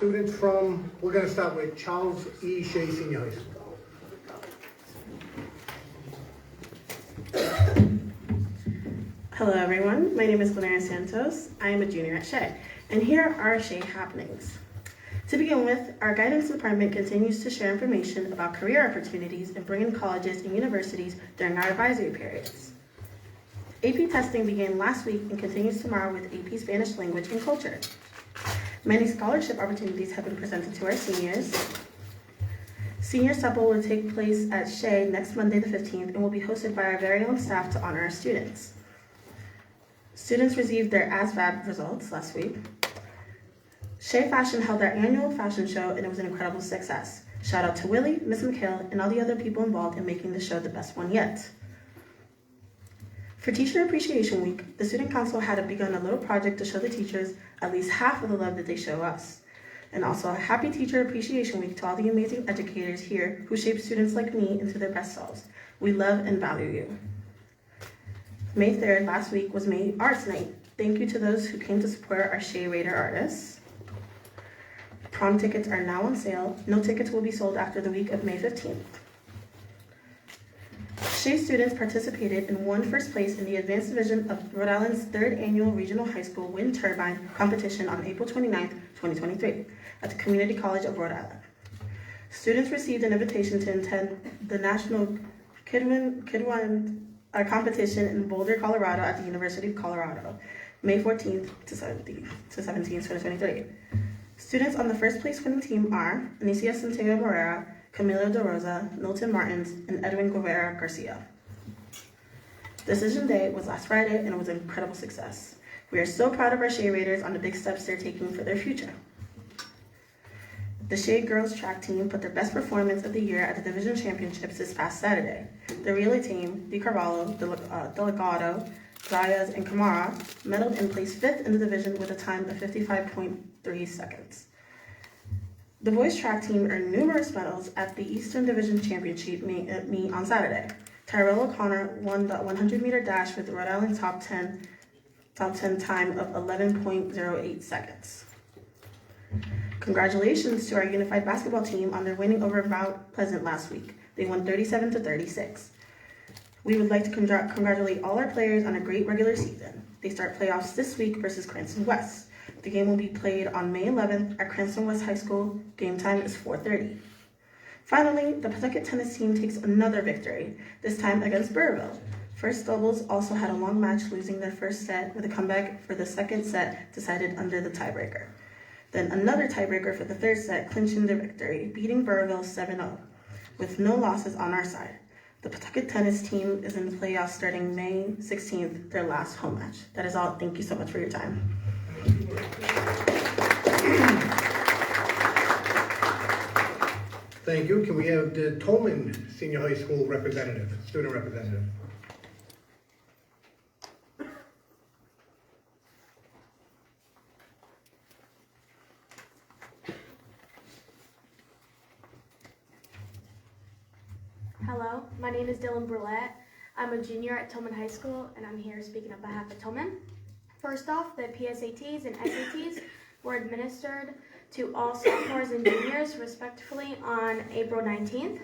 Students from, we're going to start with Charles E. Shea Senior High School. Hello everyone, my name is Glenara Santos. I am a junior at Shea, and here are our Shea happenings. To begin with, our guidance department continues to share information about career opportunities and bring in colleges and universities during our advisory periods. AP testing began last week and continues tomorrow with AP Spanish Language and Culture. Many scholarship opportunities have been presented to our seniors. Senior Supper will take place at Shea next Monday the 15th and will be hosted by our very own staff to honor our students. Students received their ASVAB results last week. Shea Fashion held their annual fashion show and it was an incredible success. Shout out to Willie, Miss McHale, and all the other people involved in making the show the best one yet. For Teacher Appreciation Week, the Student Council had begun a little project to show the teachers at least half of the love that they show us. And also a happy Teacher Appreciation Week to all the amazing educators here who shape students like me into their best selves. We love and value you. May 3rd, last week, was May Arts Night. Thank you to those who came to support our Shea Raider artists. Prom tickets are now on sale. No tickets will be sold after the week of May 15th. Shea students participated and won first place in the Advanced Division of Rhode Island's 3rd Annual Regional High School Wind Turbine Competition on April 29th, 2023, at the Community College of Rhode Island. Students received an invitation to attend the National Kidwind competition in Boulder, Colorado at the University of Colorado, May 14th to 17th, 2023. Students on the first place winning team are Anicia Santiago Morera, Camilo De Rosa, Milton Martins, and Edwin Guevara Garcia. Decision Day was last Friday and it was an incredible success. We are so proud of our Shea Raiders on the big steps they're taking for their future. The Shea girls track team put their best performance of the year at the division championships this past Saturday. The relay team, Di Carvalho, Delegado, Zayas, and Camara, medaled and placed 5th in the division with a time of 55.3 seconds. The boys track team earned numerous medals at the Eastern Division Championship meet on Saturday. Tyrell O'Connor won the 100-meter dash with Rhode Island top 10 time of 11.08 seconds. Congratulations to our unified basketball team on their winning over Mount Pleasant last week. They won 37-36. We would like to congratulate all our players on a great regular season. They start playoffs this week versus Cranston West. The game will be played on May 11th at Cranston West High School. Game time is 4:30. Finally, the Pawtucket tennis team takes another victory, this time against Burrville. First doubles also had a long match, losing their first set with a comeback for the second set decided under the tiebreaker. Then another tiebreaker for the third set, clinching the victory, beating Burrville 7-0, with no losses on our side. The Pawtucket tennis team is in the playoffs starting May 16th, their last home match. That is all. Thank you so much for your time. Thank you. Can we have the Tolman Senior High School representative, student representative? Hello, my name is Dylan Brulette. I'm a junior at Tolman High School, and I'm here speaking on behalf of Tolman. First off, the PSATs and SATs were administered to all sophomores and juniors respectively on April 19th.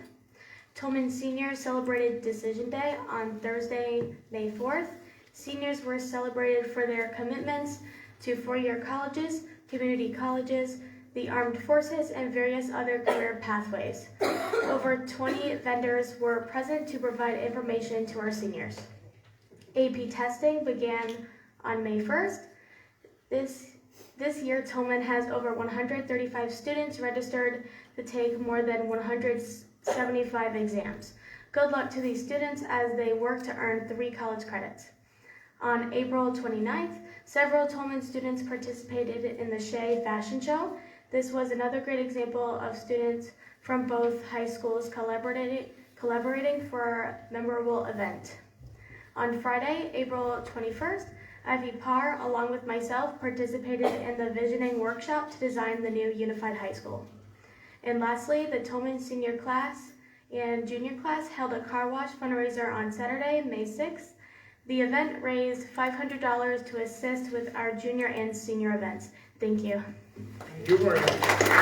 Tolman seniors celebrated Decision Day on Thursday, May 4th. Seniors were celebrated for their commitments to four-year colleges, community colleges, the armed forces, and various other career pathways. Over 20 vendors were present to provide information to our seniors. AP testing began on May 1st. This year, Tolman has over 135 students registered to take more than 175 exams. Good luck to these students as they work to earn 3 college credits. On April 29th, several Tolman students participated in the Shea Fashion Show. This was another great example of students from both high schools collaborating for a memorable event. On Friday, April 21st, Ivy Parr, along with myself, participated in the visioning workshop to design the new unified high school. And lastly, the Tolman senior class and junior class held a car wash fundraiser on Saturday, May 6th. The event raised $500 to assist with our junior and senior events. Thank you. Thank you very much.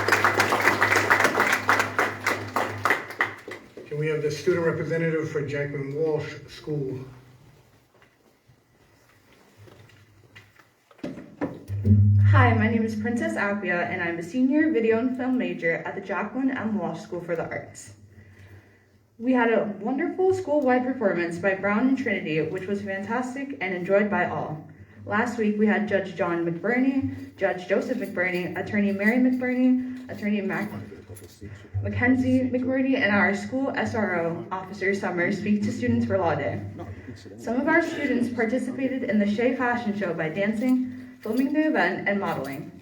And we have the student representative for Jackman Walsh School. Hi, my name is Princess Appia, and I'm a senior video and film major at the Jacqueline M. Walsh School for the Arts. We had a wonderful school-wide performance by Brown and Trinity, which was fantastic and enjoyed by all. Last week, we had Judge John McBurney, Judge Joseph McBurney, Attorney Mary McBurney, Attorney Mackenzie McBurney, and our school SRO officer Summer speak to students for Law Day. Some of our students participated in the Shea Fashion Show by dancing, filming the event, and modeling.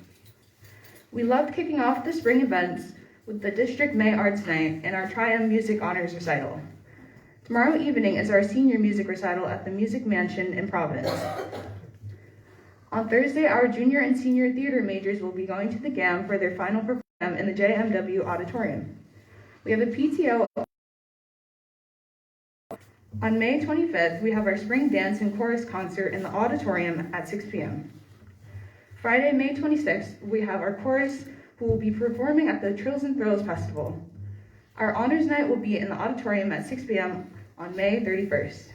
We loved kicking off the spring events with the District May Arts Night and our Triumph Music Honors Recital. Tomorrow evening is our senior music recital at the Music Mansion in Providence. On Thursday, our junior and senior theater majors will be going to the GAM for their final performance in the JMW Auditorium. We have a PTO. On May 25th, we have our spring dance and chorus concert in the auditorium at 6 p.m. Friday, May 26th, we have our chorus who will be performing at the Trills and Thrills Festival. Our honors night will be in the auditorium at 6 p.m. on May 31st.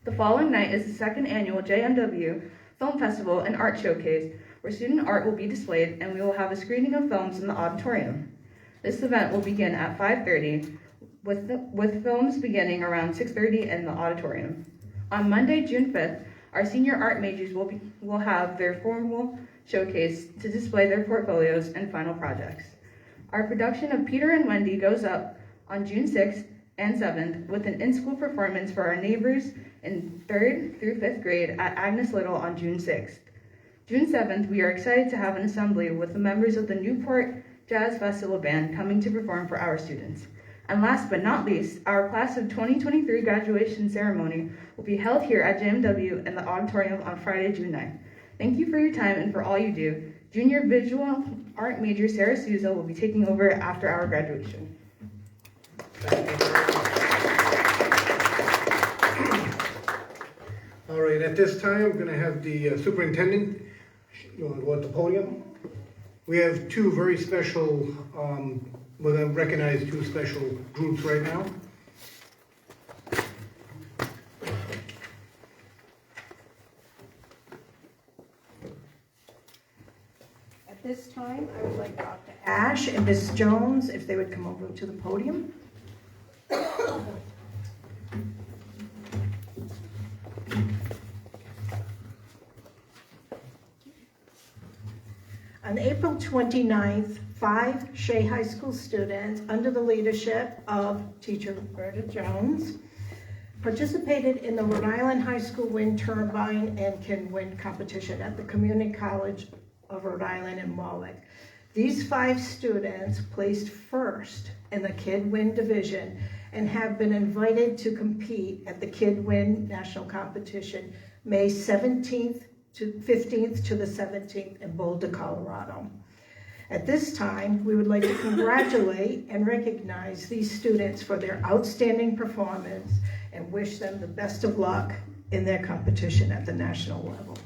The following night is the second annual JMW Film Festival and Art Showcase, where student art will be displayed, and we will have a screening of films in the auditorium. This event will begin at 5:30, with films beginning around 6:30 in the auditorium. On Monday, June 5th, our senior art majors will have their formal showcase to display their portfolios and final projects. Our production of Peter and Wendy goes up on June 6th and 7th with an in-school performance for our neighbors in 3rd through 5th grade at Agnes Little on June 6th. June 7th, we are excited to have an assembly with the members of the Newport Jazz Festival Band coming to perform for our students. And last but not least, our class of 2023 graduation ceremony will be held here at JMW in the auditorium on Friday, June 9th. Thank you for your time and for all you do. Junior Visual Art major Sarah Souza will be taking over after our graduation. All right, at this time, I'm going to have the superintendent go at the podium. We have two very special, we're going to recognize two special groups right now. At this time, I would like Dr. Ash and Ms. Jones, if they would come over to the podium. On April 29th, 5 Shea High School students, under the leadership of teacher Roberta Jones, participated in the Rhode Island High School Wind Turbine and Can Wind competition at the Community College of Rhode Island in Warwick. These 5 students placed first in the Kid Wind division and have been invited to compete at the Kid Wind National Competition May 17th to 15th to the 17th in Boulder, Colorado. At this time, we would like to congratulate and recognize these students for their outstanding performance and wish them the best of luck in their competition at the national level.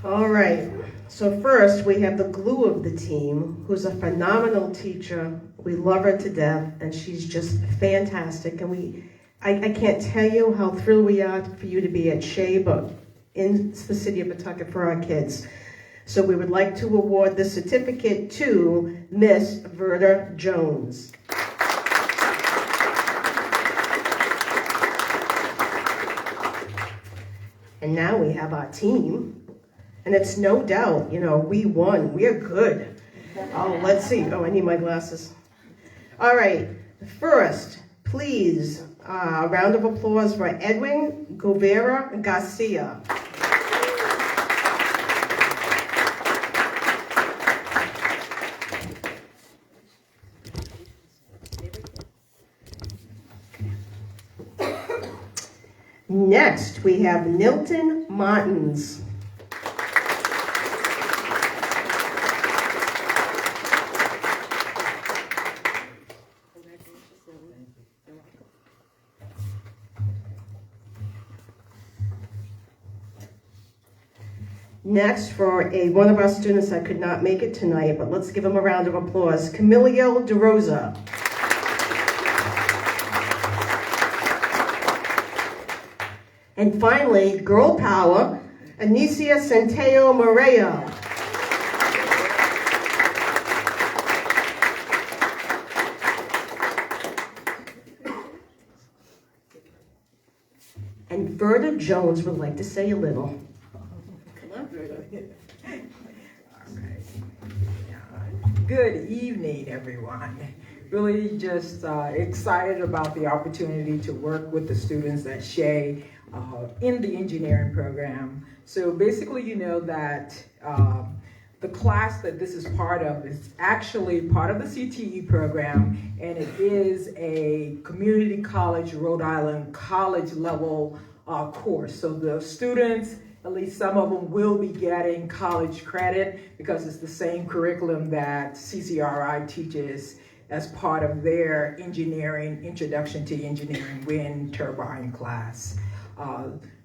All right, so first we have the glue of the team, who's a phenomenal teacher. We love her to death, and she's just fantastic. And I can't tell you how thrilled we are for you to be at Shea, but in the city of Pawtucket for our kids. So we would like to award the certificate to Miss Verda Jones. And now we have our team. And it's no doubt, we won. We're good. Oh, let's see. Oh, I need my glasses. All right. First, please, a round of applause for Edwin Govera Garcia. Next, we have Nilton Martins. Next, for one of our students that could not make it tonight, but let's give him a round of applause, Camilio DeRosa. And finally, girl power, Anicia Centeo Moreo. And Verda Jones would like to say a little. Good evening, everyone. Really just excited about the opportunity to work with the students at Shea in the engineering program. So basically, you know that the class that this is part of is actually part of the CTE program, and it is a community college, Rhode Island college level course. So the students, at least some of them, will be getting college credit because it's the same curriculum that CCRI teaches as part of their engineering, Introduction to Engineering Wind Turbine class.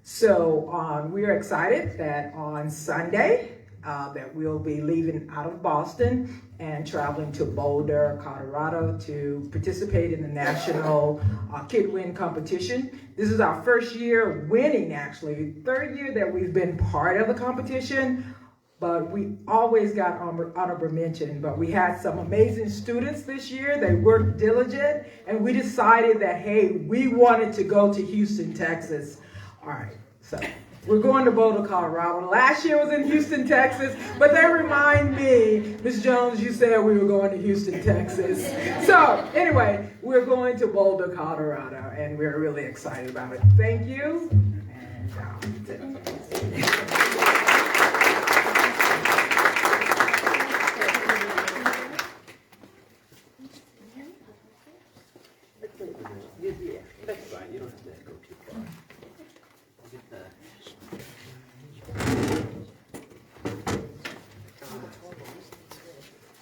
So we are excited that on Sunday that we'll be leaving out of Boston and traveling to Boulder, Colorado to participate in the National Kid Win competition. This is our first year winning, actually, third year that we've been part of the competition, but we always got honorable mention. But we had some amazing students this year. They worked diligent, and we decided that, hey, we wanted to go to Houston, Texas. All right, so we're going to Boulder, Colorado. Last year was in Houston, Texas, but they remind me, Ms. Jones, you said we were going to Houston, Texas. So anyway, we're going to Boulder, Colorado, and we're really excited about it. Thank you. And,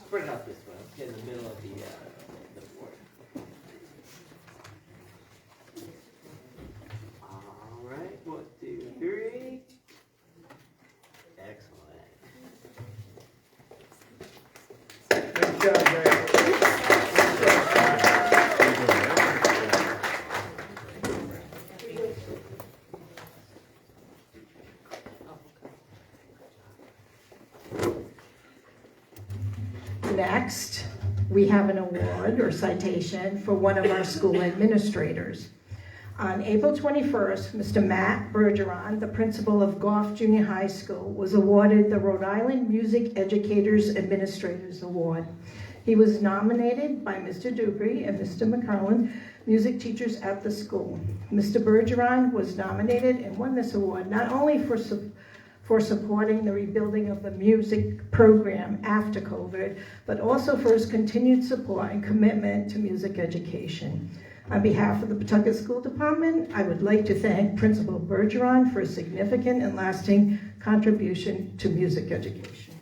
Spread it out this way. Let's get in the middle of the board. All right, 1, 2, 3. Excellent. Good job, guys. Next, we have an award or citation for one of our school administrators. On April 21st, Mr. Matt Bergeron, the principal of Goff Junior High School, was awarded the Rhode Island Music Educators Administrators Award. He was nominated by Mr. Dupree and Mr. McCollum, music teachers at the school. Mr. Bergeron was nominated and won this award not only for supporting the rebuilding of the music program after COVID, but also for his continued support and commitment to music education. On behalf of the Pawtucket School Department, I would like to thank Principal Bergeron for a significant and lasting contribution to music education.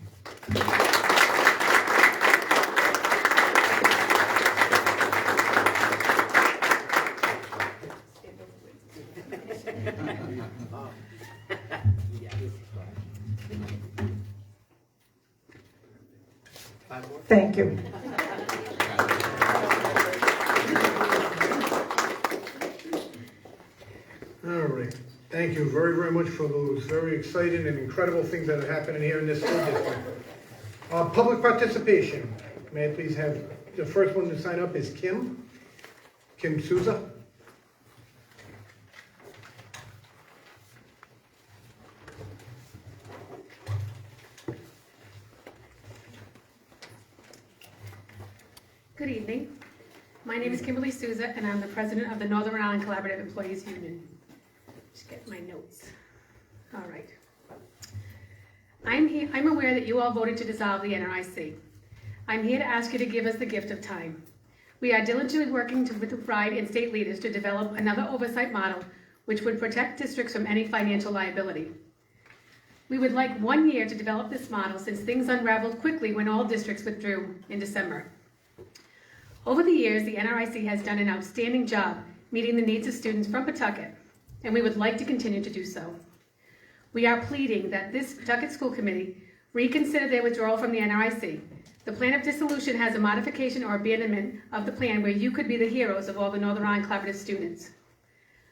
Thank you. All right. Thank you very, very much for those very exciting and incredible things that are happening here in this school district. Public participation. May I please have the first one to sign up is Kim Souza. Good evening. My name is Kimberly Souza, and I'm the president of the Northern Rhode Island Collaborative Employees Union. Just get my notes. All right. I'm aware that you all voted to dissolve the NRIC. I'm here to ask you to give us the gift of time. We are diligently working with the Pride and state leaders to develop another oversight model which would protect districts from any financial liability. We would like 1 year to develop this model since things unraveled quickly when all districts withdrew in December. Over the years, the NRIC has done an outstanding job meeting the needs of students from Pawtucket, and we would like to continue to do so. We are pleading that this Pawtucket School Committee reconsider their withdrawal from the NRIC. The plan of dissolution has a modification or abandonment of the plan where you could be the heroes of all the Northern Ireland Collaborative students.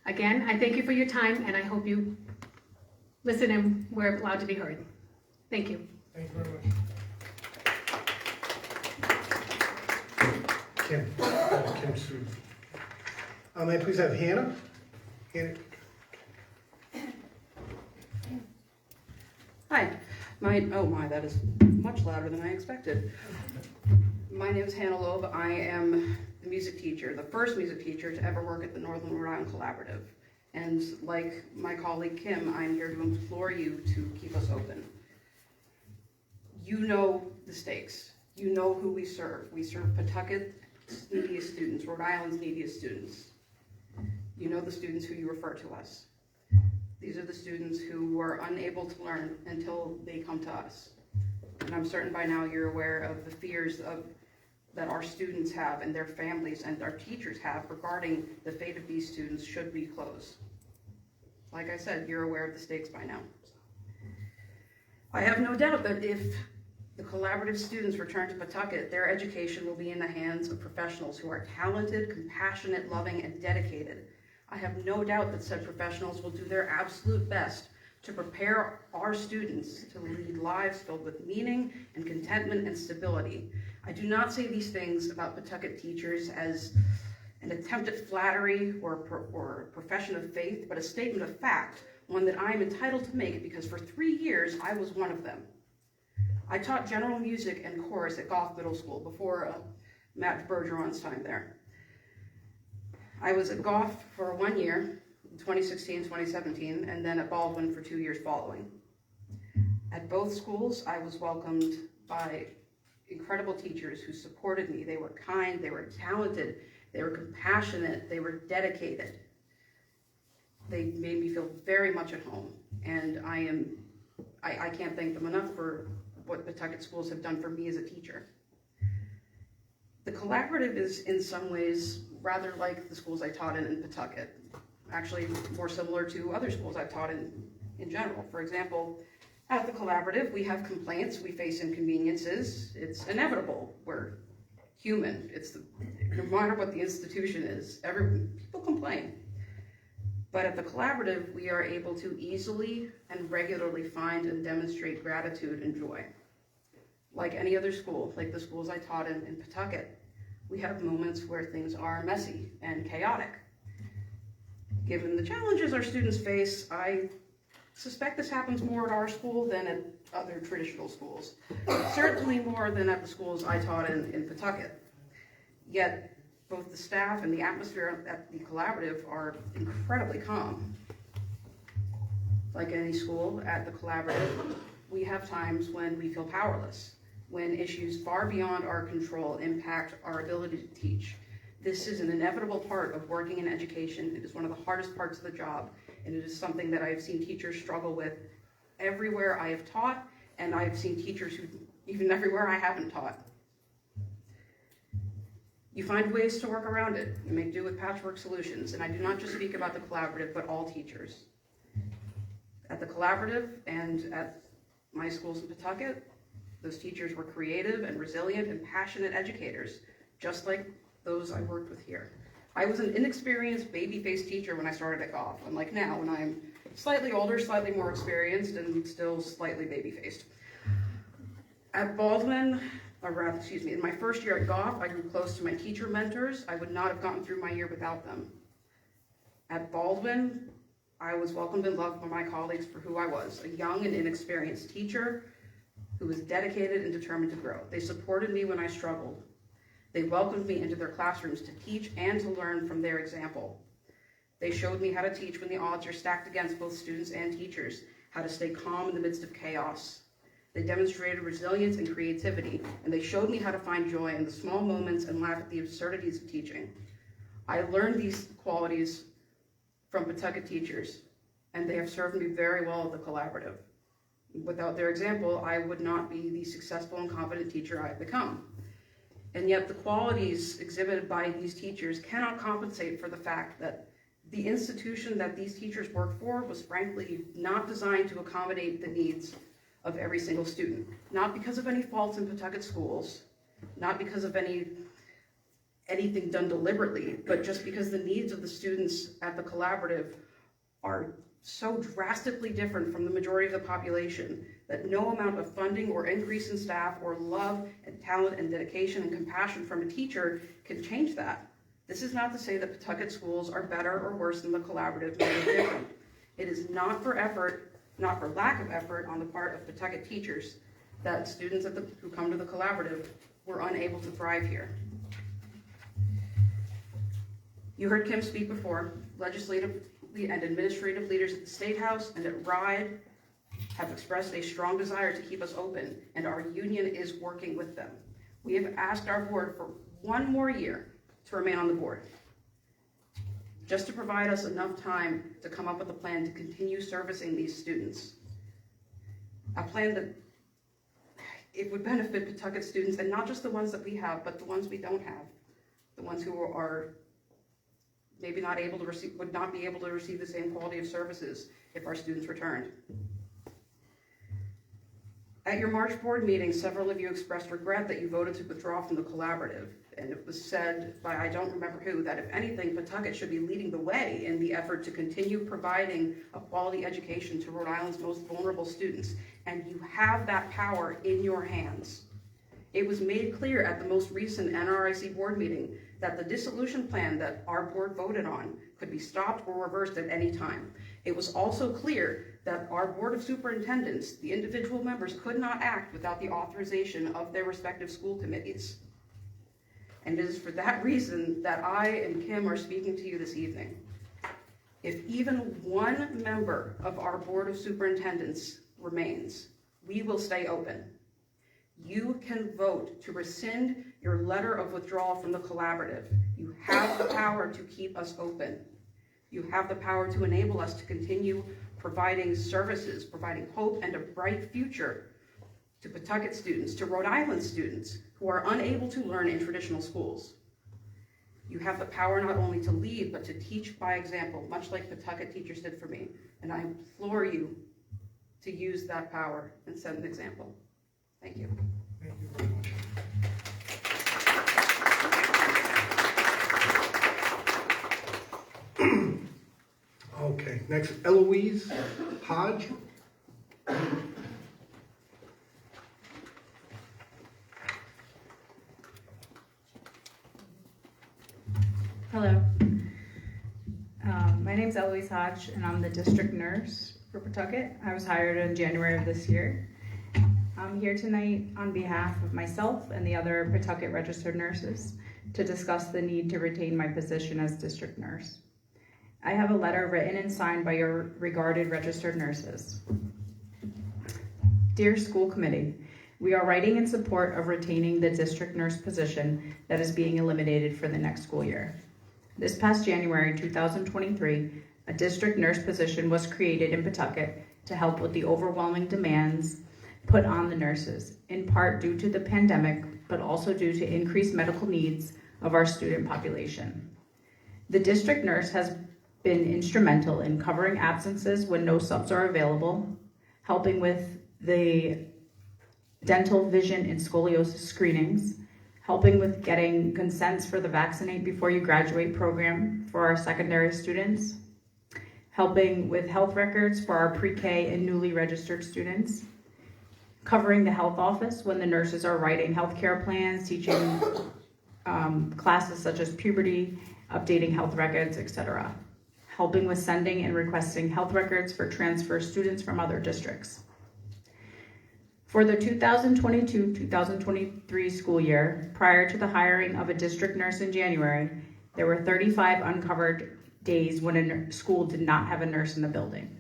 Again, I thank you for your time, and I hope you listen and we're allowed to be heard. Thank you. Thank you very much. Kim Sue. May I please have Hannah? Hannah. Hi, that is much louder than I expected. My name is Hannah Loeb. I am the music teacher, the first music teacher to ever work at the Northern Rhode Island Collaborative. And like my colleague Kim, I'm here to implore you to keep us open. You know the stakes. You know who we serve. We serve Pawtucket's neediest students, Rhode Island's neediest students. You know the students who you refer to us. These are the students who were unable to learn until they come to us. And I'm certain by now you're aware of the fears that our students have and their families and our teachers have regarding the fate of these students should we close. Like I said, you're aware of the stakes by now. I have no doubt that if the collaborative students return to Pawtucket, their education will be in the hands of professionals who are talented, compassionate, loving, and dedicated. I have no doubt that said professionals will do their absolute best to prepare our students to lead lives filled with meaning and contentment and stability. I do not say these things about Pawtucket teachers as an attempt at flattery or a profession of faith, but a statement of fact, one that I am entitled to make because for 3 years I was one of them. I taught general music and chorus at Goff Middle School before Matt Bergeron's time there. I was at Goff for 1 year, 2016, 2017, and then at Baldwin for 2 years following. At both schools, I was welcomed by incredible teachers who supported me. They were kind, they were talented, they were compassionate, they were dedicated. They made me feel very much at home, and I can't thank them enough for what Pawtucket schools have done for me as a teacher. The collaborative is in some ways rather like the schools I taught in Pawtucket, actually more similar to other schools I've taught in general. For example, at the collaborative, we have complaints, we face inconveniences. It's inevitable. We're human. No matter what the institution is, people complain. But at the collaborative, we are able to easily and regularly find and demonstrate gratitude and joy. Like any other school, like the schools I taught in Pawtucket, we have moments where things are messy and chaotic. Given the challenges our students face, I suspect this happens more at our school than at other traditional schools. Certainly more than at the schools I taught in Pawtucket. Yet, both the staff and the atmosphere at the collaborative are incredibly calm. Like any school, at the collaborative, we have times when we feel powerless, when issues far beyond our control impact our ability to teach. This is an inevitable part of working in education. It is one of the hardest parts of the job, and it is something that I have seen teachers struggle with everywhere I have taught, and I have seen teachers who, even everywhere I haven't taught. You find ways to work around it. You make do with patchwork solutions, and I do not just speak about the collaborative, but all teachers. At the collaborative and at my schools in Pawtucket, those teachers were creative and resilient and passionate educators, just like those I worked with here. I was an inexperienced baby-faced teacher when I started at Goff, unlike now when I'm slightly older, slightly more experienced, and still slightly baby-faced. At Baldwin, in my first year at Goff, I grew close to my teacher mentors. I would not have gotten through my year without them. At Baldwin, I was welcomed and loved by my colleagues for who I was, a young and inexperienced teacher who was dedicated and determined to grow. They supported me when I struggled. They welcomed me into their classrooms to teach and to learn from their example. They showed me how to teach when the odds are stacked against both students and teachers, how to stay calm in the midst of chaos. They demonstrated resilience and creativity, and they showed me how to find joy in the small moments and laugh at the absurdities of teaching. I learned these qualities from Pawtucket teachers, and they have served me very well at the collaborative. Without their example, I would not be the successful and confident teacher I've become. And yet the qualities exhibited by these teachers cannot compensate for the fact that The institution that these teachers work for was frankly not designed to accommodate the needs of every single student. Not because of any faults in Pawtucket schools, not because of anything done deliberately, but just because the needs of the students at the collaborative are so drastically different from the majority of the population that no amount of funding or increase in staff or love and talent and dedication and compassion from a teacher can change that. This is not to say that Pawtucket schools are better or worse than the collaborative, maybe different. It is not for lack of effort on the part of Pawtucket teachers that students who come to the collaborative were unable to thrive here. You heard Kim speak before. Legislatively and administrative leaders at the State House and at RIDE have expressed a strong desire to keep us open, and our union is working with them. We have asked our board for one more year to remain on the board, just to provide us enough time to come up with a plan to continue servicing these students. A plan that it would benefit Pawtucket students, and not just the ones that we have, but the ones we don't have, the ones who are maybe not able to receive, would not be able to receive the same quality of services if our students returned. At your March board meeting, several of you expressed regret that you voted to withdraw from the collaborative, and it was said by I don't remember who that if anything, Pawtucket should be leading the way in the effort to continue providing a quality education to Rhode Island's most vulnerable students, and you have that power in your hands. It was made clear at the most recent NRIC board meeting that the dissolution plan that our board voted on could be stopped or reversed at any time. It was also clear that our board of superintendents, the individual members, could not act without the authorization of their respective school committees. And it is for that reason that I and Kim are speaking to you this evening. If even one member of our board of superintendents remains, we will stay open. You can vote to rescind your letter of withdrawal from the collaborative. You have the power to keep us open. You have the power to enable us to continue providing services, providing hope and a bright future to Pawtucket students, to Rhode Island students who are unable to learn in traditional schools. You have the power not only to lead, but to teach by example, much like Pawtucket teachers did for me. And I implore you to use that power and set an example. Thank you. Thank you very much. Okay, next, Eloise Hodge. Hello. My name's Eloise Hodge, and I'm the district nurse for Pawtucket. I was hired in January of this year. I'm here tonight on behalf of myself and the other Pawtucket registered nurses to discuss the need to retain my position as district nurse. I have a letter written and signed by your regarded registered nurses. Dear School Committee, we are writing in support of retaining the district nurse position that is being eliminated for the next school year. This past January 2023, a district nurse position was created in Pawtucket to help with the overwhelming demands put on the nurses, in part due to the pandemic, but also due to increased medical needs of our student population. The district nurse has been instrumental in covering absences when no subs are available, helping with the dental, vision, and scoliosis screenings, helping with getting consents for the Vaccinate Before You Graduate program for our secondary students, helping with health records for our pre-K and newly registered students, covering the health office when the nurses are writing healthcare plans, teaching classes such as puberty, updating health records, etc. Helping with sending and requesting health records for transfer students from other districts. For the 2022-2023 school year, prior to the hiring of a district nurse in January, there were 35 uncovered days when a school did not have a nurse in the building.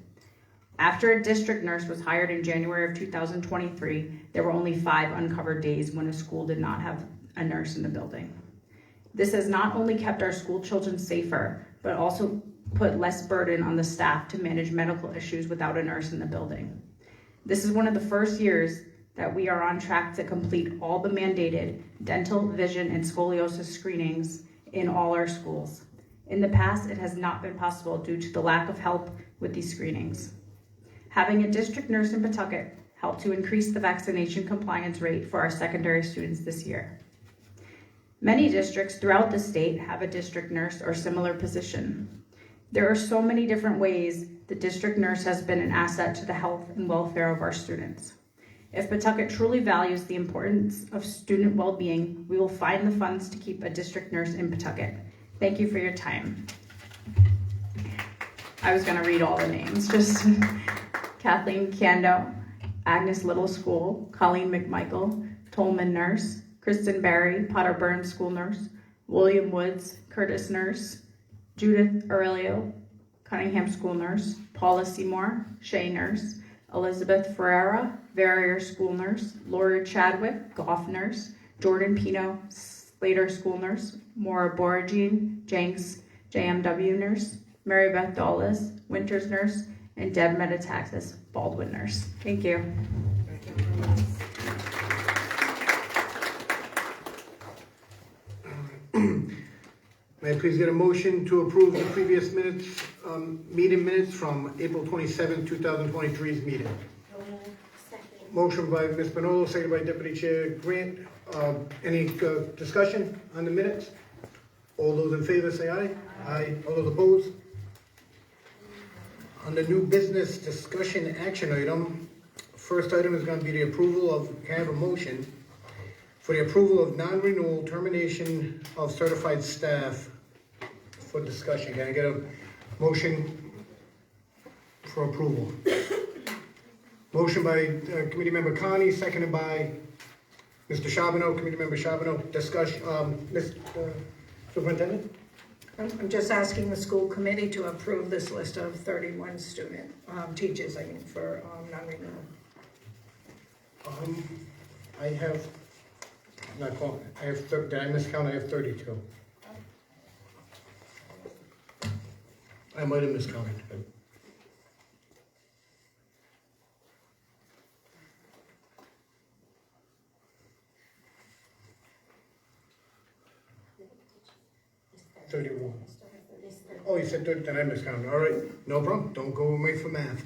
After a district nurse was hired in January of 2023, there were only 5 uncovered days when a school did not have a nurse in the building. This has not only kept our school children safer, but also put less burden on the staff to manage medical issues without a nurse in the building. This is one of the first years that we are on track to complete all the mandated dental, vision, and scoliosis screenings in all our schools. In the past, it has not been possible due to the lack of help with these screenings. Having a district nurse in Pawtucket helped to increase the vaccination compliance rate for our secondary students this year. Many districts throughout the state have a district nurse or similar position. There are so many different ways the district nurse has been an asset to the health and welfare of our students. If Pawtucket truly values the importance of student well-being, we will find the funds to keep a district nurse in Pawtucket. Thank you for your time. I was gonna read all the names, just Kathleen Kando, Agnes Little School, Colleen McMichael, Tolman Nurse, Kristen Barry, Potter Burns School Nurse, William Woods, Curtis Nurse, Judith Aurelio, Cunningham School Nurse, Paula Seymour, Shea Nurse, Elizabeth Ferreira, Verrier School Nurse, Laura Chadwick, Goff Nurse, Jordan Pino, Slater School Nurse, Maura Boragine, Jenks, JMW Nurse, Mary Beth Dawes, Winters Nurse, and Deb Metataxis, Baldwin Nurse. Thank you. May I please get a motion to approve the previous minutes, meeting minutes from April 27, 2023's meeting? Motion by Ms. Bonolo, seconded by Deputy Chair Grant. Any discussion on the minutes? All those in favor say aye. Aye. All those opposed? On the new business discussion action item, first item is going to be the approval of, can I have a motion for the approval of non-renewal termination of certified staff for discussion? Can I get a motion for approval? Motion by Committee Member Connie, seconded by Mr. Charbonneau, Committee Member Charbonneau. Discussion, Ms. Superintendent? I'm just asking the school committee to approve this list of 31 teachers, for non-renewal. I have, not calling, I have, did I miscount? I have 32. I might have miscounted. Oh, you said 30, then I miscounted. All right, no problem. Don't go away from math.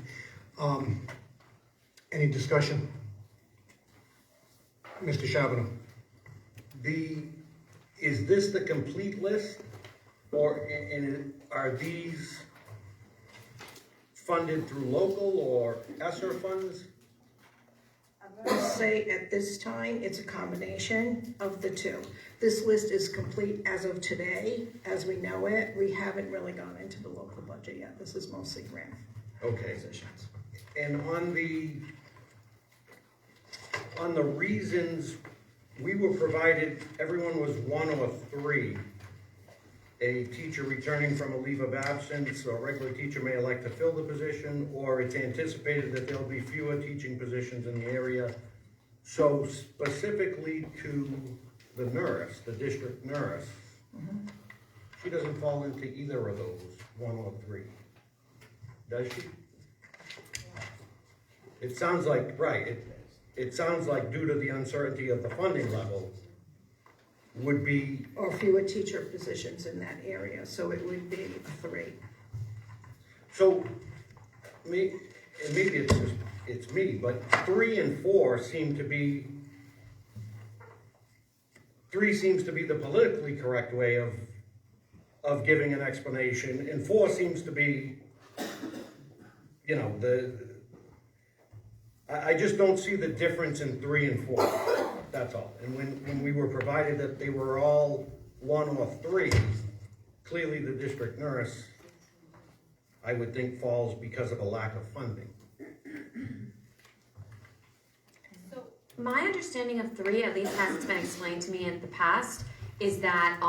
Any discussion? Mr. Charbonneau. Is this the complete list, or are these funded through local or ESSER funds? I would say at this time, it's a combination of the two. This list is complete as of today, as we know it. We haven't really gone into the local budget yet. This is mostly grant positions. And on the reasons, we were provided, everyone was one of three. A teacher returning from a leave of absence, or a regular teacher may elect to fill the position, or it's anticipated that there'll be fewer teaching positions in the area. So specifically to the nurse, the district nurse, she doesn't fall into either of those, one or three, does she? It sounds like, right, it sounds like due to the uncertainty of the funding level, would be... Or fewer teacher positions in that area, so it would be a 3. So, maybe it's me, but 3 and 4 seem to be... 3 seems to be the politically correct way of giving an explanation, and 4 seems to be, I just don't see the difference in 3 and 4. That's all. And when we were provided that they were all 1 or 3, clearly the district nurse, I would think, falls because of a lack of funding. So my understanding of 3, at least as it's been explained to me in the past, is that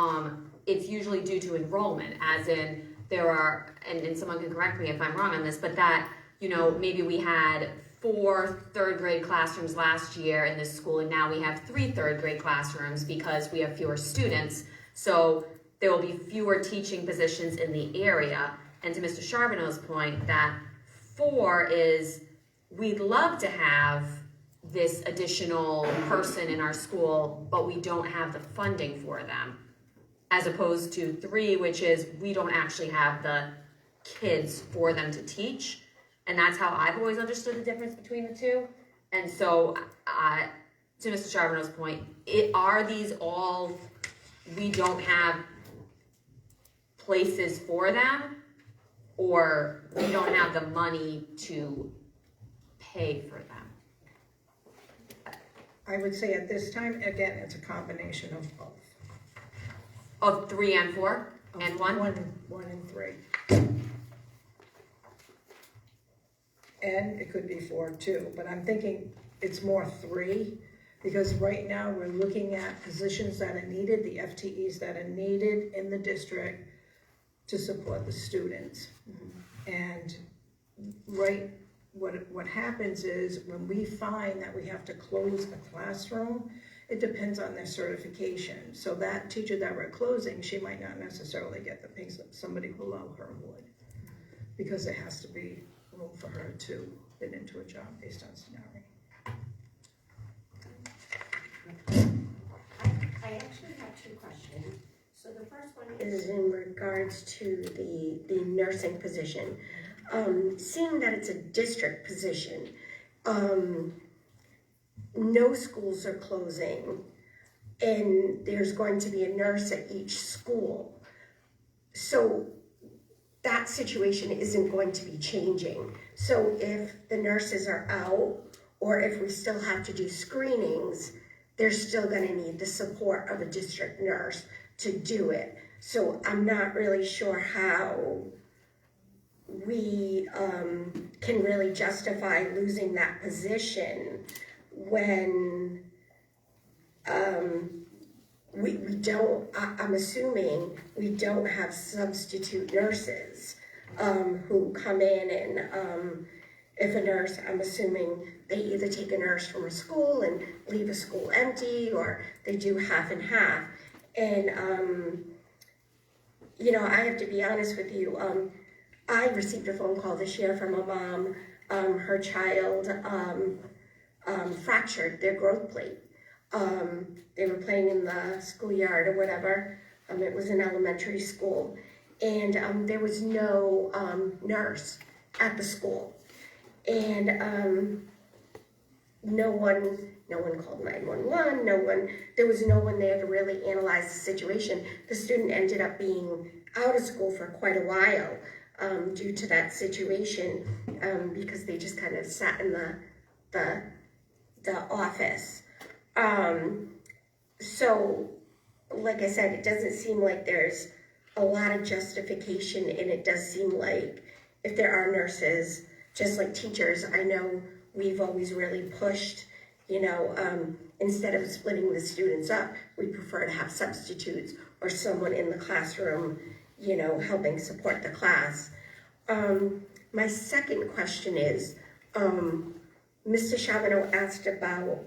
it's usually due to enrollment, as in there are, and someone can correct me if I'm wrong on this, but that, maybe we had 4 third-grade classrooms last year in this school, and now we have 3 third-grade classrooms because we have fewer students. So there will be fewer teaching positions in the area. And to Mr. Charbonneau's point, that 4 is, we'd love to have this additional person in our school, but we don't have the funding for them. as opposed to 3, which is we don't actually have the kids for them to teach. And that's how I've always understood the difference between the two. And so, to Mr. Charbonneau's point, are these all, we don't have places for them, or we don't have the money to pay for them? I would say at this time, again, it's a combination of both. Of 3 and 4 and 1? 1 and 3. And it could be 4 too, but I'm thinking it's more 3, because right now we're looking at positions that are needed, the FTEs that are needed in the district to support the students. And what happens is when we find that we have to close a classroom, it depends on their certification. So that teacher that we're closing, she might not necessarily get the pay somebody below her would, because there has to be room for her to fit into a job based on seniority. I actually have 2 questions. So the first one is in regards to the nursing position. Seeing that it's a district position, no schools are closing, and there's going to be a nurse at each school. So that situation isn't going to be changing. So if the nurses are out, or if we still have to do screenings, they're still going to need the support of a district nurse to do it. So I'm not really sure how we can really justify losing that position when we don't, I'm assuming we don't have substitute nurses who come in, and if a nurse, I'm assuming they either take a nurse from a school and leave a school empty, or they do half and half. And, you know, I have to be honest with you, I received a phone call this year from a mom, her child fractured their growth plate. They were playing in the schoolyard or whatever. It was an elementary school, and there was no nurse at the school, and no one called 911. There was no one there to really analyze the situation. The student ended up being out of school for quite a while due to that situation, because they just kind of sat in the office. So, like I said, it doesn't seem like there's a lot of justification, and it does seem like if there are nurses, just like teachers, I know we've always really pushed, you know, instead of splitting the students up, we prefer to have substitutes or someone in the classroom, you know, helping support the class. My second question is, Mr. Charbonneau asked about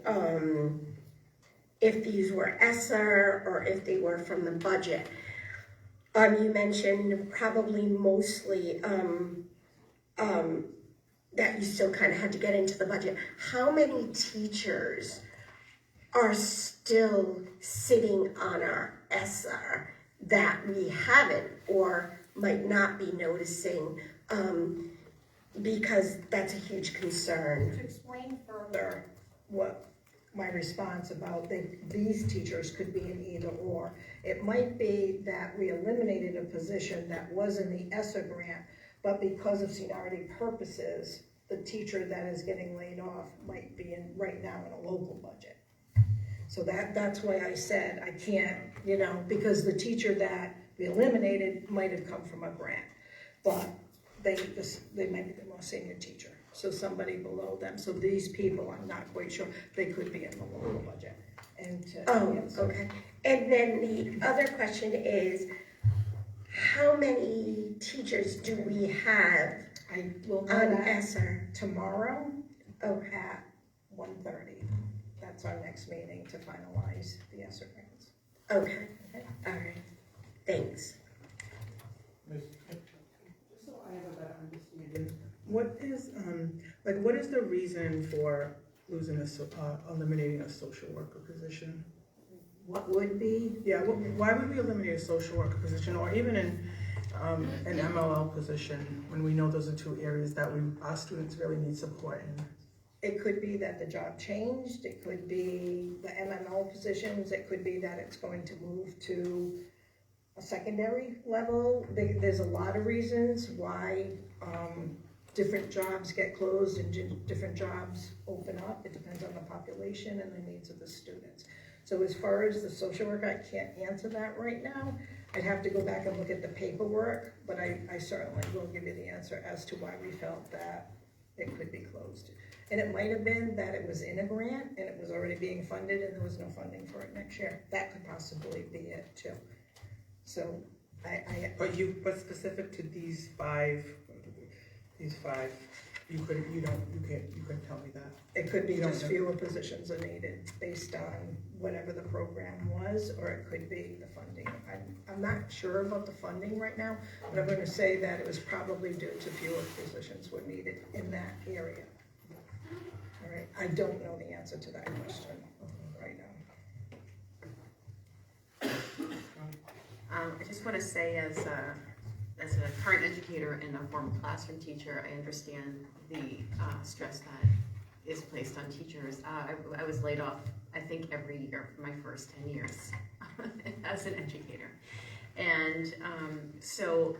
if these were ESSER or if they were from the budget. You mentioned probably mostly that you still kind of had to get into the budget. How many teachers are still sitting on our ESSER that we haven't or might not be noticing? Because that's a huge concern. To explain further what my response about these teachers could be an either or. It might be that we eliminated a position that was in the ESSER grant, but because of seniority purposes, the teacher that is getting laid off might be in right now in a local budget. So that's why I said I can't, you know, because the teacher that we eliminated might have come from a grant, but they might be the most senior teacher. So somebody below them. So these people, I'm not quite sure, they could be in the local budget. And yes. Okay. And then the other question is, how many teachers do we have I will know on that ESSER? tomorrow at 1:30. That's our next meeting to finalize the ESSER grants. Okay. All right. Thanks. Just so I have a better understanding, what is the reason for eliminating a social worker position? what would be. Yeah, why would we eliminate a social worker position or even an MLL position when we know those are two areas that our students really need support in? It could be that the job changed, it could be the MML positions, it could be that it's going to move to a secondary level. There's a lot of reasons why different jobs get closed and different jobs open up. It depends on the population and the needs of the students. So as far as the social worker, I can't answer that right now. I'd have to go back and look at the paperwork, but I certainly will give you the answer as to why we felt that it could be closed. And it might have been that it was in a grant and it was already being funded and there was no funding for it next year. That could possibly be it too. So But specific to these five, you couldn't tell me that. it could be just fewer positions are needed based on whatever the program was, or it could be the funding. I'm not sure about the funding right now, but I'm gonna say that it was probably due to fewer positions were needed in that area. All right, I don't know the answer to that question right now. I just want to say, as a current educator and a former classroom teacher, I understand the stress that is placed on teachers. I was laid off, I think, every year for my first 10 years as an educator. And so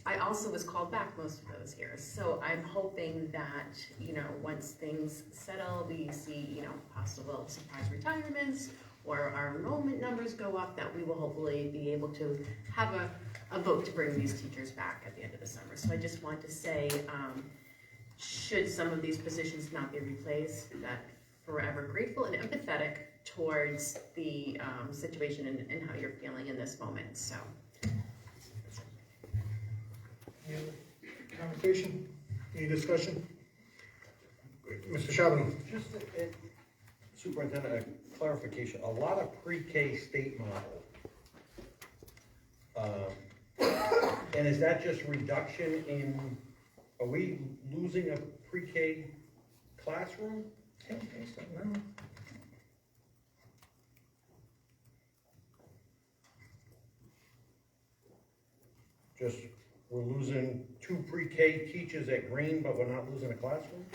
I also was called back most of those years. So I'm hoping that, once things settle, we see, possible surprise retirements, or our enrollment numbers go up, that we will hopefully be able to have a vote to bring these teachers back at the end of the summer. So I just want to say, should some of these positions not be replaced, that forever grateful and empathetic towards the situation and how you're feeling in this moment. So. Any other conversation? Any discussion? Mr. Charbonneau. Just Superintendent, a clarification. A lot of pre-K state model. And is that just reduction in, are we losing a pre-K classroom? I don't think so, no. Just, we're losing 2 pre-K teachers at Green, but we're not losing a classroom?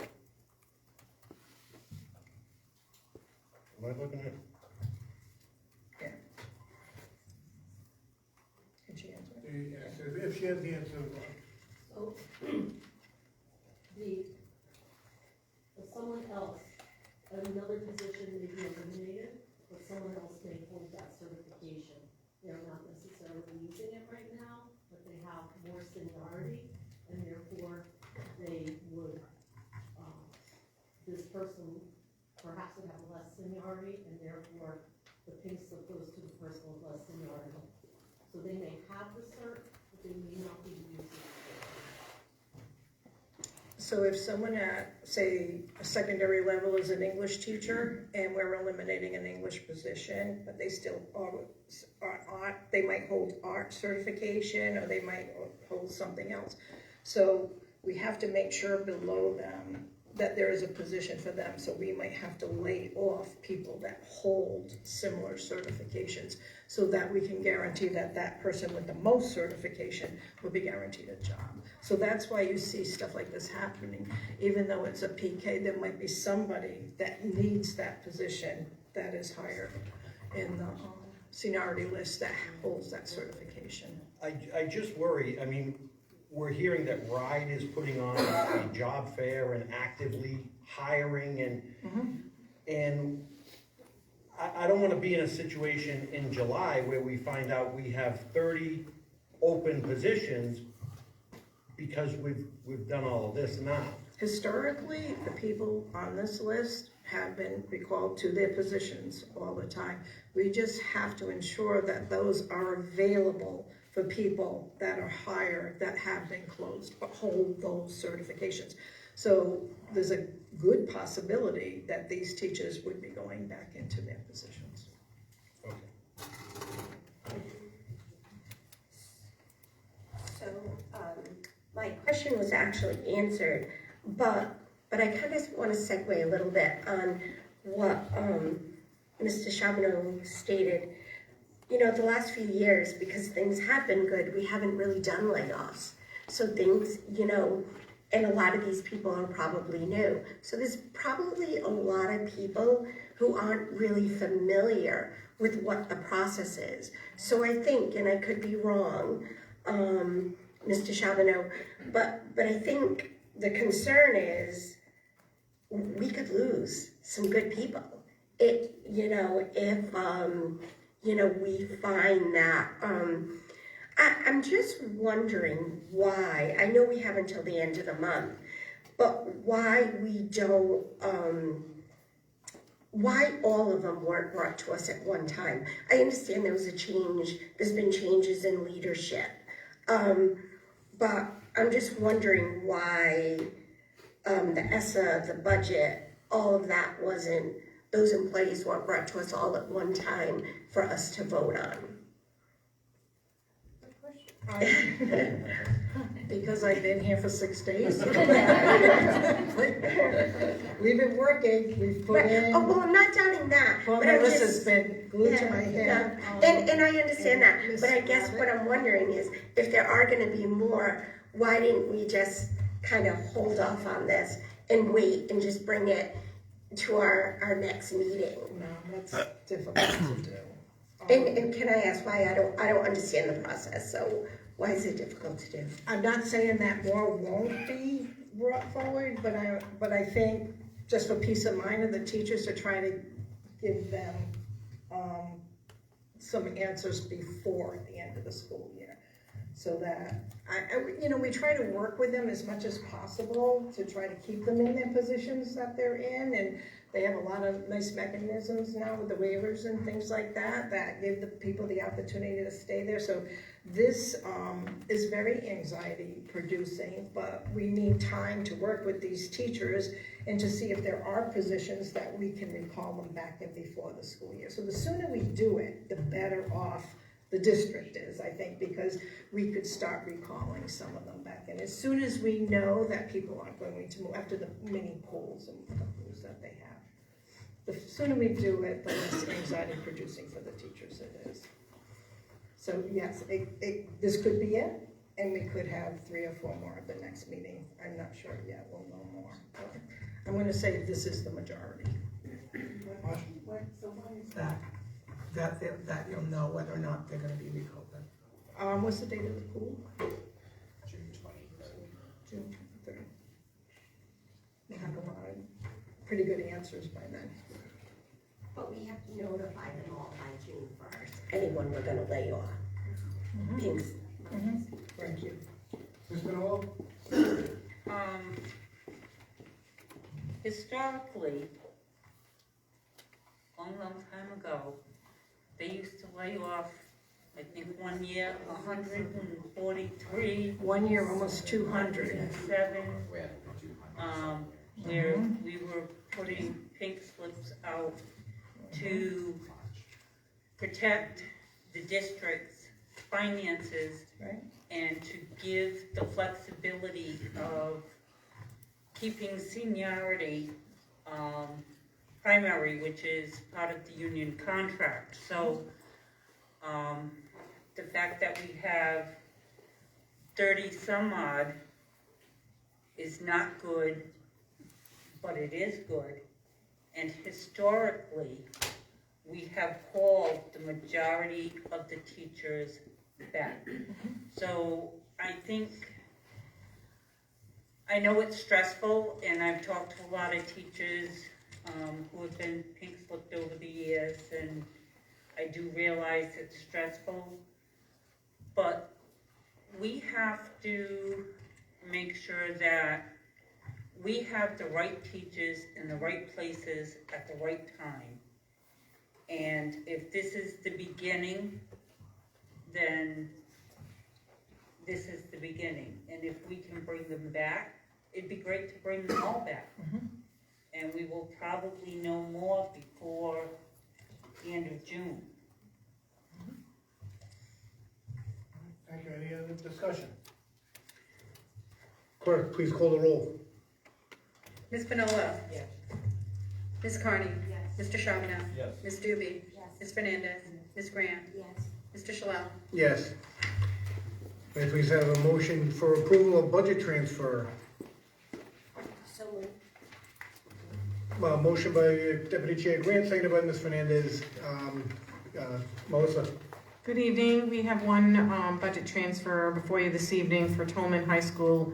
Am I looking at? Yeah. Can she answer? Yes, if she has the answer. So, if someone else, another position may be eliminated, but someone else may hold that certification. They're not necessarily using it right now, but they have more seniority, and therefore they would, this person perhaps would have less seniority, and therefore the pay slip goes to the person with less seniority. So they may have the cert, but they may not be using it. So if someone at, say, a secondary level is an English teacher, and we're eliminating an English position, but they still are art, they might hold art certification, or they might hold something else. So we have to make sure below them that there is a position for them, so we might have to lay off people that hold similar certifications, so that we can guarantee that that person with the most certification will be guaranteed a job. So that's why you see stuff like this happening. Even though it's a PK, there might be somebody that needs that position that is higher in the seniority list that holds that certification. I just worry, I mean, we're hearing that RIDE is putting on a job fair and actively hiring, and I don't want to be in a situation in July where we find out we have 30 open positions because we've done all of this now. Historically, the people on this list have been recalled to their positions all the time. We just have to ensure that those are available for people that are higher, that have been closed, but hold those certifications. So there's a good possibility that these teachers would be going back into their positions. So my question was actually answered, but I kind of want to segue a little bit on what Mr. Charbonneau stated, you know, the last few years, because things have been good, we haven't really done layoffs. So things, you know, and a lot of these people are probably new. So there's probably a lot of people who aren't really familiar with what the process is. So I think, and I could be wrong, Mr. Charbonneau, but I think the concern is we could lose some good people. If we find that, I'm just wondering why, I know we have until the end of the month, but why we don't, why all of them weren't brought to us at one time. I understand there was a change, there's been changes in leadership, but I'm just wondering why the ESSA, the budget, all of that wasn't, those employees weren't brought to us all at one time for us to vote on. Because I've been here for 6 days. We've been working, we've put in. Oh, well, I'm not doubting that. Well, but I'm Melissa's just, been glued to my head. And I understand that, but I guess what I'm wondering is, if there are gonna be more, why didn't we just kind of hold off on this and wait and just bring it to our next meeting? No, that's difficult to do. And can I ask why? I don't understand the process, so why is it difficult to do? I'm not saying that more won't be brought forward, but I think just for peace of mind of the teachers to try to give them some answers before the end of the school year. So that, we try to work with them as much as possible to try to keep them in their positions that they're in, and they have a lot of nice mechanisms now with the waivers and things like that give the people the opportunity to stay there. So this is very anxiety producing, but we need time to work with these teachers and to see if there are positions that we can recall them back in before the school year. So the sooner we do it, the better off the district is, I think, because we could start recalling some of them back in. As soon as we know that people aren't going to move after the mini polls and the polls that they have. The sooner we do it, the less anxiety producing for the teachers it is. So yes, this could be it, and we could have 3 or 4 more at the next meeting. I'm not sure yet, we'll know more. But I'm gonna say this is the majority. That you'll know whether or not they're gonna be reopened. What's the date of the pool? June 23rd. June 23rd. We'll have a lot of pretty good answers by then. But we have to notify them all by June 1st, anyone we're gonna lay off. Thanks. Thank you. Ms. Manolo? Historically, long time ago, they used to lay off, I think 1 year, 143. 1 year, almost 200. 7, where we were putting pink slips out to protect the district's finances, right, and to give the flexibility of keeping seniority primary, which is part of the union contract. So the fact that we have 30 some odd is not good, but it is good. And historically, we have called the majority of the teachers back. So I know it's stressful, and I've talked to a lot of teachers who have been pink slipped over the years, and I do realize it's stressful, but we have to make sure that we have the right teachers in the right places at the right time. And if this is the beginning, then this is the beginning. And if we can bring them back, it'd be great to bring them all back. And we will probably know more before the end of June. Thank you. Any other discussion? Clerk, please call the roll. Ms. Panola? Yes. Ms. Carney? Yes. Mr. Charbonneau? Yes. Ms. Doobie? Yes. Ms. Fernandez? Ms. Grant? Yes. Mr. Shalal? Yes. May I please have a motion for approval of budget transfer? So moved. Motion by Deputy Chair Grant, seconded by Ms. Fernandez. Melissa? Good evening. We have one budget transfer before you this evening for Tolman High School.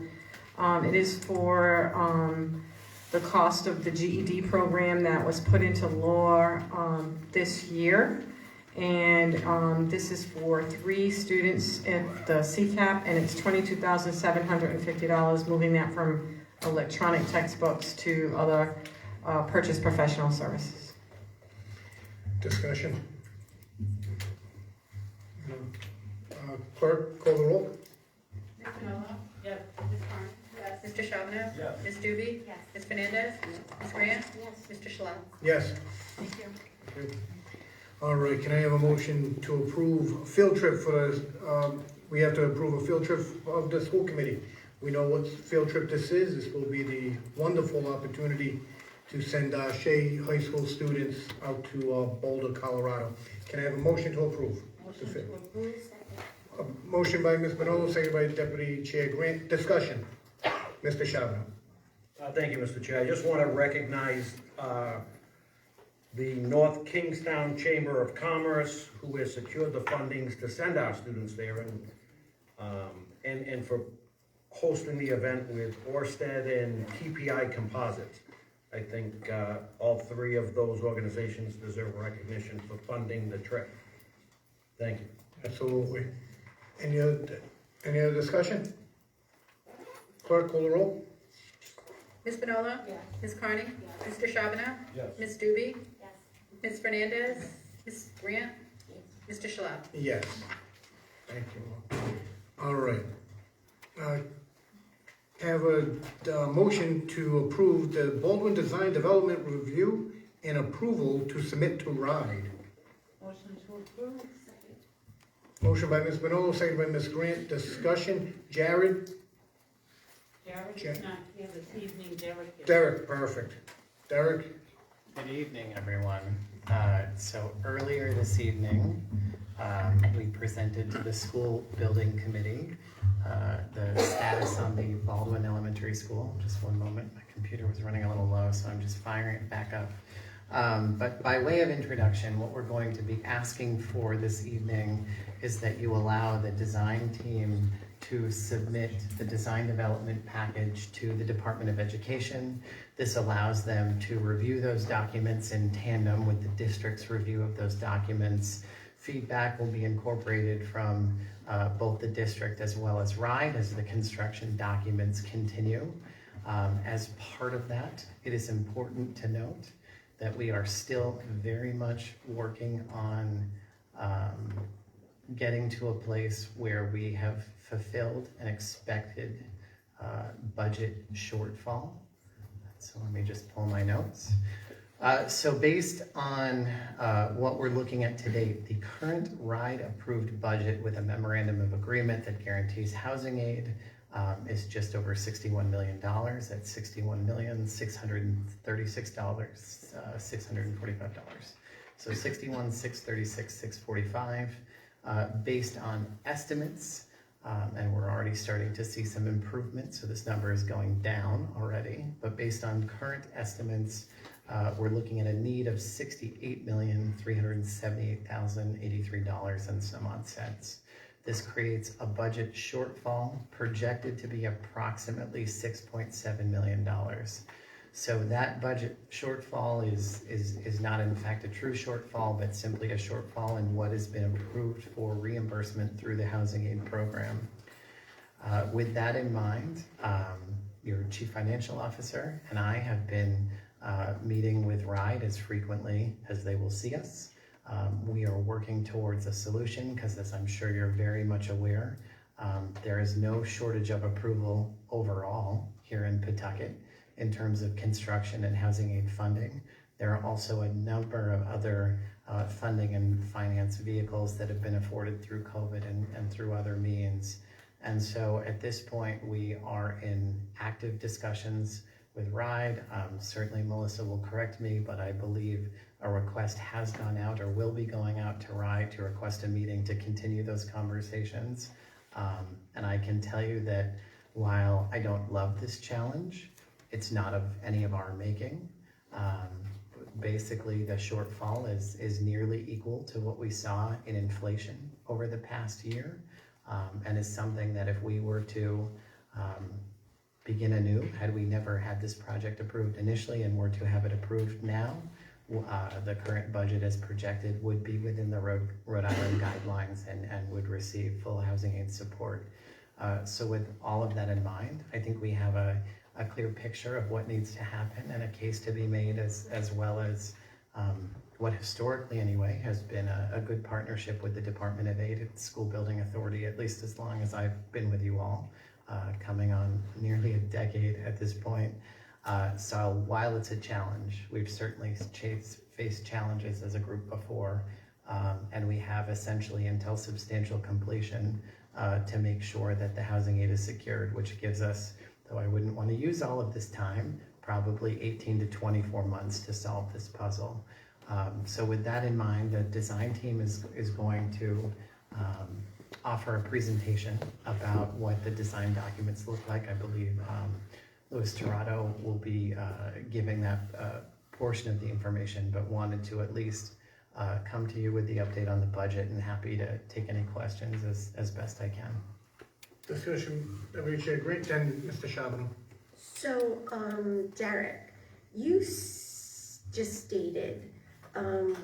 It is for the cost of the GED program that was put into law this year. And this is for 3 students at the CCAP, and it's $22,750, moving that from electronic textbooks to other purchase professional services. Discussion? Clerk, call the roll. Ms. Fenola? Yes. Ms. Carney? Yes. Mr. Charbonneau? Yes. Ms. Doobie? Yes. Ms. Fernandez? Ms. Grant? Yes. Mr. Shalal? Yes. Thank you. All right, can I have a motion to approve a field trip for the, we have to approve a field trip of the school committee. We know what field trip this is. This will be the wonderful opportunity to send Shea High School students out to Boulder, Colorado. Can I have a motion to approve? Motion to approve. Second. A motion by Ms. Manolo, seconded by Deputy Chair Grant. Discussion. Mr. Charbonneau. Thank you, Mr. Chair. I just want to recognize the North Kingstown Chamber of Commerce, who has secured the fundings to send our students there, and for hosting the event with Orsted and TPI Composites. I think all 3 of those organizations deserve recognition for funding the trip. Thank you. Absolutely. Any other discussion? Clerk, call the roll. Ms. Fenola? Yes. Ms. Carney? Yes. Mr. Charbonneau? Yes. Ms. Doobie? Yes. Ms. Fernandez? Ms. Grant? Yes. Mr. Shalal? Yes. Thank you. All right. Have a motion to approve the Baldwin Design Development Review and approval to submit to RIDE. Motion to approve. Second. Motion by Ms. Manolo, seconded by Ms. Grant. Discussion. Jared? Derek is not here this evening, Derek is. Derek, perfect. Derek? Good evening, everyone. So earlier this evening, we presented to the school building committee the status on the Baldwin Elementary School. Just one moment, my computer was running a little low, so I'm just firing it back up. But by way of introduction, what we're going to be asking for this evening is that you allow the design team to submit the design development package to the Department of Education. This allows them to review those documents in tandem with the district's review of those documents. Feedback will be incorporated from both the district as well as RIDE as the construction documents continue. As part of that, it is important to note that we are still very much working on getting to a place where we have fulfilled an expected budget shortfall. So let me just pull my notes. So based on what we're looking at to date, the current RIDE approved budget with a memorandum of agreement that guarantees housing aid is just over $61 million. That's $61,636,645. So $61,636,645 based on estimates, and we're already starting to see some improvement. So this number is going down already, but based on current estimates, we're looking at a need of $68,378,083 and some odd cents. This creates a budget shortfall projected to be approximately $6.7 million. So that budget shortfall is not in fact a true shortfall, but simply a shortfall in what has been approved for reimbursement through the housing aid program. With that in mind, your chief financial officer and I have been meeting with RIDE as frequently as they will see us. We are working towards a solution because, as I'm sure you're very much aware, there is no shortage of approval overall here in Pawtucket in terms of construction and housing aid funding. There are also a number of other funding and finance vehicles that have been afforded through COVID and through other means. And so at this point, we are in active discussions with RIDE. Certainly Melissa will correct me, but I believe a request has gone out or will be going out to RIDE to request a meeting to continue those conversations. And I can tell you that while I don't love this challenge, it's not of any of our making. Basically, the shortfall is nearly equal to what we saw in inflation over the past year, and is something that if we were to begin anew, had we never had this project approved initially and were to have it approved now, the current budget as projected would be within the Rhode Island guidelines and would receive full housing aid support. So with all of that in mind, I think we have a clear picture of what needs to happen and a case to be made, as well as what historically anyway has been a good partnership with the Department of Aid and School Building Authority, at least as long as I've been with you all, coming on nearly a decade at this point. So while it's a challenge, we've certainly faced challenges as a group before, and we have essentially until substantial completion to make sure that the housing aid is secured, which gives us, though I wouldn't want to use all of this time, probably 18 to 24 months to solve this puzzle. So with that in mind, the design team is going to offer a presentation about what the design documents look like. I believe Louis Tirado will be giving that portion of the information, but wanted to at least come to you with the update on the budget, and happy to take any questions as best I can. Discussion, appreciate, great, then Mr. Charbonneau. So, Derek, you just stated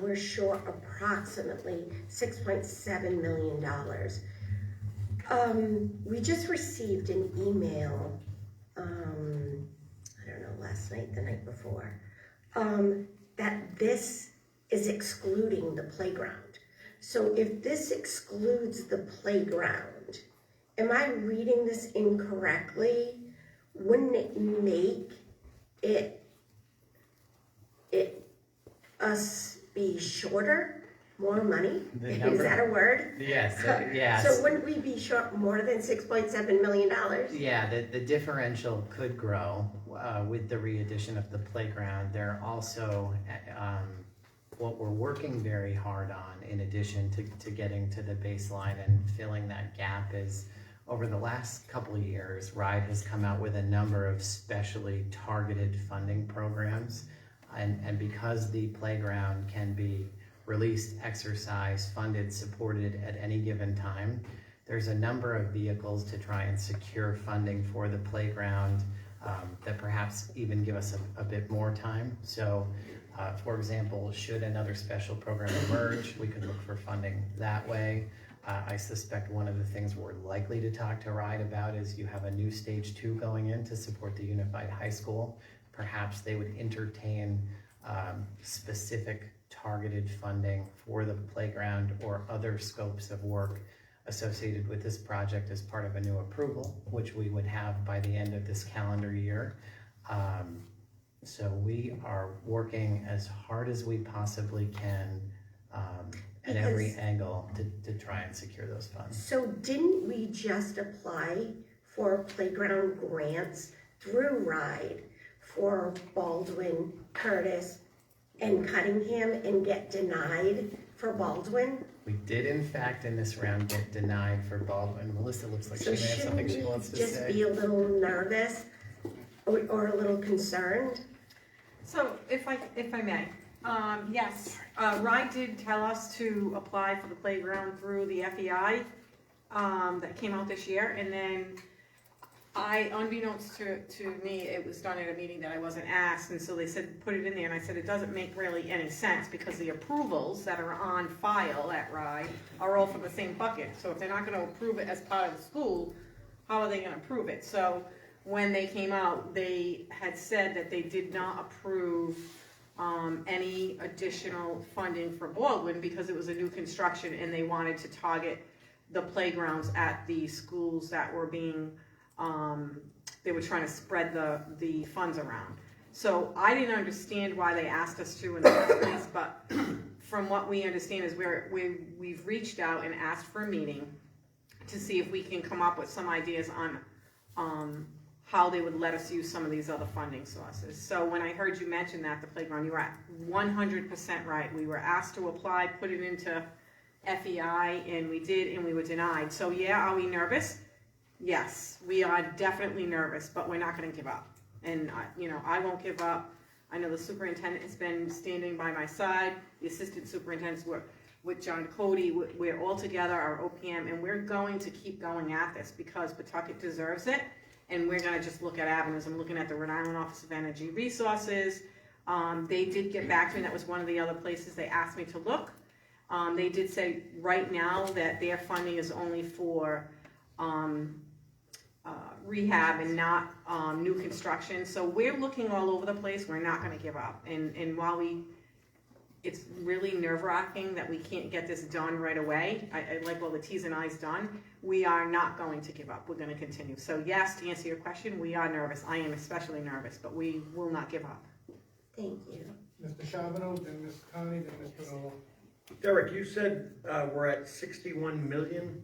we're short approximately $6.7 million. We just received an email, I don't know, last night, the night before, that this is excluding the playground. So if this excludes the playground, am I reading this incorrectly? Wouldn't it make us be shorter, more money? Is that a word? Yes, yes. So wouldn't we be short more than $6.7 million? Yeah, the differential could grow with the re-addition of the playground. There are also what we're working very hard on, in addition to getting to the baseline and filling that gap, is over the last couple of years, RIDE has come out with a number of specially targeted funding programs. And because the playground can be released, exercised, funded, supported at any given time, there's a number of vehicles to try and secure funding for the playground that perhaps even give us a bit more time. So, for example, should another special program emerge, we could look for funding that way. I suspect one of the things we're likely to talk to RIDE about is you have a new stage 2 going in to support the unified high school. Perhaps they would entertain specific targeted funding for the playground or other scopes of work associated with this project as part of a new approval, which we would have by the end of this calendar year. So we are working as hard as we possibly can at every angle to try and secure those funds. So didn't we just apply for playground grants through RIDE for Baldwin, Curtis, and Cunningham, and get denied for Baldwin? We did, in fact, in this round get denied for Baldwin. Melissa looks like So she may have something she wants to just say. be a little nervous or a little concerned? So if I may, yes, RIDE did tell us to apply for the playground through the FEI that came out this year, and then unbeknownst to me, it was done at a meeting that I wasn't asked, and so they said put it in there, and I said it doesn't make really any sense because the approvals that are on file at RIDE are all from the same bucket. So if they're not going to approve it as part of the school, how are they going to approve it? So when they came out, they had said that they did not approve any additional funding for Baldwin because it was a new construction and they wanted to target the playgrounds at the schools that were being they were trying to spread the funds around. So I didn't understand why they asked us to in the first place, but from what we understand is we've reached out and asked for a meeting to see if we can come up with some ideas on how they would let us use some of these other funding sources. So when I heard you mention that, the playground, you were at 100% right. We were asked to apply, put it into FEI, and we did, and we were denied. So yeah, are we nervous? Yes, we are definitely nervous, but we're not gonna give up. And I won't give up. I know the superintendent has been standing by my side, the assistant superintendents were with John Cody, we're all together, our OPM, and we're going to keep going at this because Pawtucket deserves it, and we're gonna just look at avenues. I'm looking at the Rhode Island Office of Energy Resources. They did get back to me, that was one of the other places they asked me to look. They did say right now that their funding is only for rehab and not new construction. So we're looking all over the place. We're not gonna give up. And while it's really nerve-wracking that we can't get this done right away. I like all the T's and I's done. We are not going to give up. We're gonna continue. So yes, to answer your question, we are nervous. I am especially nervous, but we will not give up. Thank you. Mr. Charbonneau, then Ms. Connie, then Mr. Noel. Derek, you said we're at 61 million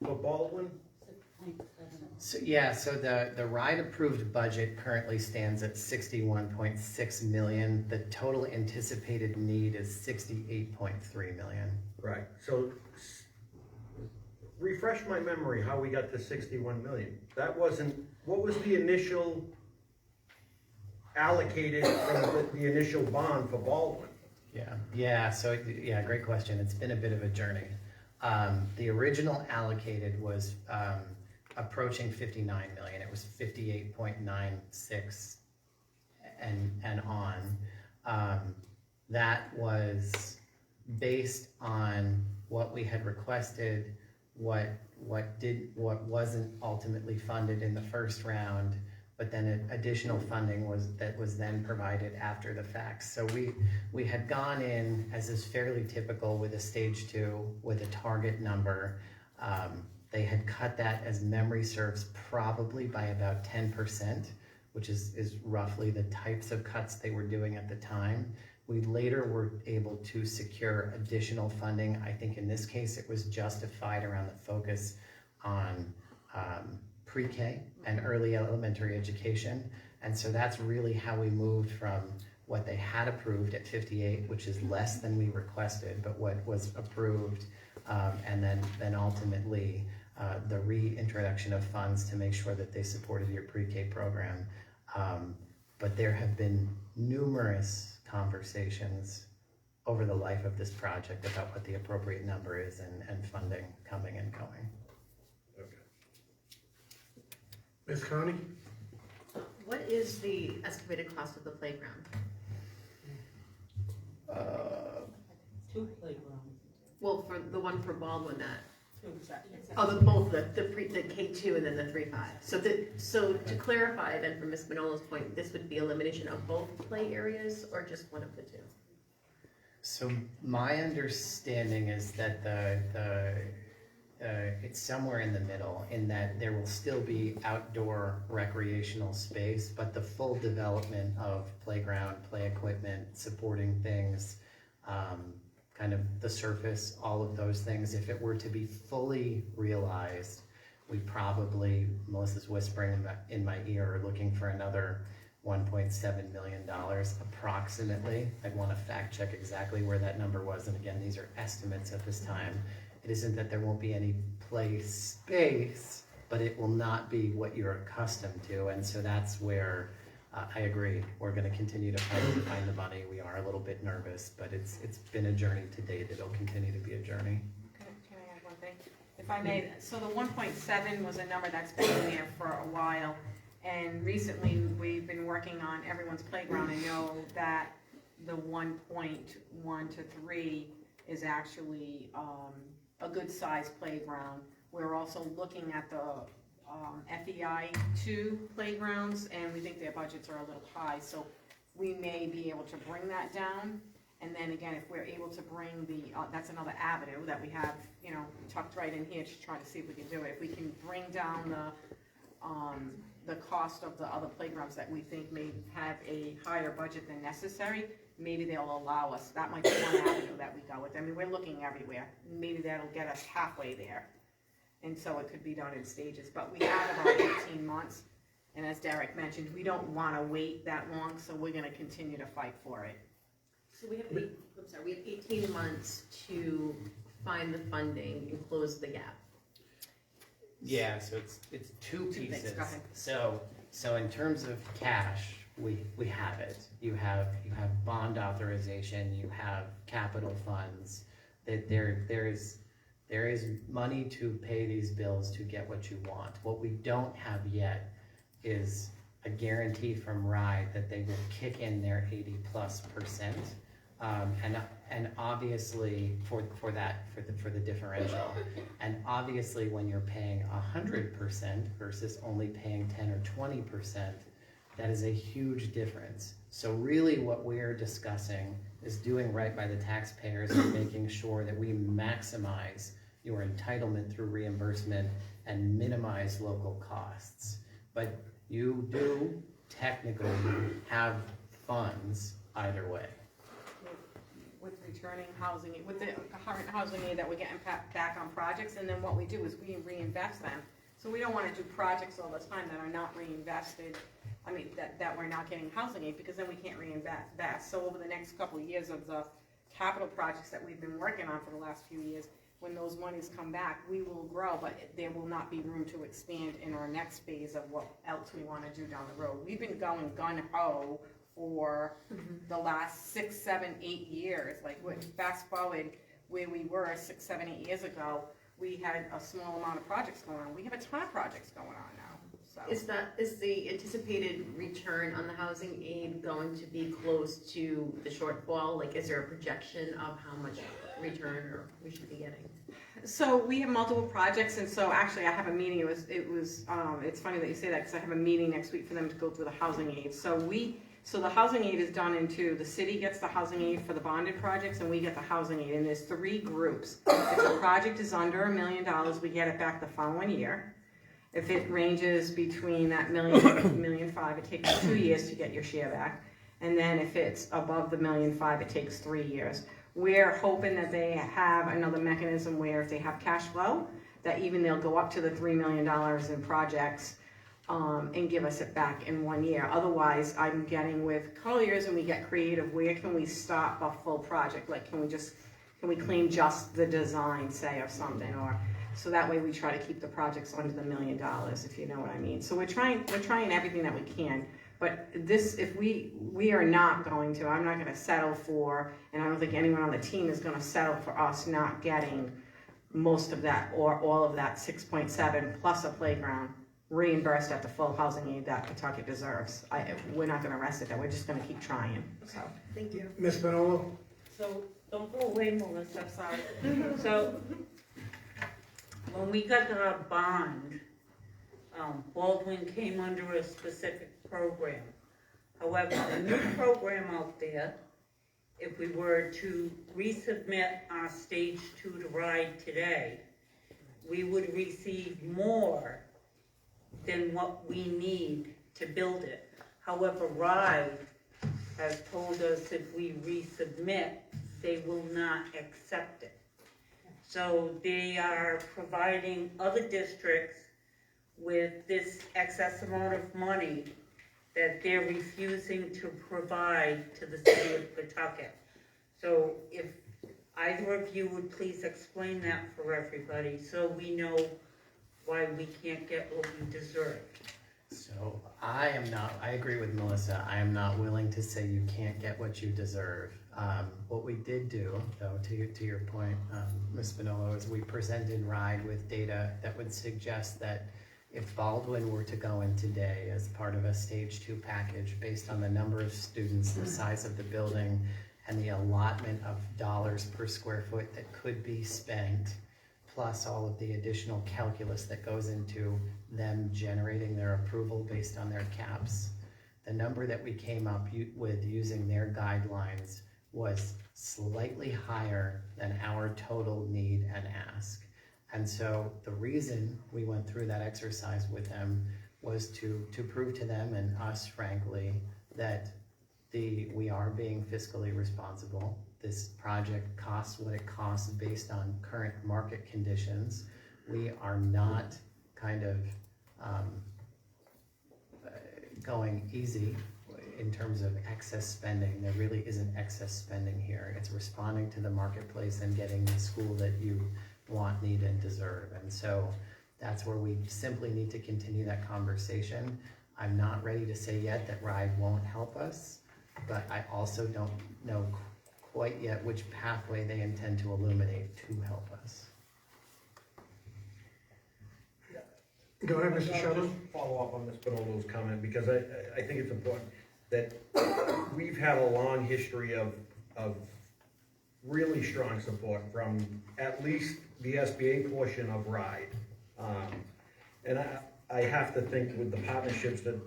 for Baldwin? So yeah, so the RIDE approved budget currently stands at 61.6 million. The total anticipated need is 68.3 million. Right, so refresh my memory how we got to 61 million. That wasn't, what was the initial allocated from the initial bond for Baldwin? So great question. It's been a bit of a journey. The original allocated was approaching 59 million. It was 58.96 and on. That was based on what we had requested, what wasn't ultimately funded in the first round, but then additional funding was then provided after the fact. So we had gone in, as is fairly typical with a stage 2, with a target number. They had cut that, as memory serves, probably by about 10%, which is roughly the types of cuts they were doing at the time. We later were able to secure additional funding. I think in this case it was justified around the focus on pre-K and early elementary education. And so that's really how we moved from what they had approved at 58, which is less than we requested, but what was approved, and then ultimately the reintroduction of funds to make sure that they supported your pre-K program. But there have been numerous conversations over the life of this project about what the appropriate number is and funding coming and going. Ms. Connie? What is the estimated cost of the playground? 2 playgrounds. Well, for the one for Baldwin, that. Both the K2 and then the 3-5. So to clarify then from Ms. Manolo's point, this would be elimination of both play areas or just one of the two? So my understanding is that it's somewhere in the middle, in that there will still be outdoor recreational space, but the full development of playground, play equipment, supporting things, kind of the surface, all of those things, if it were to be fully realized, we probably, Melissa's whispering in my ear, are looking for another $1.7 million approximately. I'd want to fact check exactly where that number was, and again, these are estimates at this time. It isn't that there won't be any play space, but it will not be what you're accustomed to, and so that's where I agree. We're going to continue to find the money. We are a little bit nervous, but it's been a journey to date. It'll continue to be a journey. Can I add one thing? If I may, so the 1.7 was a number that's been in there for a while, and recently we've been working on everyone's playground. I know that the 1.1 to 3 is actually a good sized playground. We're also looking at the FEI 2 playgrounds, and we think their budgets are a little high, so we may be able to bring that down. And then again, if we're able to bring that's another avenue that we have, tucked right in here to try to see if we can do it. If we can bring down the cost of the other playgrounds that we think may have a higher budget than necessary, maybe they'll allow us. That might be one avenue that we go with. I mean, we're looking everywhere. Maybe that'll get us halfway there. And so it could be done in stages, but we have about 18 months And as Derek mentioned, we don't want to wait that long, so we're going to continue to fight for it. So we have we have 18 months to find the funding and close the gap. Yeah, so it's two Two things, pieces. go ahead. So in terms of cash, we have it. You have bond authorization, you have capital funds. That there is money to pay these bills to get what you want. What we don't have yet is a guarantee from RIDE that they will kick in their 80+%. And obviously for the differential, and obviously when you're paying 100% versus only paying 10 or 20%, that is a huge difference. So really what we're discussing is doing right by the taxpayers and making sure that we maximize your entitlement through reimbursement and minimize local costs. But you do technically have funds either way. With returning housing, with the current housing aid that we're getting back on projects, and then what we do is we reinvest them. So we don't want to do projects all the time that are not reinvested, I mean, that we're not getting housing aid, because then we can't reinvest. So over the next couple of years of the capital projects that we've been working on for the last few years, when those monies come back, we will grow, but there will not be room to expand in our next phase of what else we want to do down the road. We've been going gung-ho for the last 6, 7, 8 years. Like, fast forward where we were 6, 7, 8 years ago, we had a small amount of projects going on. We have a ton of projects going on now. So Is the anticipated return on the housing aid going to be close to the shortfall? Like, is there a projection of how much return or we should be getting? So we have multiple projects, and so actually I have a meeting. It's funny that you say that, because I have a meeting next week for them to go through the housing aid. So the housing aid is done into, the city gets the housing aid for the bonded projects, and we get the housing aid, and there's 3 groups. If a project is under $1 million, we get it back the following year. If it ranges between that $1 million and $1.5 million, it takes 2 years to get your share back. And then if it's above the $1.5 million, it takes 3 years. We're hoping that they have another mechanism where if they have cash flow, that even they'll go up to the $3 million in projects and give us it back in 1 year. Otherwise, I'm getting with Colliers and we get creative. Where can we stop a full project? Like, can we claim just the design, say, of something? Or so that way we try to keep the projects under the $1 million, if you know what I mean. So we're trying everything that we can. But this, if we are not going to, I'm not going to settle for, and I don't think anyone on the team is going to settle for us not getting most of that or all of that 6.7 plus a playground reimbursed at the full housing aid that Pawtucket deserves. We're not going to rest at that. We're just going to keep trying. So thank you. Ms. Manolo? So don't go away, Melissa. I'm sorry. So when we got our bond, Baldwin came under a specific program. However, the new program out there, if we were to resubmit our stage 2 to RIDE today, we would receive more than what we need to build it. However, RIDE has told us if we resubmit, they will not accept it. So they are providing other districts with this excess amount of money that they're refusing to provide to the city of Pawtucket. So if either of you would please explain that for everybody so we know why we can't get what we deserve. So I agree with Melissa. I am not willing to say you can't get what you deserve. What we did do, though, to your point, Ms. Spinolo, is we presented RIDE with data that would suggest that if Baldwin were to go in today as part of a stage 2 package based on the number of students, the size of the building, and the allotment of dollars per square foot that could be spent, plus all of the additional calculus that goes into them generating their approval based on their caps, the number that we came up with using their guidelines was slightly higher than our total need and ask. And so the reason we went through that exercise with them was to prove to them and us, frankly, that we are being fiscally responsible. This project costs what it costs based on current market conditions. We are not kind of going easy in terms of excess spending. There really isn't excess spending here. It's responding to the marketplace and getting the school that you want, need, and deserve. And so that's where we simply need to continue that conversation. I'm not ready to say yet that RIDE won't help us, but I also don't know quite yet which pathway they intend to illuminate to help us. Go ahead, Mr. I'll Sheldon. just follow up on Ms. Bonolo's comment, because I think it's important that we've had a long history of really strong support from at least the SBA portion of RIDE. And I have to think with the partnerships that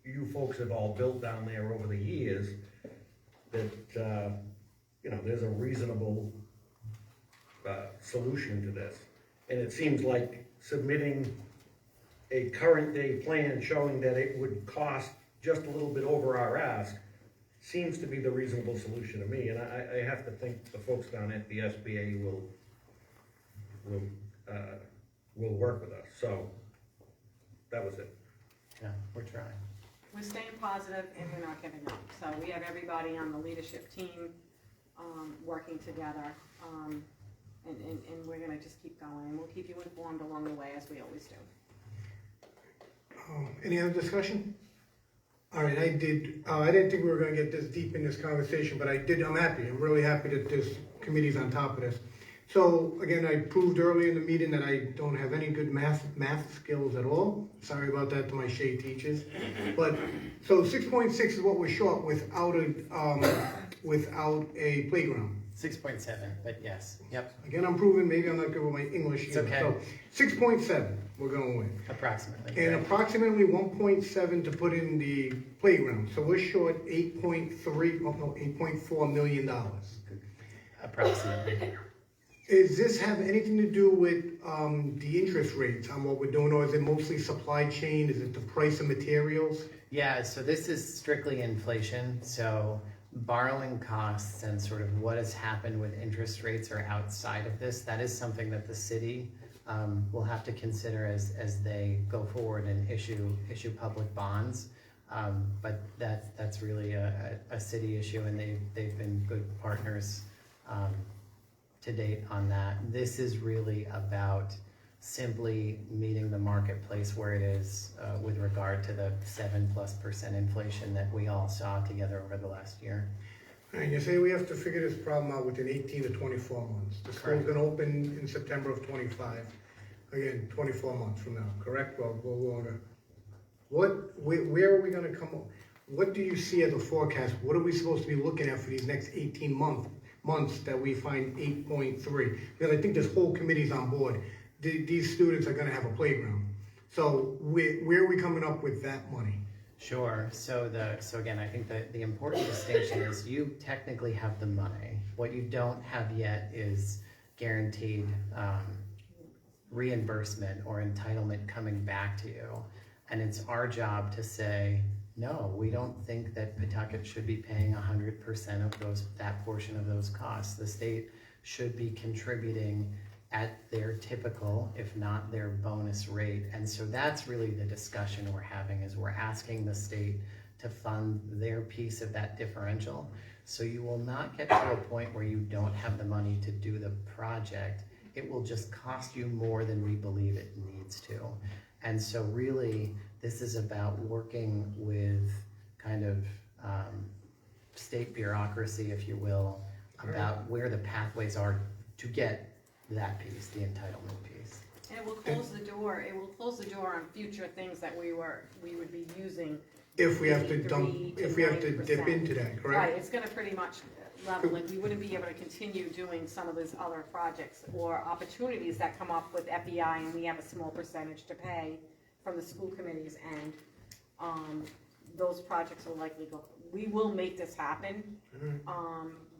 you folks have all built down there over the years, that, you know, there's a reasonable solution to this. And it seems like submitting a current day plan showing that it would cost just a little bit over our ask seems to be the reasonable solution to me. And I have to think the folks down at the SBA will work with us. So that was it. Yeah, we're trying. We're staying positive and we're not giving up. So we have everybody on the leadership team working together. And we're gonna just keep going. And we'll keep you informed along the way as we always do. Any other discussion? All right, I didn't think we were gonna get this deep in this conversation, but I'm happy. I'm really happy that this committee's on top of this. So again, I proved earlier in the meeting that I don't have any good math skills at all. Sorry about that to my Shea teachers. But, so 6.6 is what we're short without a playground. 6.7, but yes, yep. Again, I'm proving maybe I'm not good with my English. It's okay. So 6.7 we're going with. Approximately. And approximately 1.7 to put in the playground. So we're short 8.4 million dollars. Approximately. Does this have anything to do with the interest rates on what we're doing, or is it mostly supply chain? Is it the price of materials? Yeah, so this is strictly inflation. So borrowing costs and sort of what has happened with interest rates are outside of this. That is something that the city will have to consider as they go forward and issue public bonds. But that's really a city issue, and they've been good partners to date on that. This is really about simply meeting the marketplace where it is with regard to the 7+% inflation that we all saw together over the last year. And you say we have to figure this problem out within 18 to 24 months. The school's gonna open in September of 25. Again, 24 months from now, correct? Well, a little longer. Where are we gonna come up? What do you see as a forecast? What are we supposed to be looking at for these next 18 months that we find 8.3? Because I think this whole committee's on board. These students are gonna have a playground. So where are we coming up with that money? Sure. So again, I think that the important distinction is you technically have the money. What you don't have yet is guaranteed reimbursement or entitlement coming back to you. And it's our job to say, no, we don't think that Pawtucket should be paying 100% of that portion of those costs. The state should be contributing at their typical, if not their bonus rate. And so that's really the discussion we're having, is we're asking the state to fund their piece of that differential. So you will not get to a point where you don't have the money to do the project. It will just cost you more than we believe it needs to. And so really, this is about working with kind of state bureaucracy, if you will, about where the pathways are to get that piece, the entitlement piece. And it will close the door. It will close the door on future things that we would be using. If we have to dip into that, correct? Right. It's going to pretty much level. Like we wouldn't be able to continue doing some of those other projects or opportunities that come up with FEI, and we have a small percentage to pay from the school committee's end. Those projects will likely go. We will make this happen.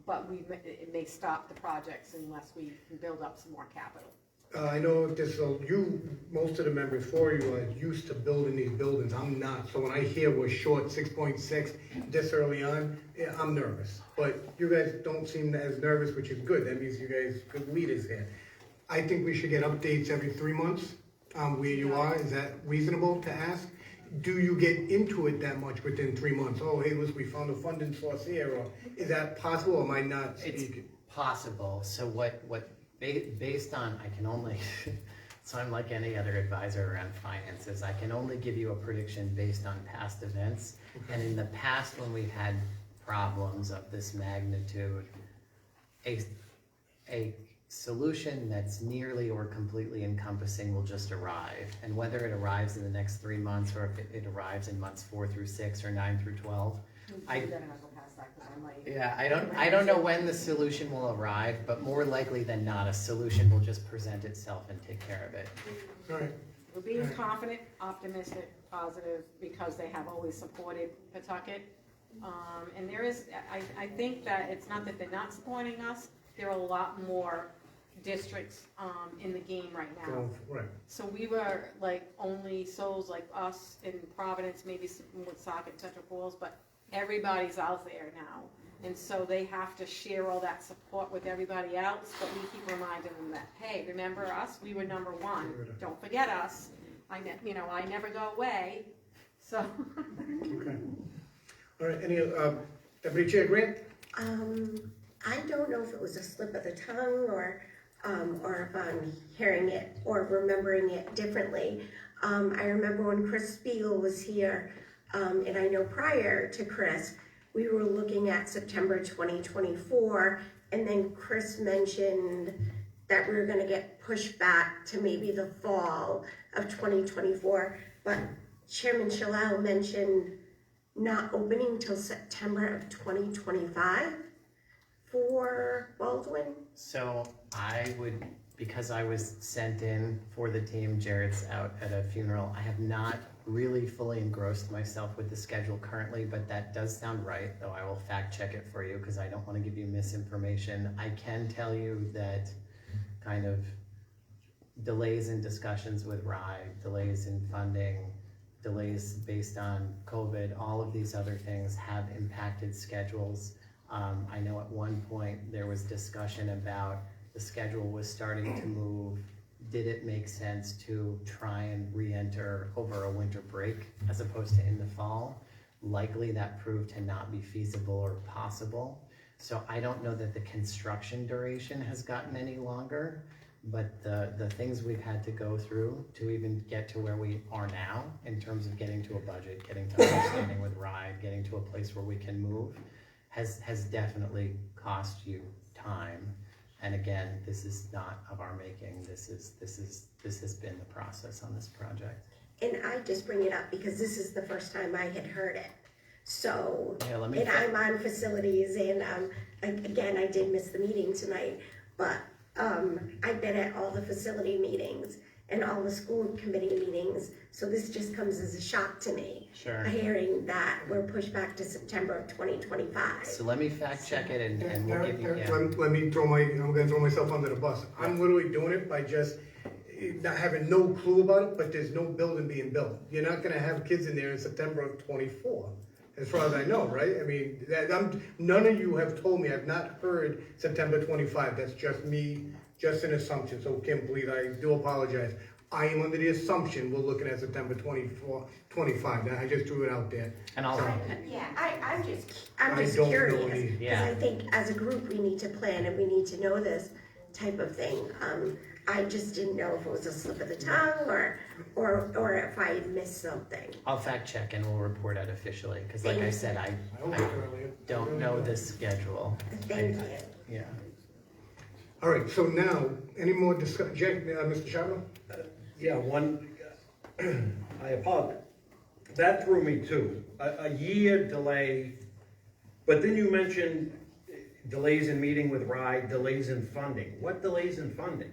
But it may stop the projects unless we can build up some more capital. I know most of the members for you are used to building these buildings. I'm not. So when I hear we're short 6.6 this early on, I'm nervous. But you guys don't seem as nervous, which is good. That means you guys are good leaders here. I think we should get updates every 3 months on where you are. Is that reasonable to ask? do you get into it that much within 3 months? Oh, hey, listen, we found a funding source here, or is that possible, or am I not speaking? Possible. So based on, I can only, so I'm like any other advisor around finances, I can only give you a prediction based on past events. And in the past, when we've had problems of this magnitude, a solution that's nearly or completely encompassing will just arrive. And whether it arrives in the next 3 months, or if it arrives in months 4 through 6 or 9 through 12, I don't know when the solution will arrive, but more likely than not, a solution will just present itself and take care of it. All right. We're being confident, optimistic, positive, because they have always supported Pawtucket. And there is, I think that it's not that they're not supporting us, there are a lot more districts in the game right now. So, right. So we were like only souls like us in Providence, maybe some with Woonsocket, Central Falls, but everybody's out there now. And so they have to share all that support with everybody else, but we keep reminding them that, hey, remember us? We were number one. Don't forget us. I never go away. So. Okay. All right, any, Deputy Chair Grant? I don't know if it was a slip of the tongue or if I'm hearing it or remembering it differently. I remember when Chris Spiegel was here, and I know prior to Chris, we were looking at September 2024, and then Chris mentioned that we were gonna get pushed back to maybe the fall of 2024, but Chairman Shalal mentioned not opening till September of 2025 for Baldwin. So I would, because I was sent in for the team, Jared's out at a funeral, I have not really fully engrossed myself with the schedule currently, but that does sound right, though I will fact check it for you because I don't want to give you misinformation. I can tell you that kind of delays in discussions with RIDE, delays in funding, delays based on COVID, all of these other things have impacted schedules. I know at one point there was discussion about the schedule was starting to move. Did it make sense to try and re-enter over a winter break as opposed to in the fall? Likely that proved to not be feasible or possible. So I don't know that the construction duration has gotten any longer, but the things we've had to go through to even get to where we are now in terms of getting to a budget, getting to understanding with RIDE, getting to a place where we can move, has definitely cost you time. And again, this is not of our making. This has been the process on this project. And I just bring it up because this is the first time I had heard it. So, yeah, and I'm on facilities, and again, I did miss the meeting tonight, but I've been at all the facility meetings and all the school committee meetings, so this just comes as a shock to me. Sure. Hearing that we're pushed back to September of 2025. So let me fact check it and we'll give you, yeah. Let me I'm gonna throw myself under the bus. I'm literally doing it by just not having no clue about it, but there's no building being built. You're not gonna have kids in there in September of 24, as far as I know, right? I mean, none of you have told me, I've not heard September 25, that's just me, just an assumption, so Kim, please, I do apologize. I am under the assumption we're looking at September 25, I just threw it out there. And I'll. Yeah, I'm just don't curious, know any- because I think as a group, we need to plan and we need to know this type of thing. I just didn't know if it was a slip of the tongue or if I missed something. I'll fact check and we'll report out officially, because like I said, I don't know the schedule. Thank you. Yeah. All right, so now, any more discussion, Mr. Charbonneau? Yeah, I apologize. That threw me too. A year delay, but then you mentioned delays in meeting with RIDE, delays in funding. What delays in funding?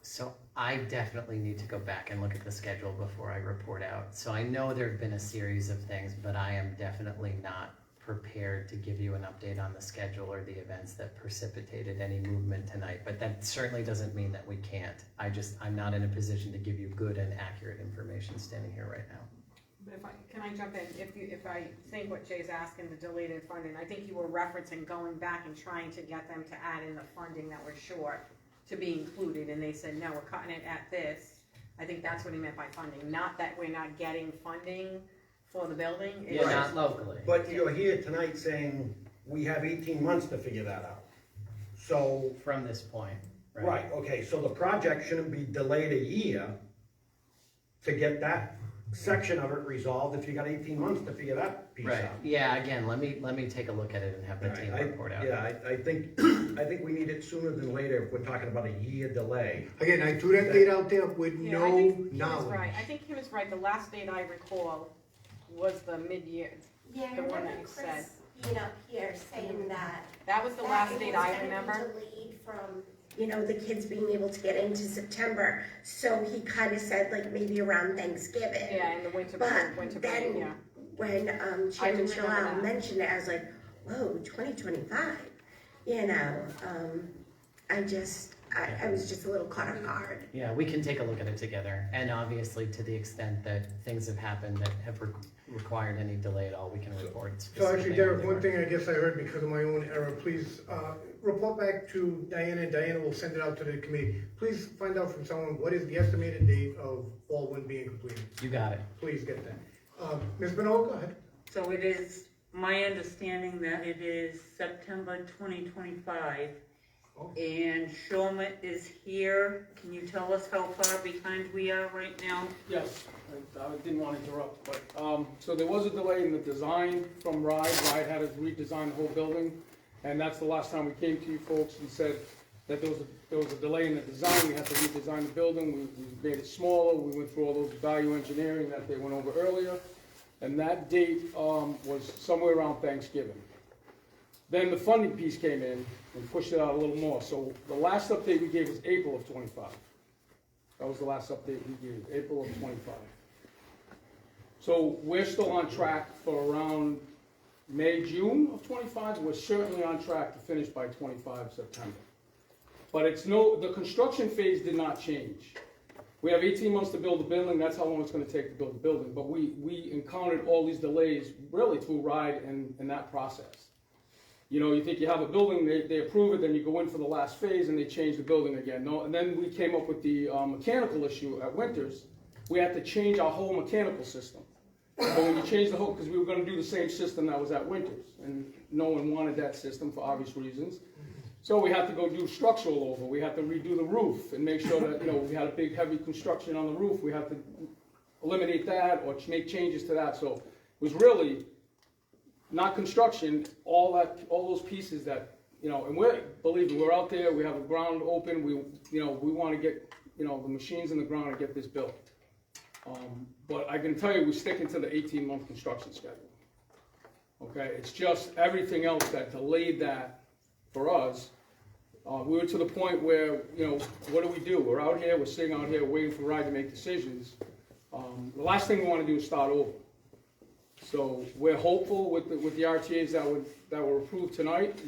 So I definitely need to go back and look at the schedule before I report out. So I know there have been a series of things, but I am definitely not prepared to give you an update on the schedule or the events that precipitated any movement tonight. But that certainly doesn't mean that we can't. I'm not in a position to give you good and accurate information standing here right now. But can I jump in? If I think what Jay's asking, the delayed in funding, I think you were referencing going back and trying to get them to add in the funding that was short to be included, and they said, no, we're cutting it at this. I think that's what he meant by funding, not that we're not getting funding for the building. It's Yeah, just- not locally. But you're here tonight saying we have 18 months to figure that out. So. From this point, right? Right, okay, so the project shouldn't be delayed a year to get that section of it resolved if you got 18 months to figure that piece Right, out. yeah, again, let me take a look at it and have the team report out. Yeah, I think we need it sooner than later if we're talking about a year delay. Again, I threw that date out there with Yeah, no I think Kim is knowledge. right. I think Kim is right. The last date I recall was the mid-year, Yeah, I the one remember that you said. Chris being up here saying that. That was the that last it date was I gonna be remember. delayed from, you know, the kids being able to get into September. So he kind of said like maybe around Thanksgiving. Yeah, in the winter, But winter break, then yeah. when I Chairman do remember Shalal that. mentioned it, I was like, whoa, 2025. You know, I was just a little caught off guard. Yeah, we can take a look at it together, and obviously to the extent that things have happened that have required any delay at all, we can report So specifically. actually, Derek, one thing I guess I heard because of my own error, please, report back to Diana, and Diana will send it out to the committee. Please find out from someone, what is the estimated date of Baldwin being completed? You got it. Please get that. Ms. Benoit, go ahead. So it is my understanding that it is September 2025. And Shulman is here. Can you tell us how far behind we are right now? Yes, I didn't want to interrupt, but, so there was a delay in the design from RIDE. RIDE had to redesign the whole building, and that's the last time we came to you folks and said that there was a delay in the design. We had to redesign the building. We made it smaller. We went through all those value engineering that they went over earlier, and that date was somewhere around Thanksgiving. Then the funding piece came in and pushed it out a little more. So the last update we gave was April of 25. That was the last update we gave, April of 25. So we're still on track for around May, June of 25. We're certainly on track to finish by 25 September. But the construction phase did not change. We have 18 months to build the building. That's how long it's going to take to build the building. But we encountered all these delays really through RIDE and that process. You know, you think you have a building, they approve it, then you go in for the last phase and they change the building again. No, and then we came up with the mechanical issue at Winters. We had to change our whole mechanical system. So when you change the whole, because we were going to do the same system that was at Winters, and no one wanted that system for obvious reasons. So we had to go do structural over. We had to redo the roof and make sure that, you know, we had a big heavy construction on the roof. We had to eliminate that or make changes to that. So it was really not construction, all those pieces that, you know, and believe me, we're out there, we have the ground open, we want to get, you know, the machines in the ground and get this built. But I can tell you, we're sticking to the 18-month construction schedule. Okay, it's just everything else that delayed that for us. We were to the point where, you know, what do? We're out here, we're sitting out here waiting for RIDE to make decisions. The last thing we want to do is start over. So we're hopeful with the RTAs that were approved tonight,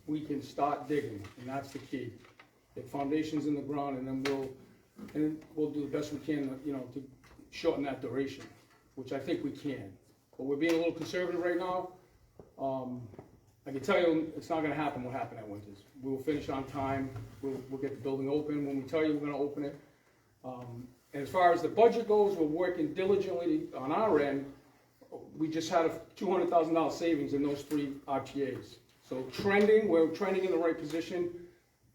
we can start digging, and that's the key. Get foundations in the ground, and then we'll do the best we can, you know, to shorten that duration, which I think we can. But we're being a little conservative right now. I can tell you, it's not going to happen what happened at Winters. We will finish on time. We'll get the building open when we tell you we're going to open it. And as far as the budget goes, we're working diligently on our end. We just had a $200,000 savings in those 3 RTAs. So we're trending in the right position,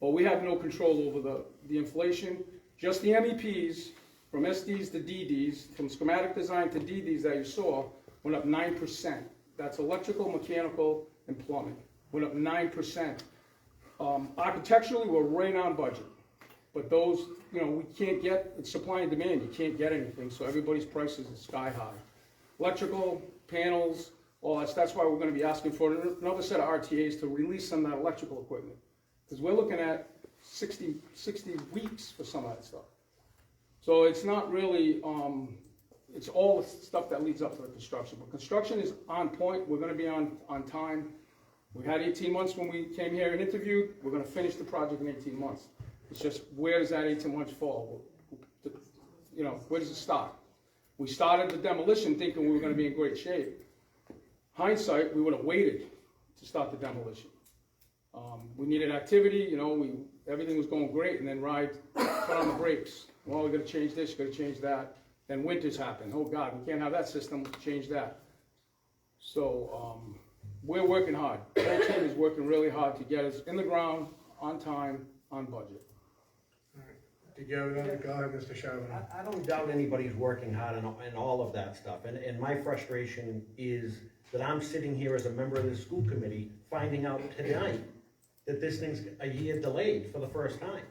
but we have no control over the inflation. Just the MEPs, from SDs to DDs, from schematic design to DDs that you saw, went up 9%. That's electrical, mechanical, and plumbing. Went up 9%. Architecturally, we're right on budget. But those, you know, we can't get, it's supply and demand, you can't get anything, so everybody's prices are sky high. Electrical, panels, all that's why we're going to be asking for another set of RTAs to release some of that electrical equipment. Because we're looking at 60 weeks for some of that stuff. So it's not really, it's all the stuff that leads up to the construction. But construction is on point, we're going to be on time. We had 18 months when we came here and interviewed, we're going to finish the project in 18 months. It's just, where does that 18 months fall? You know, where does it start? We started the demolition thinking we were going to be in great shape. Hindsight, we would have waited to start the demolition. We needed activity, you know, everything was going great, and then Ride put on the brakes. Well, we gotta change this, we gotta change that. Then winters happen. Oh God, we can't have that system, change that. So, we're working hard. The whole team is working really hard to get us in the ground, on time, on budget. Did you have another? Go ahead, Mr. Charbonneau. I don't doubt anybody's working hard and all of that stuff, and my frustration is that I'm sitting here as a member of the school committee, finding out tonight that this thing's a year delayed for the first time.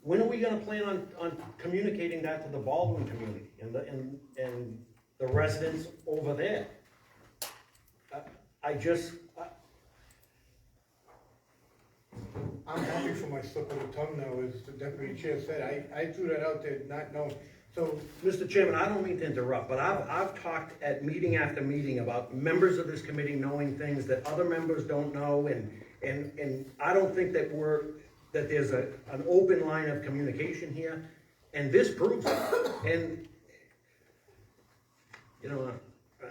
When are we gonna plan on communicating that to the Baldwin community and the residents over there? I'm happy for my slip of the tongue now, as the deputy chair said. I threw that out there not knowing. So, Mr. Chairman, I don't mean to interrupt, but I've talked at meeting after meeting about members of this committee knowing things that other members don't know, and I don't think that there's an open line of communication here, and this proves it. And, you know,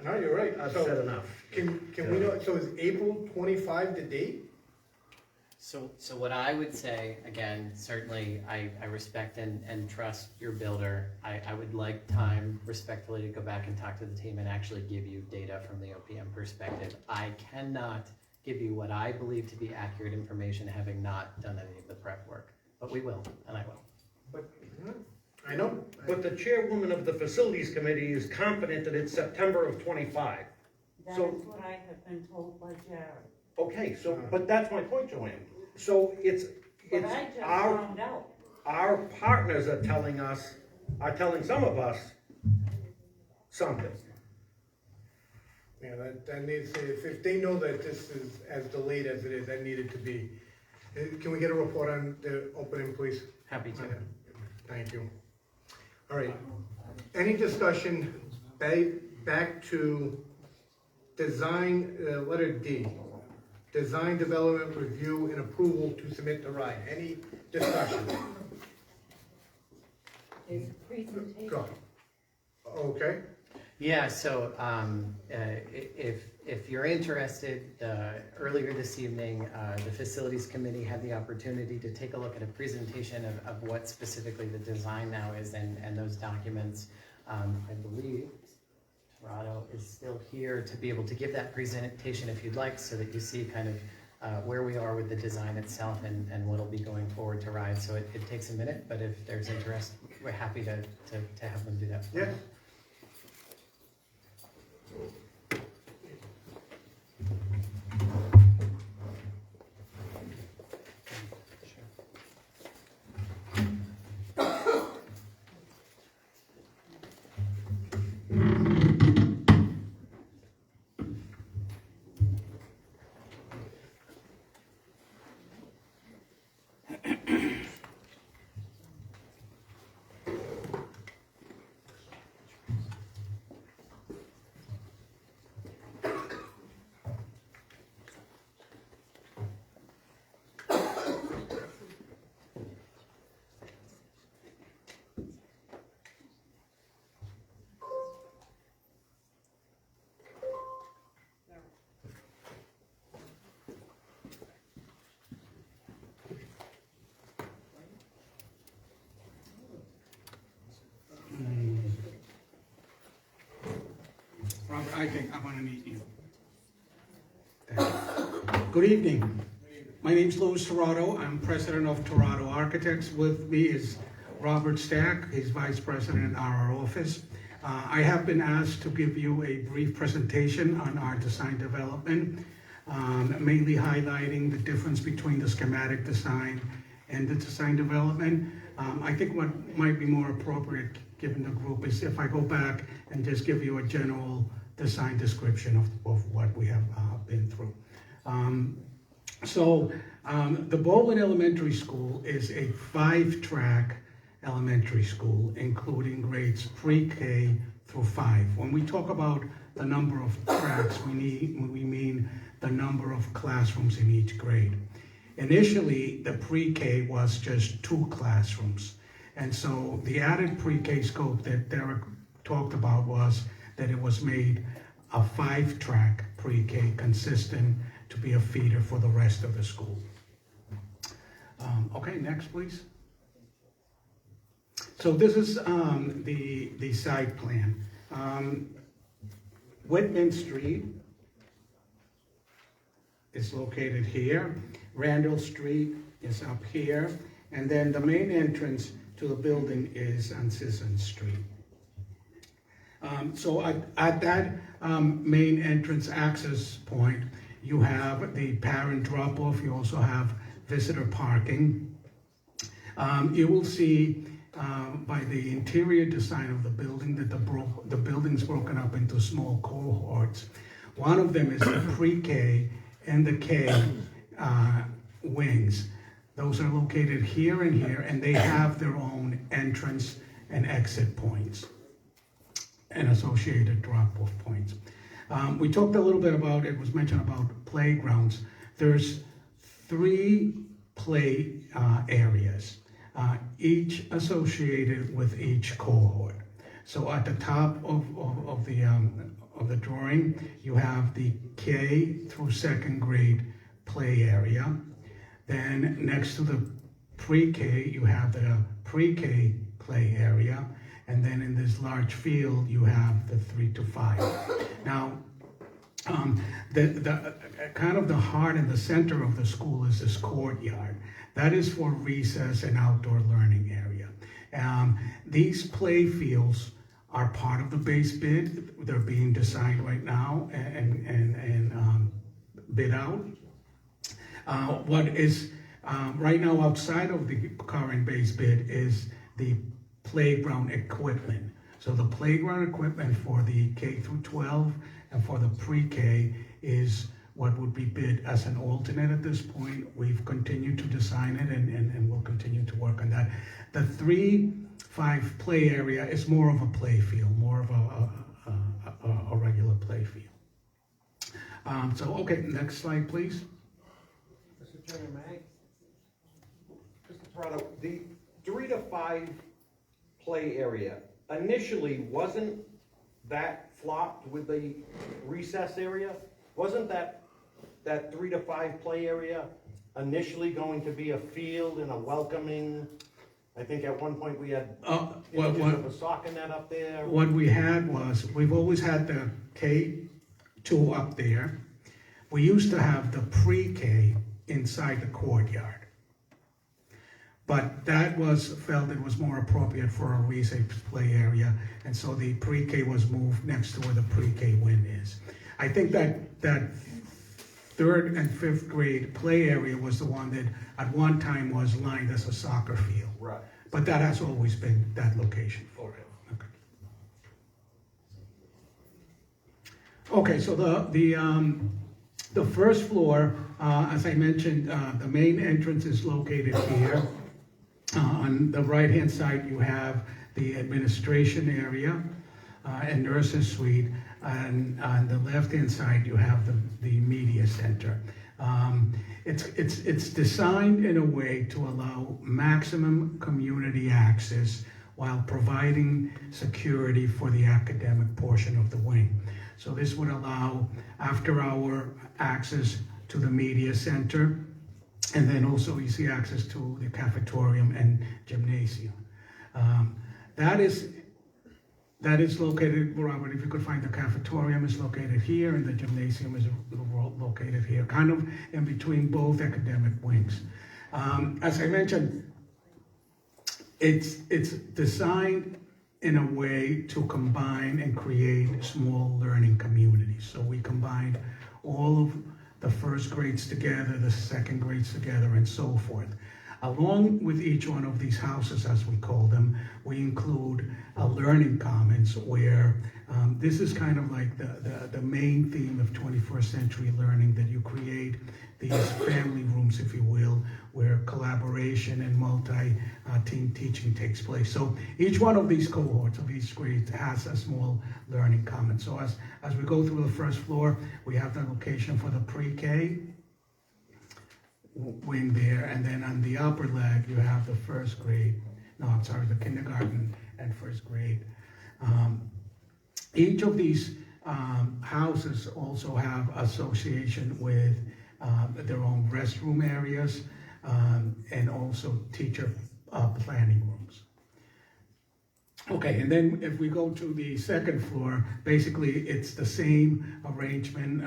no, you're right. I've said enough. Can we know, so is April 25 the date? So what I would say, again, certainly I respect and trust your builder. I would like time respectfully to go back and talk to the team and actually give you data from the OPM perspective. I cannot give you what I believe to be accurate information, having not done any of the prep work, but we will, and I will. But I know. But the chairwoman of the facilities committee is confident that it's September of 25. That So, is what I have been told by Jared. okay, so, but that's my point, Joanne. So it's But I just found out. our partners are telling some of us something. Yeah, that needs, if they know that this is as delayed as it is, that needed to be. Can we get a report on the opening, please? Happy to. Thank you. All right, any discussion, back to design, letter D. Design, development, review, and approval to submit the RIDE. Any discussion? There's a presentation. Go. Okay. Yeah, so if you're interested, earlier this evening, the facilities committee had the opportunity to take a look at a presentation of what specifically the design now is and those documents. I believe Toronto is still here to be able to give that presentation if you'd like, so that you see kind of where we are with the design itself and what'll be going forward to RIDE. So it takes a minute, but if there's interest, we're happy to have them do that. Yeah. Robert, I want to meet you. Good evening. My name's Louis Torado. I'm president of Torado Architects. With me is Robert Stack. He's vice president in our office. I have been asked to give you a brief presentation on our design development, mainly highlighting the difference between the schematic design and the design development. I think what might be more appropriate given the group is if I go back and just give you a general design description of what we have been through. The Baldwin Elementary School is a 5-track elementary school, including grades pre-K through 5. When we talk about the number of tracks, we mean the number of classrooms in each grade. Initially, the pre-K was just 2 classrooms. And so the added pre-K scope that Derek talked about was that it was made a 5-track pre-K consistent to be a feeder for the rest of the school. Okay, next please. So this is the site plan. Whitman Street is located here. Randall Street is up here. And then the main entrance to the building is on Sisson Street. So at that main entrance access point, you have the parent drop-off. You also have visitor parking. You will see by the interior design of the building that the building's broken up into small cohorts. One of them is the pre-K and the K wings. Those are located here and here, and they have their own entrance and exit points and associated drop-off points. We talked a little bit about, it was mentioned about playgrounds. There's 3 play areas, each associated with each cohort. So at the top of the drawing, you have the K through 2nd grade play area. Then next to the pre-K, you have the pre-K play area. And then in this large field, you have the 3 to 5. Now, the kind of the heart and the center of the school is this courtyard. That is for recess and outdoor learning area. These play fields are part of the base bid. They're being designed right now and bid out. What is right now outside of the current base bid is the playground equipment. So the playground equipment for the K through 12 and for the pre-K is what would be bid as an alternate at this point. We've continued to design it and we'll continue to work on that. The 3-5 play area is more of a play field, more of a regular play field. So, okay, next slide, please. Mr. Chairman, may I? Mr. Toronto, the 3 to 5 play area, initially, wasn't that flopped with the recess area? Wasn't that 3 to 5 play area initially going to be a field and a welcoming? I think at one point we had images of a soccer net up there. What we had was, we've always had the K2 up there. We used to have the pre-K inside the courtyard. But that felt it was more appropriate for a recess play area, and so the pre-K was moved next to where the pre-K wing is. I think that 3rd and 5th grade play area was the one that at one time was lined as a soccer field. Right. But that has always been that location for it. Okay, so the first floor, as I mentioned, the main entrance is located here. On the right-hand side, you have the administration area and nurses suite, and on the left-hand side, you have the media center. It's designed in a way to allow maximum community access while providing security for the academic portion of the wing. So this would allow after-hour access to the media center, and then also easy access to the cafetorium and gymnasium. That is located, Robert, if you could find the cafetorium is located here and the gymnasium is located here, kind of in between both academic wings. As I mentioned, it's designed in a way to combine and create small learning communities. So we combined all of the first grades together, the second grades together, and so forth. Along with each one of these houses, as we call them, we include a learning commons where this is kind of like the main theme of 21st century learning, that you create these family rooms, if you will, where collaboration and multi-team teaching takes place. So each one of these cohorts of each grade has a small learning common. So as we go through the first floor, we have the location for the pre-K wing there, and then on the upper leg, you have the the kindergarten and first grade. Each of these houses also have association with their own restroom areas, and also teacher planning rooms. Okay, and then if we go to the second floor, basically it's the same arrangement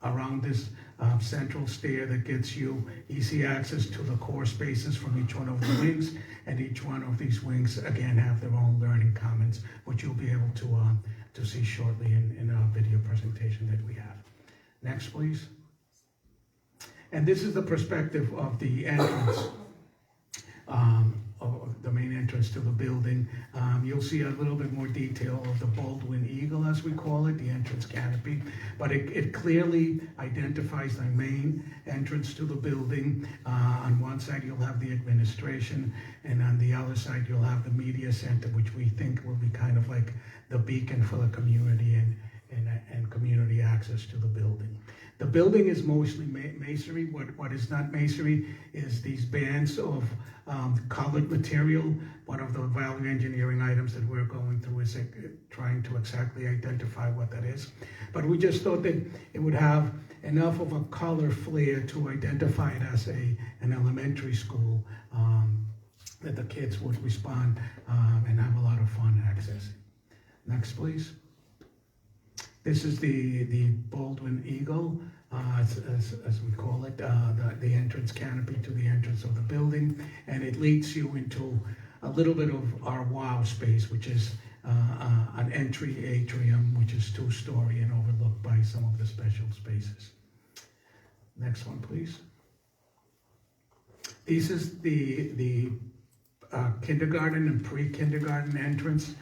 around this central stair that gets you easy access to the core spaces from each one of the wings, and each one of these wings again have their own learning commons, which you'll be able to see shortly in a video presentation that we have. Next, please. And this is the perspective of the entrance, of the main entrance to the building. You'll see a little bit more detail of the Baldwin Eagle, as we call it, the entrance canopy, but it clearly identifies the main entrance to the building. On one side you'll have the administration, and on the other side you'll have the media center, which we think will be kind of like the beacon for the community and community access to the building. The building is mostly masonry. What is not masonry is these bands of colored material. One of the value engineering items that we're going through is trying to exactly identify what that is. But we just thought that it would have enough of a color flair to identify it as an elementary school, that the kids would respond and have a lot of fun accessing. Next, please. This is the Baldwin Eagle, as we call it, the entrance canopy to the entrance of the building, and it leads you into a little bit of our wow space, which is an entry atrium, which is 2-story and overlooked by some of the special spaces. Next one, please. This is the kindergarten and pre-kindergarten entrance.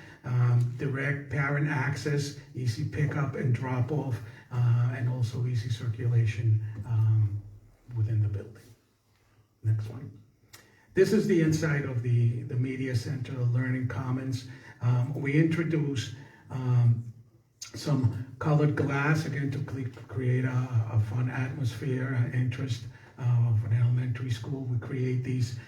Direct parent access, easy pickup and drop off, and also easy circulation within the building. Next one. This is the inside of the media center, the learning commons. We introduce some colored glass, again, to create a fun atmosphere, interest of an elementary school. We create these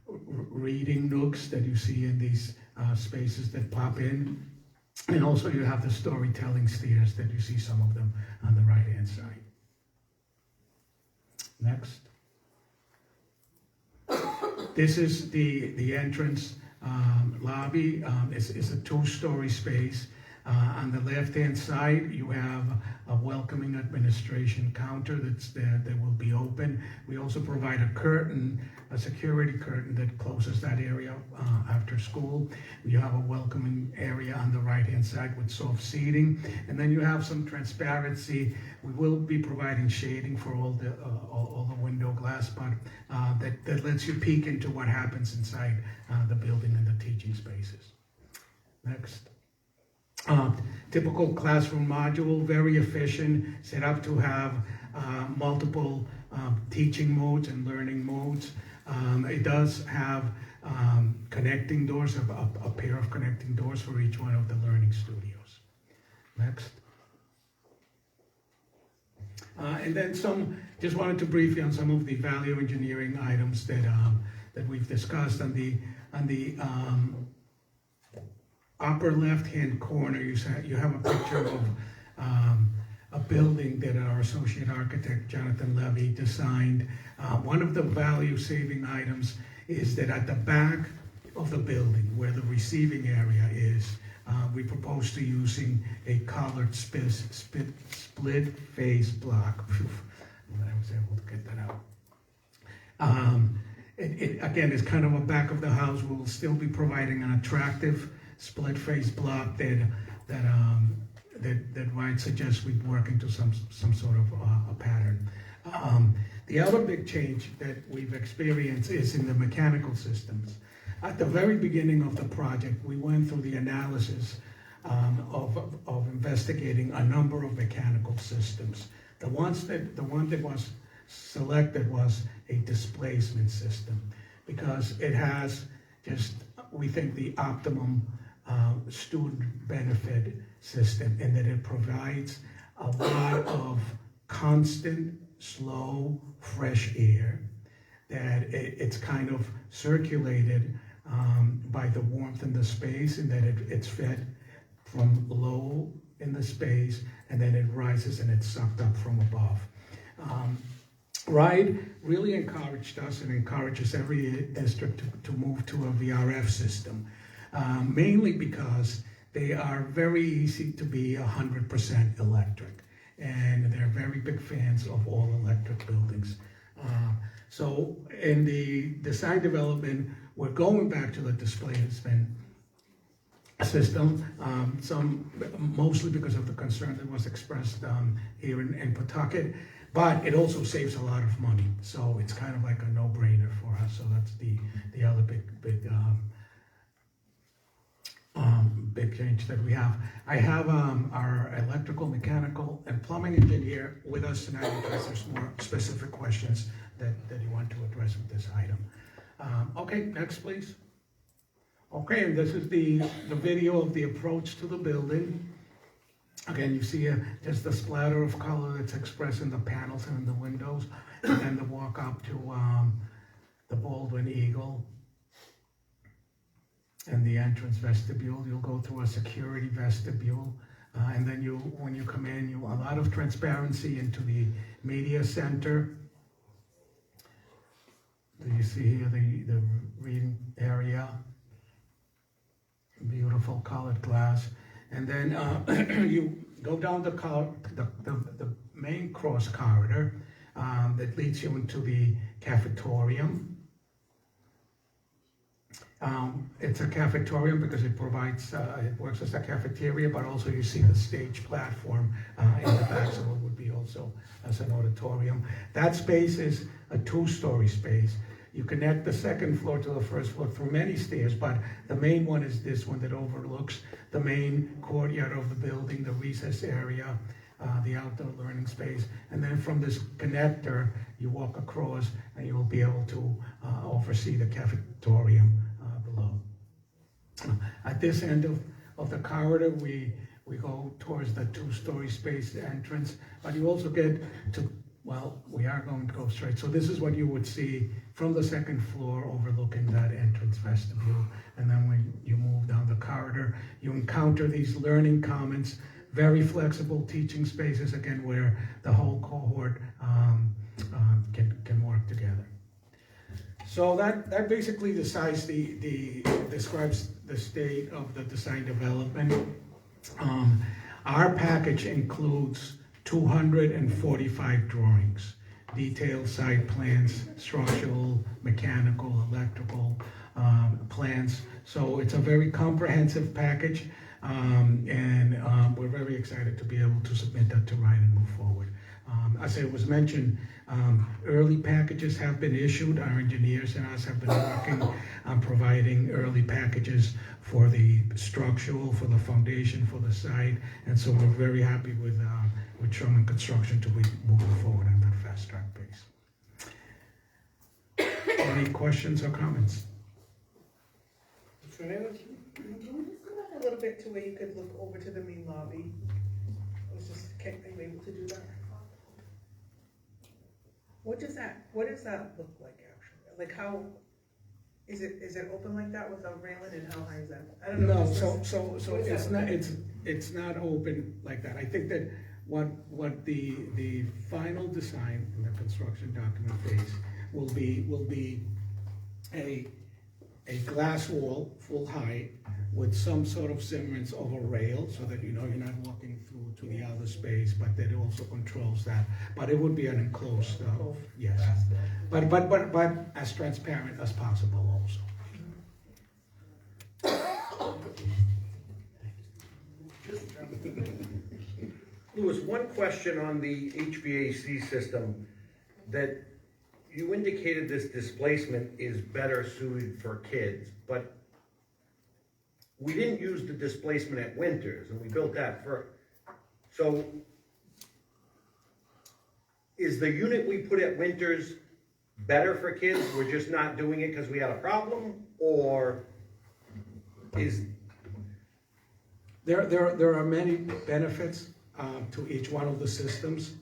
reading nooks that you see in these spaces that pop in. And also you have the storytelling stairs that you see some of them on the right-hand side. Next. This is the entrance lobby. It's a 2-story space. On the left-hand side, you have a welcoming administration counter that's there that will be open. We also provide a curtain, a security curtain that closes that area after school. You have a welcoming area on the right-hand side with soft seating, and then you have some transparency. We will be providing shading for all the window glass, but that lets you peek into what happens inside the building and the teaching spaces. Next. Typical classroom module, very efficient, set up to have multiple teaching modes and learning modes. It does have connecting doors, a pair of connecting doors for each one of the learning studios. Next. And then just wanted to brief you on some of the value engineering items that we've discussed. On the upper left-hand corner, you have a picture of a building that our associate architect, Jonathan Levy, designed. One of the value-saving items is that at the back of the building, where the receiving area is, we propose to using a colored split face block. I was able to get that out. It again is kind of a back of the house. We'll still be providing an attractive split face block that might suggest we work into some sort of a pattern. The other big change that we've experienced is in the mechanical systems. At the very beginning of the project, we went through the analysis of investigating a number of mechanical systems. The one that was selected was a displacement system because it has we think, the optimum student benefit system, in that it provides a lot of constant, slow, fresh air, that it's kind of circulated by the warmth in the space, and that it's fed from low in the space, and then it rises and it's sucked up from above. RIDE really encouraged us and encourages every district to move to a VRF system, mainly because they are very easy to be 100% electric, and they're very big fans of all electric buildings. So in the design development, we're going back to the displacement system, mostly because of the concern that was expressed here in Pawtucket, but it also saves a lot of money. So it's kind of like a no-brainer for us. So that's the other big change that we have. I have our electrical, mechanical, and plumbing engineer with us tonight in case there's more specific questions that you want to address with this item. Okay, next please. Okay, and this is the video of the approach to the building. Again, you see just the splatter of color that's expressed in the panels and in the windows, and then the walk up to the Baldwin Eagle and the entrance vestibule. You'll go through a security vestibule, and then when you come in, a lot of transparency into the media center. You see here the reading area, beautiful colored glass, and then you go down the main cross corridor that leads you into the cafetorium. It's a cafetorium because it provides, it works as a cafeteria, but also you see the stage platform in the back, so it would be also as an auditorium. That space is a two-story space. You connect the second floor to the first floor through many stairs, but the main one is this one that overlooks the main courtyard of the building, the recess area, the outdoor learning space. And then from this connector, you walk across and you'll be able to oversee the cafetorium below. At this end of the corridor, we go towards the two-story space entrance, but you also get to, well, we are going to go straight. So this is what you would see from the second floor overlooking that entrance vestibule. And then when you move down the corridor, you encounter these learning commons, very flexible teaching spaces, again, where the whole cohort can work together. So that basically describes the state of the design development. Our package includes 245 drawings, detailed site plans, structural, mechanical, electrical plans. So it's a very comprehensive package, and we're very excited to be able to submit that to RIDE and move forward. As it was mentioned, early packages have been issued. Our engineers and us have been working on providing early packages for the structural, for the foundation, for the site, and so we're very happy with Sherman Construction to be moving forward on that fast track pace. Any questions or comments? Fernandez? Can we just go back a little bit to where you could look over to the main lobby? Are you able to do that? What does that look like actually? Like how, is it open like that with a railing, and how high is that? I don't know. No, it's not open like that. I think that what the final design in the construction document phase will be a glass wall, full height, with some sort of semblance of a rail, so that you know you're not walking through to the outer space, but that it also controls that. But it would be an enclosed, yes, but as transparent as possible also. Louis, one question on the HVAC system, that you indicated this displacement is better suited for kids, but we didn't use the displacement at Winters, and we built that first. So is the unit we put at Winters better for kids? We're just not doing it because we had a problem, or is... There are many benefits to each one of the systems.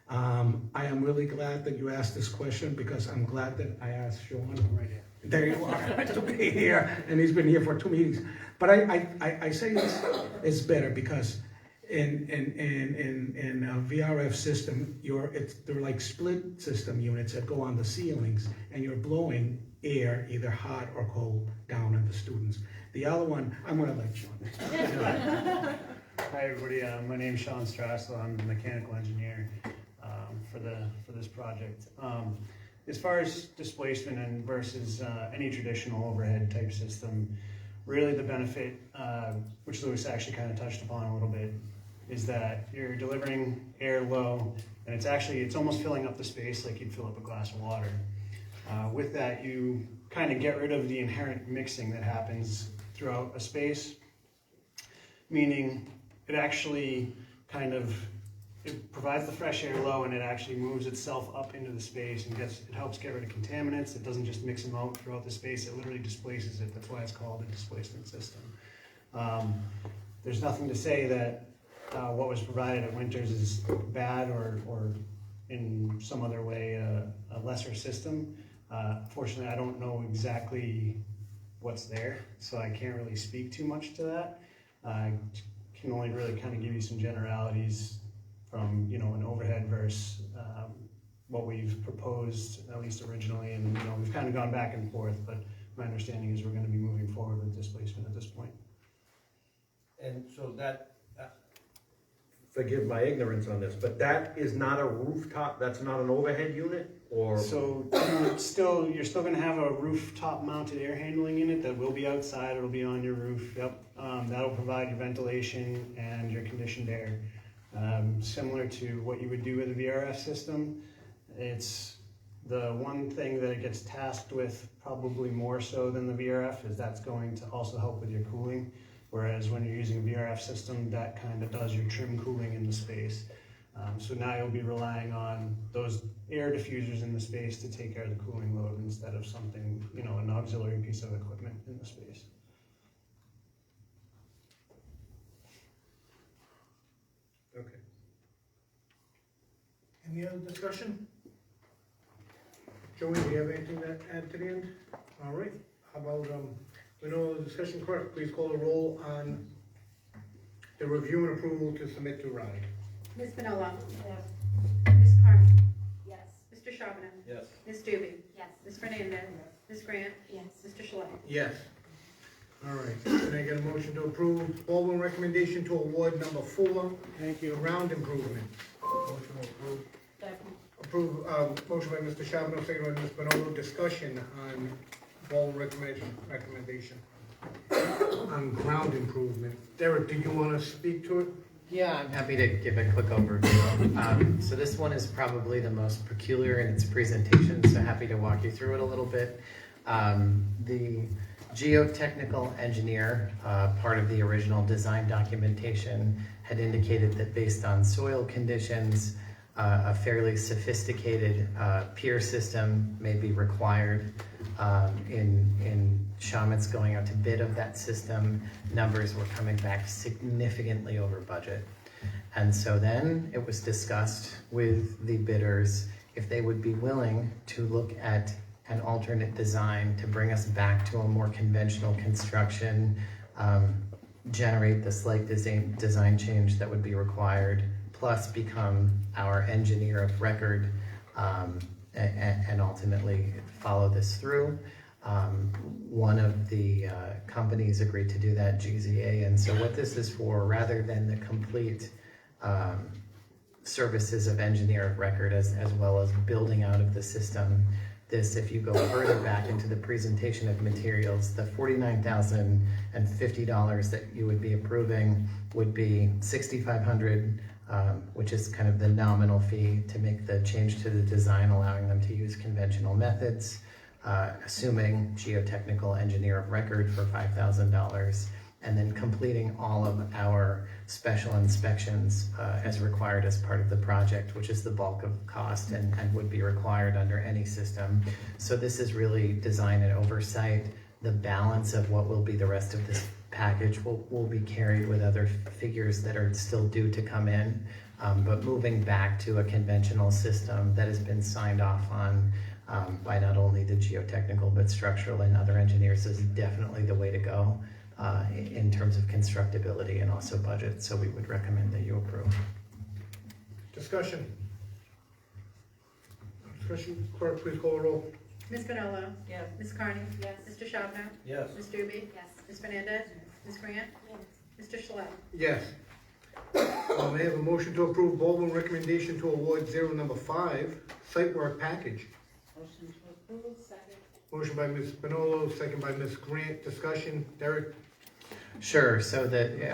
I am really glad that you asked this question, because I'm glad that I asked Sean right here. There you are, to be here, and he's been here for 2 meetings. But I say this is better because in a VRF system, they're like split system units that go on the ceilings, and you're blowing air, either hot or cold, down on the students. The other one, I'm gonna let Sean. Hi everybody, my name's Sean Strassel. I'm the mechanical engineer for this project. As far as displacement and versus any traditional overhead type system, really the benefit, which Lewis actually kind of touched upon a little bit, is that you're delivering air low, and it's almost filling up the space like you'd fill up a glass of water. With that, you kind of get rid of the inherent mixing that happens throughout a space, meaning it actually it provides the fresh air low, and it actually moves itself up into the space and it helps get rid of contaminants. It doesn't just mix them out throughout the space, it literally displaces it. That's why it's called a displacement system. There's nothing to say that what was provided at Winters is bad or in some other way a lesser system. Fortunately, I don't know exactly what's there, so I can't really speak too much to that. I can only really kind of give you some generalities from an overhead versus what we've proposed, at least originally, and we've kind of gone back and forth, but my understanding is we're going to be moving forward with displacement at this point. And so that, forgive my ignorance on this, but that is not a rooftop, that's not an overhead unit, or? So you're still going to have a rooftop mounted air handling unit that will be outside, it'll be on your roof, yep. That'll provide your ventilation and your conditioned air. Similar to what you would do with a VRF system. It's the one thing that it gets tasked with probably more so than the VRF is that's going to also help with your cooling. Whereas when you're using a VRF system, that kind of does your trim cooling in the space. So now you'll be relying on those air diffusers in the space to take care of the cooling load instead of something, an auxiliary piece of equipment in the space. Okay. Any other discussion? Joey, do you have anything to add to the end? All right, how about, with no other discussion, clerk, please call the roll on the review and approval to submit to RIDE. Ms. Manola? Yes. Ms. Carmen? Yes. Mr. Charbonnet? Yes. Ms. Doobie? Yes. Ms. Fernandez? Ms. Grant? Yes. Mr. Schley? Yes. All right, can I get a motion to approve Baldwin recommendation to award number 4? Thank you. Round improvement. Motion to approve. Second. Motion by Mr. Charbonneau, second by Ms. Bonolo. Discussion on Baldwin recommendation on ground improvement. Derek, do you want to speak to it? Yeah, I'm happy to give a quick overview. So this one is probably the most peculiar in its presentation, so happy to walk you through it a little bit. The geotechnical engineer, part of the original design documentation, had indicated that based on soil conditions, a fairly sophisticated pier system may be required. In Shaman's going out to bid of that system, numbers were coming back significantly over budget. And so then it was discussed with the bidders if they would be willing to look at an alternate design to bring us back to a more conventional construction, generate the slight design change that would be required, plus become our engineer of record, and ultimately follow this through. One of the companies agreed to do that, GZA, and so what this is for, rather than the complete services of engineer of record as well as building out of the system, this, if you go further back into the presentation of materials, the $49,050 that you would be approving would be $6,500, which is kind of the nominal fee to make the change to the design, allowing them to use conventional methods, assuming geotechnical engineer of record for $5,000, and then completing all of our special inspections as required as part of the project, which is the bulk of cost and would be required under any system. So this is really design and oversight. The balance of what will be the rest of this package will be carried with other figures that are still due to come in, but moving back to a conventional system that has been signed off on by not only the geotechnical but structural and other engineers is definitely the way to go. in terms of constructability and also budget. So we would recommend that you approve. Discussion. Discussion, clerk, please call the roll. Ms. Bonello? Yes. Ms. Carney? Yes. Mr. Charbonneau? Yes. Ms. Doobie? Yes. Ms. Fernandez? Ms. Grant? Mr. Shalala? Yes. May I have a motion to approve Baldwin recommendation to award number 5, site work package? Motion to approve, second. Motion by Ms. Bonello, second by Ms. Grant. Discussion, Derek? Sure, so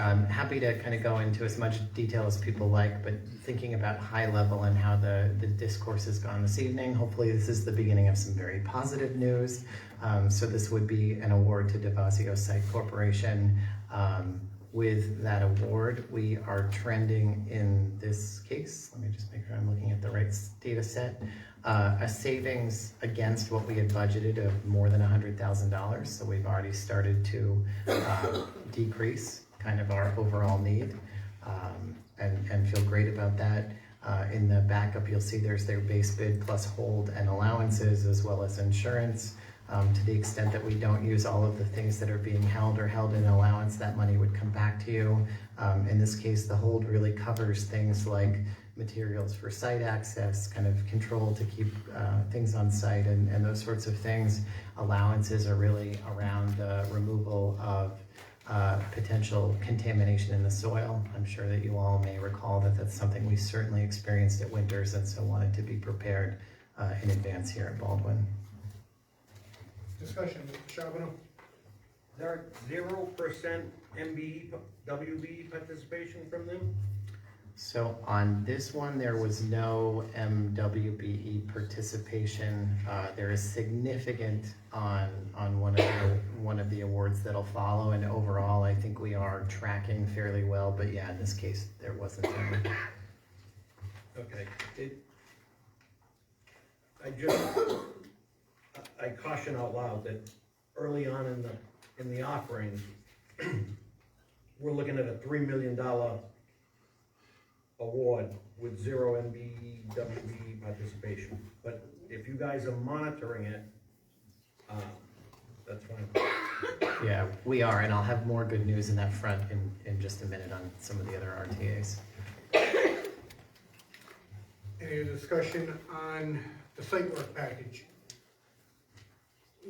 I'm happy to kind of go into as much detail as people like, but thinking about high level and how the discourse has gone this evening, hopefully this is the beginning of some very positive news. So this would be an award to Devasio Site Corporation. With that award, we are trending in this case, let me just make sure I'm looking at the right data set, a savings against what we had budgeted of more than $100,000. So we've already started to decrease kind of our overall need and feel great about that. In the backup, you'll see there's their base bid plus hold and allowances as well as insurance. To the extent that we don't use all of the things that are being held in allowance, that money would come back to you. In this case, the hold really covers things like materials for site access, kind of control to keep things on site and those sorts of things. Allowances are really around the removal of potential contamination in the soil. I'm sure that you all may recall that that's something we certainly experienced at Winters, and so wanted to be prepared in advance here at Baldwin. Discussion, Mr. Charbonneau? There 0% MBE, WB participation from them? So on this one, there was no MWBE participation. There is significant on one of the awards that'll follow, and overall, I think we are tracking fairly well. But yeah, in this case, there wasn't any. Okay. I caution out loud that early on in the offering, we're looking at a $3 million award with 0 MBWB participation. But if you guys are monitoring it, that's fine. Yeah, we are, and I'll have more good news in that front in just a minute on some of the other RTAs. Any discussion on the site work package?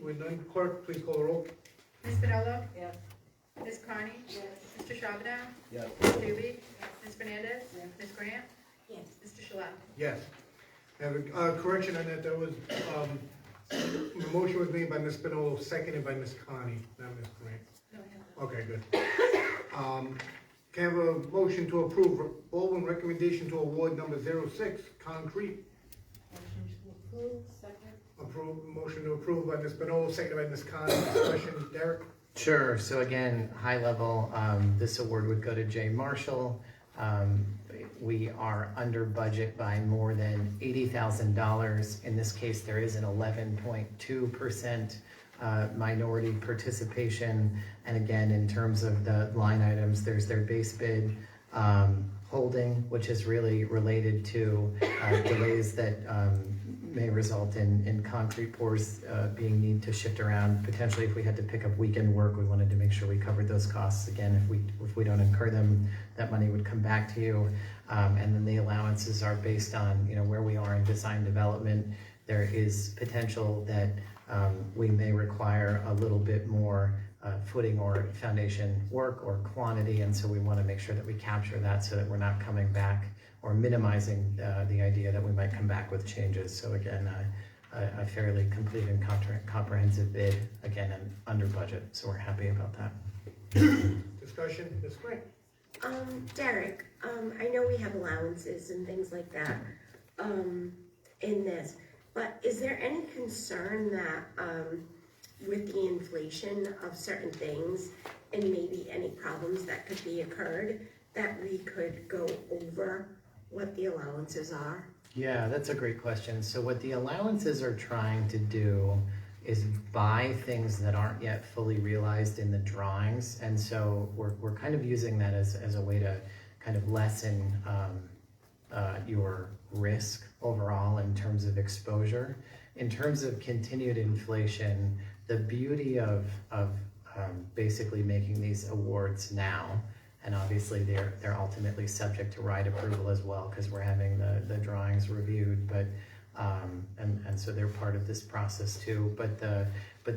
With none, clerk, please call the roll. Ms. Bonello? Yes. Ms. Carney? Yes. Mr. Charbonneau? Yes. Ms. Doobie? Ms. Fernandez? Ms. Grant? Yes. Mr. Shalala? Yes. I have a correction on that. There was, the motion was made by Ms. Bonello, seconded by Ms. Connie, not Ms. Grant. Okay, good. Can I have a motion to approve Baldwin recommendation to award number 06, concrete? Motion to approve, second. Motion to approve by Ms. Bonello, seconded by Ms. Connie. Discussion, Derek? Sure, so again, high level, this award would go to Jay Marshall. We are under budget by more than $80,000. In this case, there is an 11.2% minority participation. And again, in terms of the line items, there's their base bid holding, which is really related to delays that may result in concrete pours being need to shift around. Potentially, if we had to pick up weekend work, we wanted to make sure we covered those costs. Again, if we don't incur them, that money would come back to you. And then the allowances are based on where we are in design development. There is potential that we may require a little bit more footing or foundation work or quantity, and so we want to make sure that we capture that so that we're not coming back or minimizing the idea that we might come back with changes. So again, a fairly complete and comprehensive bid, again, and under budget, so we're happy about that. Discussion, Ms. Grant? Derek, I know we have allowances and things like that in this, but is there any concern that with the inflation of certain things and maybe any problems that could be occurred, that we could go over what the allowances are? Yeah, that's a great question. So what the allowances are trying to do is buy things that aren't yet fully realized in the drawings. And so we're kind of using that as a way to kind of lessen your risk overall in terms of exposure. In terms of continued inflation, the beauty of basically making these awards now. And obviously they're ultimately subject to RIDE approval as well, because we're having the drawings reviewed, but and so they're part of this process too. But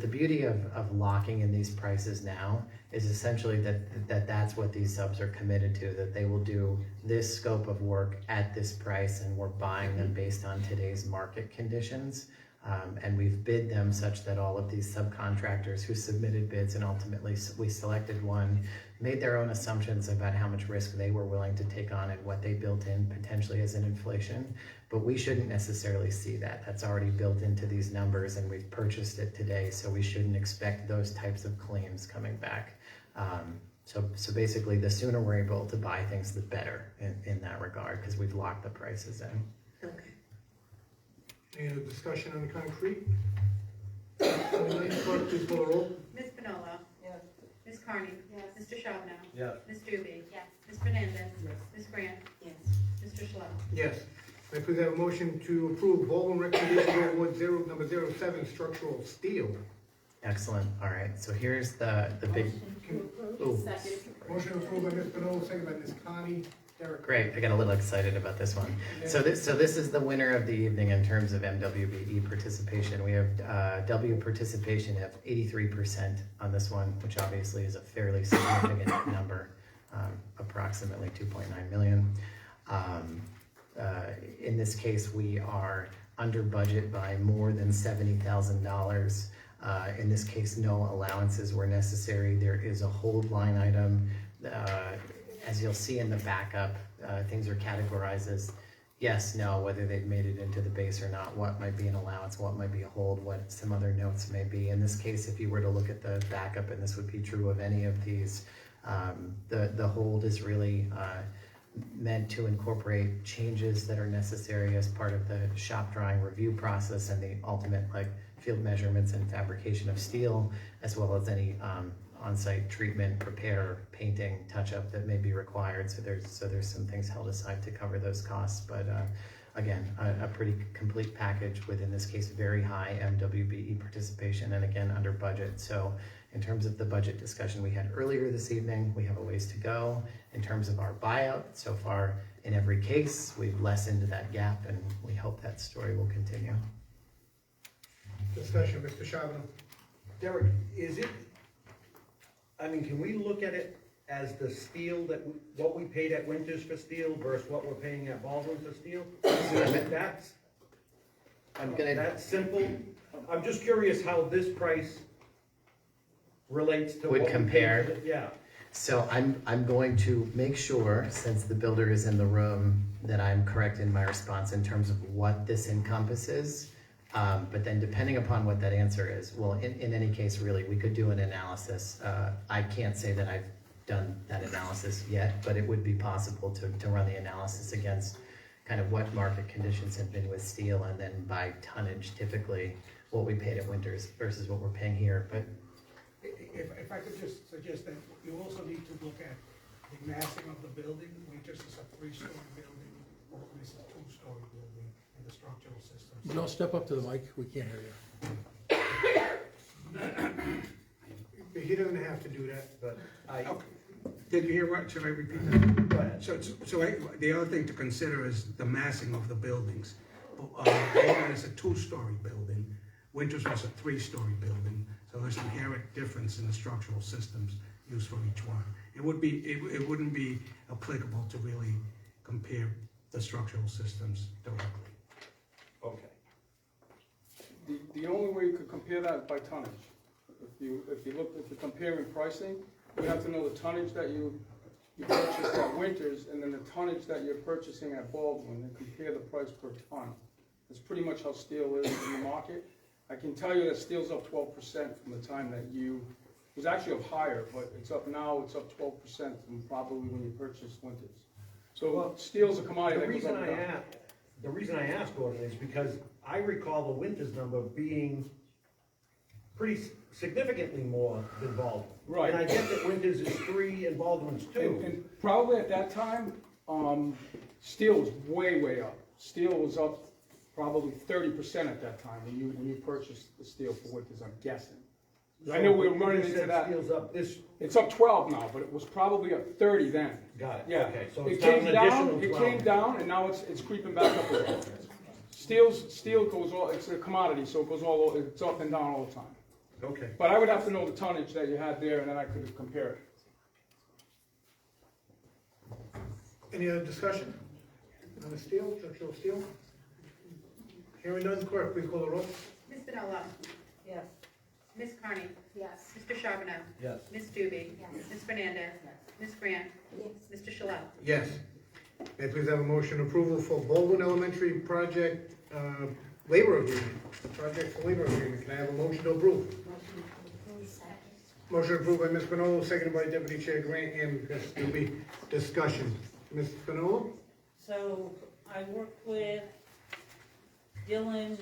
the beauty of locking in these prices now is essentially that's what these subs are committed to, that they will do this scope of work at this price, and we're buying them based on today's market conditions. And we've bid them such that all of these subcontractors who submitted bids, and ultimately we selected one, made their own assumptions about how much risk they were willing to take on and what they built in potentially as an inflation. But we shouldn't necessarily see that. That's already built into these numbers, and we've purchased it today, so we shouldn't expect those types of claims coming back. So basically, the sooner we're able to buy things, the better in that regard, because we've locked the prices in. Okay. Any other discussion on the concrete? Clerk, please call the roll. Ms. Pinella? Yes. Ms. Carney? Yes. Mr. Charbonneau? Yes. Ms. Doobie? Yes. Ms. Fernandez? Yes. Ms. Grant? Yes. Mr. Schley? Yes. May I please have a motion to approve Baldwin Recommendation Award number 07, structural steel? Excellent. All right. So here's the big. Ooh. Motion approved by Ms. Pinella, second by Ms. Connie. Derek? Great. I got a little excited about this one. So this is the winner of the evening in terms of MWBE participation. We have W participation of 83% on this one, which obviously is a fairly significant number, approximately 2.9 million. In this case, we are under budget by more than $70,000. In this case, no allowances were necessary. There is a hold line item. As you'll see in the backup, things are categorized as yes, no, whether they've made it into the base or not, what might be an allowance, what might be a hold, what some other notes may be. In this case, if you were to look at the backup, and this would be true of any of these, the hold is really meant to incorporate changes that are necessary as part of the shop drawing review process and the ultimate field measurements and fabrication of steel, as well as any on-site treatment, repair, painting, touch-up that may be required. So there's some things held aside to cover those costs. But again, a pretty complete package with, in this case, very high MWBE participation, and again, under budget. So in terms of the budget discussion we had earlier this evening, we have a ways to go. In terms of our buyout, so far in every case, we've lessened that gap, and we hope that story will continue. Discussion, Mr. Charbonneau. Derek, can we look at it as the steel what we paid at Winters for steel versus what we're paying at Baldwin for steel? That's simple. I'm just curious how this price relates to Would what compare. Yeah. So I'm going to make sure, since the builder is in the room, that I'm correct in my response in terms of what this encompasses. But then depending upon what that answer is, well, in any case, really, we could do an analysis. I can't say that I've done that analysis yet, but it would be possible to run the analysis against kind of what market conditions have been with steel, and then by tonnage, typically, what we paid at Winters versus what we're paying here. But if I could just suggest that you also need to look at the massing of the building. Winters is a 3-story building, Baldwin is a 2-story building, and the structural systems. You don't step up to the mic, we can't hear you. He doesn't have to do that, but Okay. Did you hear what? Should I repeat that? Go ahead. So the other thing to consider is the massing of the buildings. Baldwin is a 2-story building. Winters was a 3-story building. So there's an inherent difference in the structural systems used for each one. It wouldn't be applicable to really compare the structural systems directly. Okay. The only way you could compare that is by tonnage. If you're comparing pricing, you have to know the tonnage that you purchased at Winters, and then the tonnage that you're purchasing at Baldwin, and compare the price per ton. That's pretty much how steel is in the market. I can tell you that steel's up 12% from the time that it was actually up higher, but it's up now, it's up 12% from probably when you purchased Winters. So steel's a commodity that goes up and down. The reason I asked, Gordon, is because I recall the Winters number being pretty significantly more than Baldwin. Right. And I get that Winters is 3 and Baldwin's 2. And probably at that time, steel was way up. Steel was up probably 30% at that time when you purchased the steel for Winters, I'm guessing. I know we were So, running you into said that. steel's up this, It's up 12 now, but it was probably up 30 then. got it, Yeah. okay, so It it's down came an down, additional it 12. came down, and now it's creeping back up again. Steel goes all, it's a commodity, so it goes all, it's up and down all the time. Okay. But I would have to know the tonnage that you had there, and then I could compare it. Any other discussion on the steel, structural steel? Hearing none, clerk, please call the roll. Ms. Pinella? Yes. Ms. Carney? Yes. Mr. Charbonneau? Yes. Ms. Doobie? Ms. Fernandez? Ms. Grant? Mr. Shalell? Yes. May I please have a motion approval for Baldwin Elementary project, labor agreement, project for labor agreement. Can I have a motion to approve? Motion approved by Ms. Spinolo, seconded by Deputy Chair Grant and Ms. Doobie. Discussion. Ms. Spinolo? So I worked with Dylan,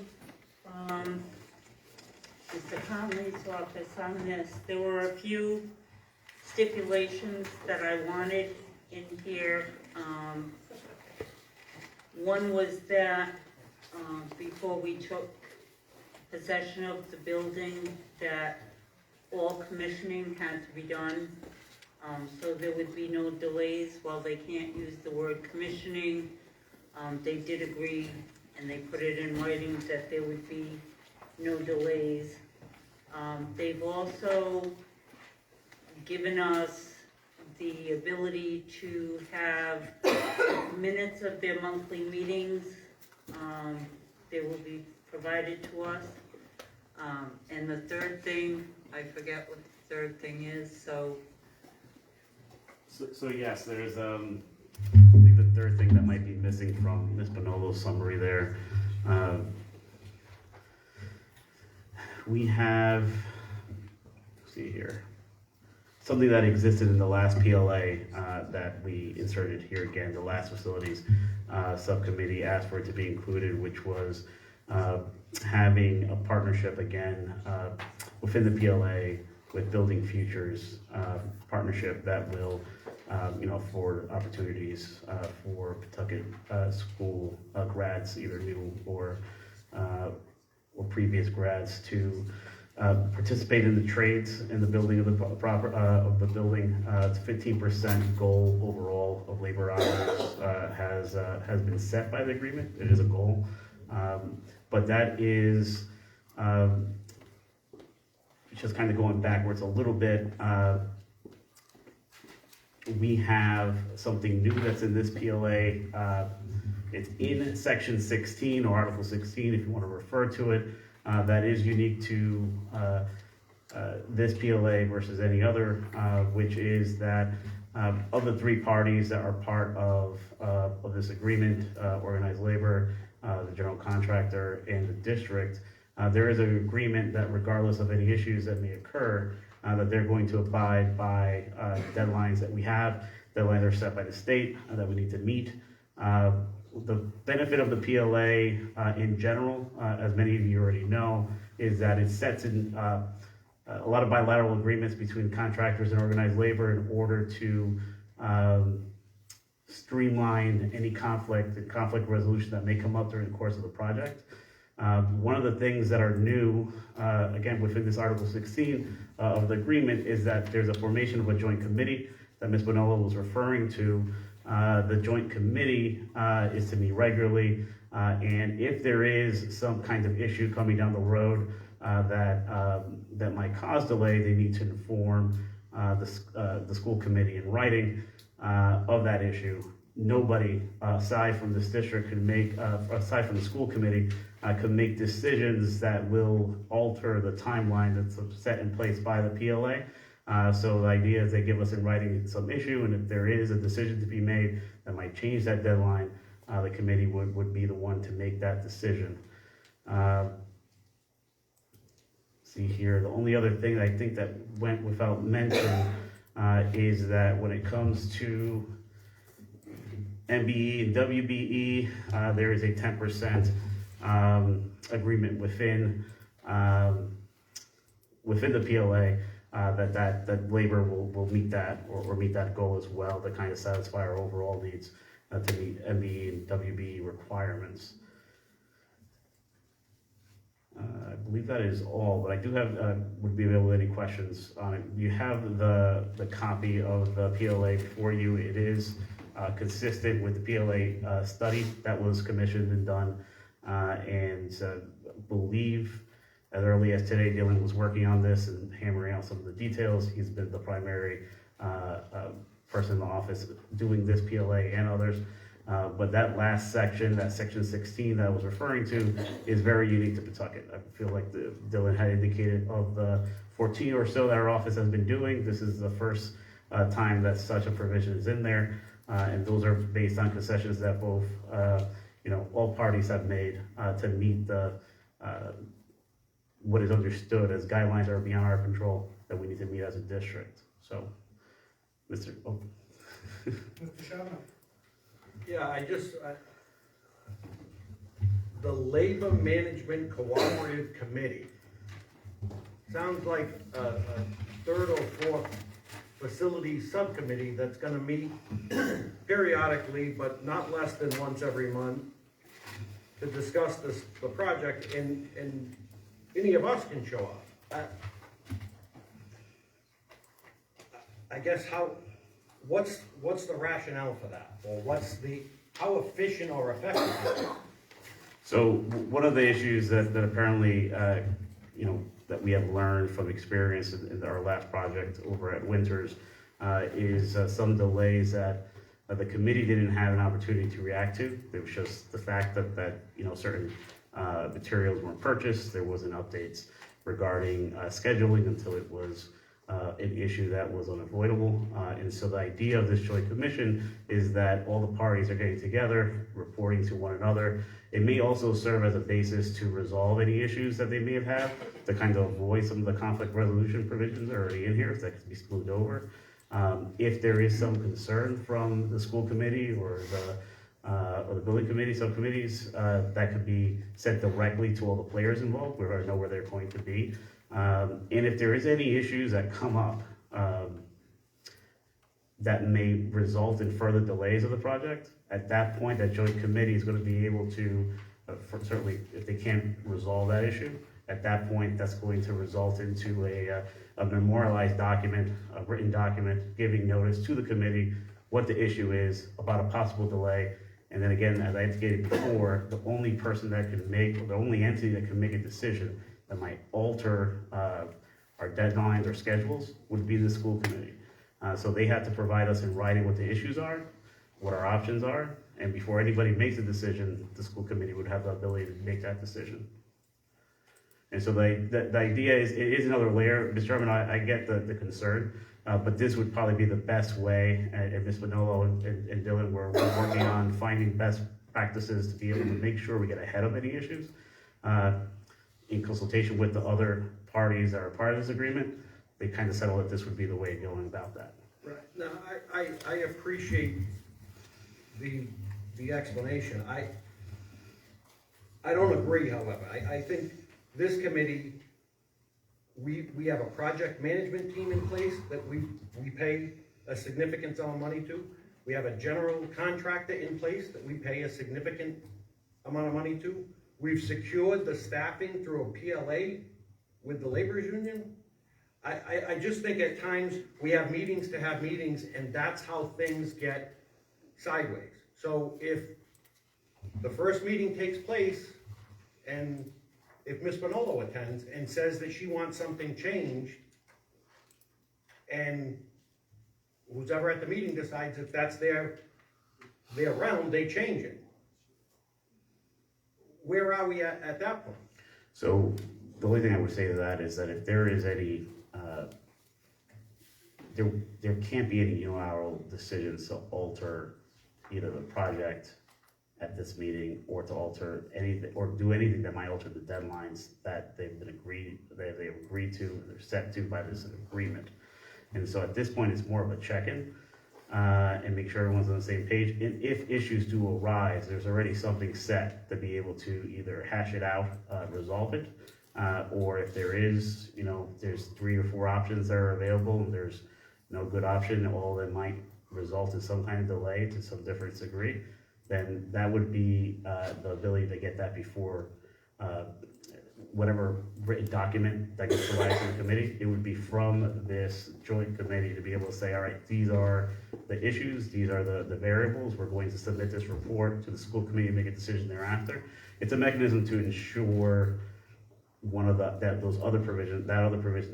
Mr. Conley's office on this. There were a few stipulations that I wanted in here. One was that, before we took possession of the building, that all commissioning had to be done. So there would be no delays. While they can't use the word commissioning, they did agree, and they put it in writing that there would be no delays. They've also given us the ability to have minutes of their monthly meetings. They will be provided to us. And the third thing, I forget what the third thing is, so. So yes, there's, I think the third thing that might be missing from Ms. Bonolo's summary there. We have, let's see here, something that existed in the last PLA that we inserted here again. The last facilities subcommittee asked for it to be included, which was having a partnership again within the PLA with Building Futures partnership that will afford opportunities for Pawtucket school grads, either new or previous grads, to participate in the trades in the building of the building. It's 15% goal overall of labor hours has been set by the agreement. It is a goal, but that is just kind of going backwards a little bit. We have something new that's in this PLA. It's in section 16 or article 16 if you want to refer to it. That is unique to this PLA versus any other, which is that of the three parties that are part of this agreement, organized labor, the general contractor, and the district, there is an agreement that regardless of any issues that may occur, that they're going to abide by deadlines that we have, deadlines that are set by the state that we need to meet. The benefit of the PLA in general, as many of you already know, is that it sets in a lot of bilateral agreements between contractors and organized labor in order to streamline any conflict and conflict resolution that may come up during the course of the project. One of the things that are new, again, within this Article 16 of the agreement, is that there's a formation of a joint committee that Ms. Bonello was referring to. The joint committee is to meet regularly, and if there is some kind of issue coming down the road that might cause delay, they need to inform the school committee in writing of that issue. Nobody aside from this district can make, aside from the school committee, can make decisions that will alter the timeline that's set in place by the PLA. So the idea is they give us in writing some issue, and if there is a decision to be made that might change that deadline, the committee would be the one to make that decision. See here, the only other thing I think that went without mention is that when it comes to MBE and WBE, there is a 10% agreement within the PLA that labor will meet that or meet that goal as well to kind of satisfy our overall needs to meet MBE and WBE requirements. I believe that is all, but I do have, would be available any questions on it. You have the copy of the PLA for you. It is consistent with the PLA study that was commissioned and done, and believe as early as today, Dylan was working on this and hammering out some of the details. He's been the primary person in the office doing this PLA and others. But that last section, that section 16 that I was referring to, is very unique to Pawtucket. I feel like Dylan had indicated of the 14 or so that our office has been doing, this is the first time that such a provision is in there. And those are based on concessions that both, all parties have made to meet the what is understood as guidelines that are beyond our control that we need to meet as a district. So, Mr. Shabana. Yeah, the Labor Management Cooperative Committee sounds like a third or fourth facility subcommittee that's gonna meet periodically, but not less than once every month, to discuss the project, and any of us can show up. I guess what's the rationale for that? Or how efficient or effective is it? So one of the issues that apparently, that we have learned from experience in our last project over at Winters is some delays that the committee didn't have an opportunity to react to. It was just the fact that certain materials weren't purchased. There wasn't updates regarding scheduling until it was an issue that was unavoidable. And so the idea of this joint commission is that all the parties are getting together, reporting to one another. It may also serve as a basis to resolve any issues that they may have had, to kind of avoid some of the conflict resolution provisions that are already in here, if that could be smoothed over. If there is some concern from the school committee or the building committee, subcommittees, that could be sent directly to all the players involved. We already know where they're going to be. And if there is any issues that come up that may result in further delays of the project, at that point, that joint committee is going to be able to, certainly if they can't resolve that issue, at that point, that's going to result into a memorialized document, a written document, giving notice to the committee what the issue is about a possible delay. And then again, as I indicated before, the only person that can make, or the only entity that can make a decision that might alter our deadlines or schedules would be the school committee. So they have to provide us in writing what the issues are, what our options are, and before anybody makes a decision, the school committee would have the ability to make that decision. And so the idea is, it is another layer. Mr. Chairman, I get the concern, but this would probably be the best way, and Ms. Manolo and Dylan were working on finding best practices to be able to make sure we get ahead of any issues. In consultation with the other parties that are part of this agreement, they kind of settled that this would be the way of going about that. Right. Now, I appreciate the explanation. I don't agree, however. I think this committee, we have a project management team in place that we pay a significant sum of money to. We have a general contractor in place that we pay a significant amount of money to. We've secured the staffing through a PLA with the laborers union. I just think at times we have meetings to have meetings, and that's how things get sideways. So if the first meeting takes place and if Ms. Manolo attends and says that she wants something changed, and who's ever at the meeting decides if that's their realm, they change it. Where are we at that point? So the only thing I would say to that is that if there is any, there can't be any unilateral decisions to alter either the project at this meeting or to alter anything or do anything that might alter the deadlines that they've agreed to and they're set to by this agreement. And so at this point, it's more of a check-in and make sure everyone's on the same page. And if issues do arise, there's already something set to be able to either hash it out, resolve it, or if there is, there's 3 or 4 options that are available and there's no good option, all that might result in some kind of delay to some different degree, then that would be the ability to get that before whatever written document that gets provided to the committee, it would be from this joint committee to be able to say, all right, these are the issues, these are the variables, we're going to submit this report to the school committee and make a decision thereafter. It's a mechanism to ensure one of that other provision that I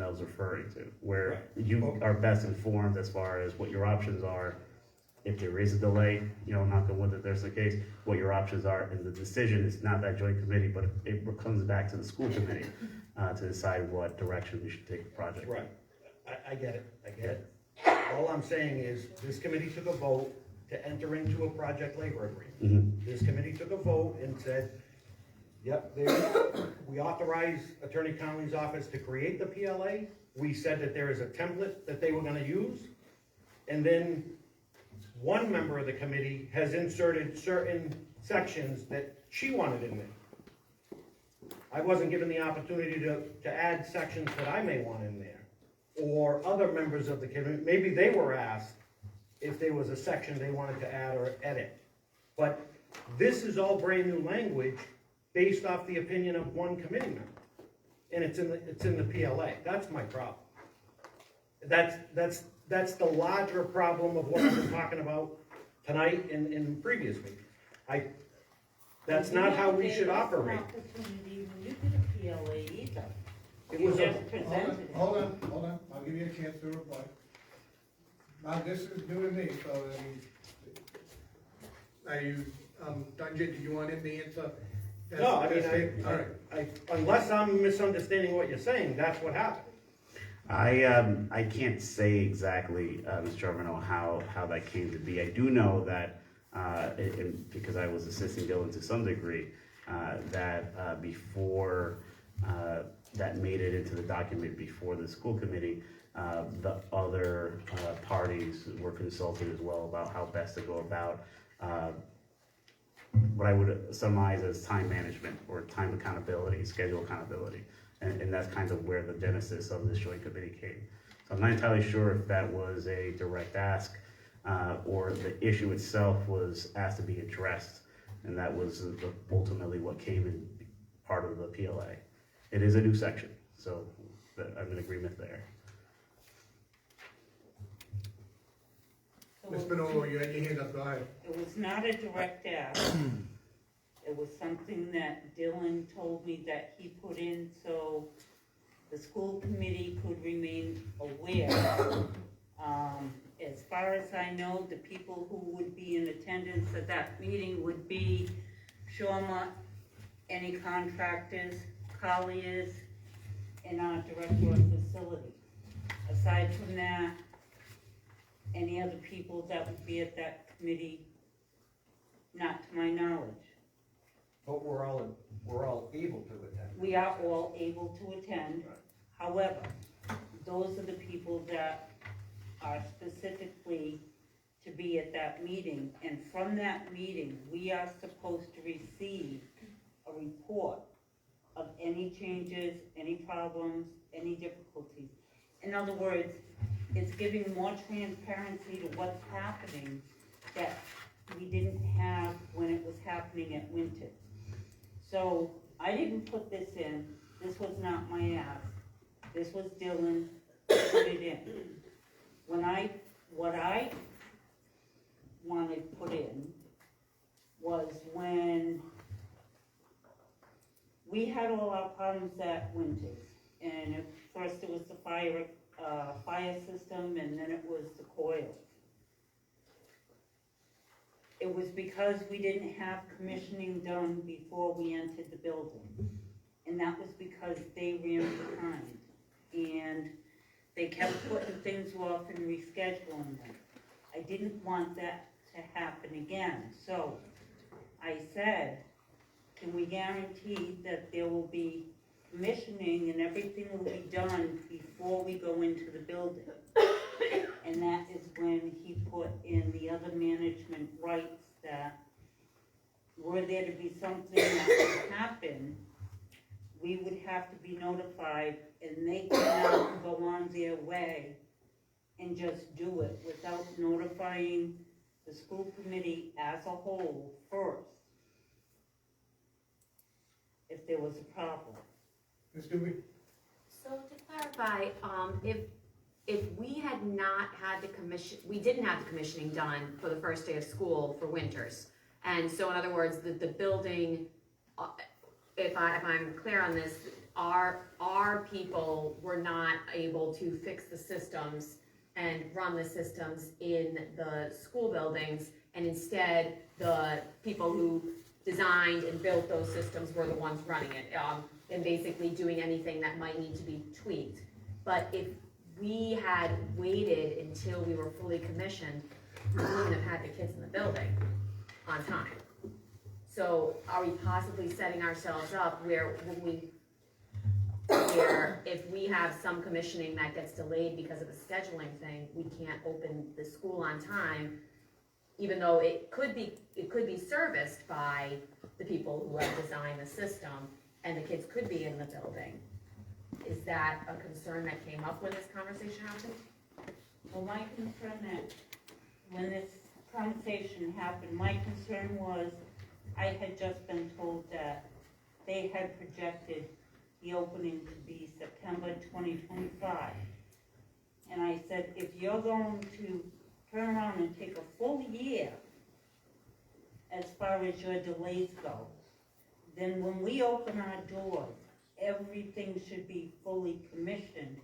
was referring to, where you are best informed as far as what your options are. If there is a delay, knock on wood that there's the case, what your options are, and the decision is not that joint committee, but it comes back to the school committee to decide what direction we should take the project. Right, I get it. All I'm saying is, this committee took a vote to enter into a project labor agreement. Mm-hmm. This committee took a vote and said, yep, we authorize Attorney Conley's office to create the PLA. We said that there is a template that they were gonna use, and then one member of the committee has inserted certain sections that she wanted in there. I wasn't given the opportunity to add sections that I may want in there, or other members of the committee, maybe they were asked if there was a section they wanted to add or edit. But this is all brand new language based off the opinion of one committee member, and it's in the PLA. That's my problem. That's the larger problem of what I've been talking about tonight and in previous meetings. That's not how we should operate. When you did a PLA either. It was Hold on, I'll give you a chance to reply. Now, this is new to me, so, are you, Dungy, did you want him to answer? No, unless I'm misunderstanding what you're saying, that's what happened. I can't say exactly, Mr. Chairman, how that came to be. I do know that, because I was assisting Dylan to some degree, that before that made it into the document before the school committee, the other parties were consulted as well about how best to go about what I would surmise as time management or time accountability, schedule accountability. And that's kind of where the genesis of this joint committee came. So I'm not entirely sure if that was a direct ask or the issue itself was asked to be addressed, and that was ultimately what came in part of the PLA. It is a new section, so I'm in agreement there. Ms. Manolo, you had your hand up, go ahead. It was not a direct ask. It was something that Dylan told me that he put in so the school committee could remain aware. As far as I know, the people who would be in attendance at that meeting would be Shawma, any contractors, Colliers, and our director of facility. Aside from that, any other people that would be at that committee, not to my knowledge. But we're all able to attend. We are all able to attend. However, those are the people that are specifically to be at that meeting. And from that meeting, we are supposed to receive a report of any changes, any problems, any difficulties. In other words, it's giving more transparency to what's happening that we didn't have when it was happening at Winter. So I didn't put this in. This was not my ask. This was Dylan who put it in. What I wanted put in was when we had all our problems at Winters, and first it was the fire system, and then it was the coils. It was because we didn't have commissioning done before we entered the building. And that was because they ran behind. And they kept putting things off and rescheduling them. I didn't want that to happen again. So I said, can we guarantee that there will be commissioning and everything will be done before we go into the building? And that is when he put in the other management rights that were there to be something that would happen, we would have to be notified, and they cannot go on their way and just do it without notifying the school committee as a whole first if there was a problem. Ms. Doobie? So to clarify, if we had not had the commission, we didn't have the commissioning done for the first day of school for Winters. And so in other words, the building, if I'm clear on this, our people were not able to fix the systems and run the systems in the school buildings, and instead the people who designed and built those systems were the ones running it, and basically doing anything that might need to be tweaked. But if we had waited until we were fully commissioned, we wouldn't have had the kids in the building on time. So are we possibly setting ourselves up where if we have some commissioning that gets delayed because of a scheduling thing, we can't open the school on time, even though it could be serviced by the people who have designed the system, and the kids could be in the building? Is that a concern that came up when this conversation happened? Well, my concern that when this conversation happened, my concern was I had just been told that they had projected the opening to be September 2025. And I said, if you're going to turn around and take a full year as far as your delays go, then when we open our doors, everything should be fully commissioned.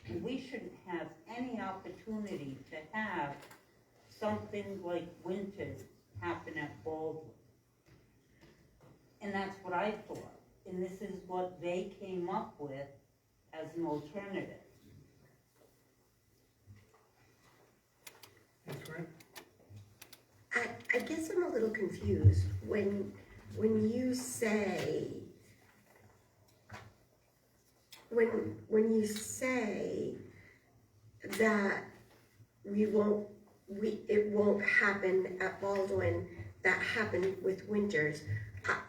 And we shouldn't have any opportunity to have something like Winters happen at Baldwin. And that's what I thought. And this is what they came up with as an alternative. That's right. I guess I'm a little confused when you say that it won't happen at Baldwin, that happened with Winters.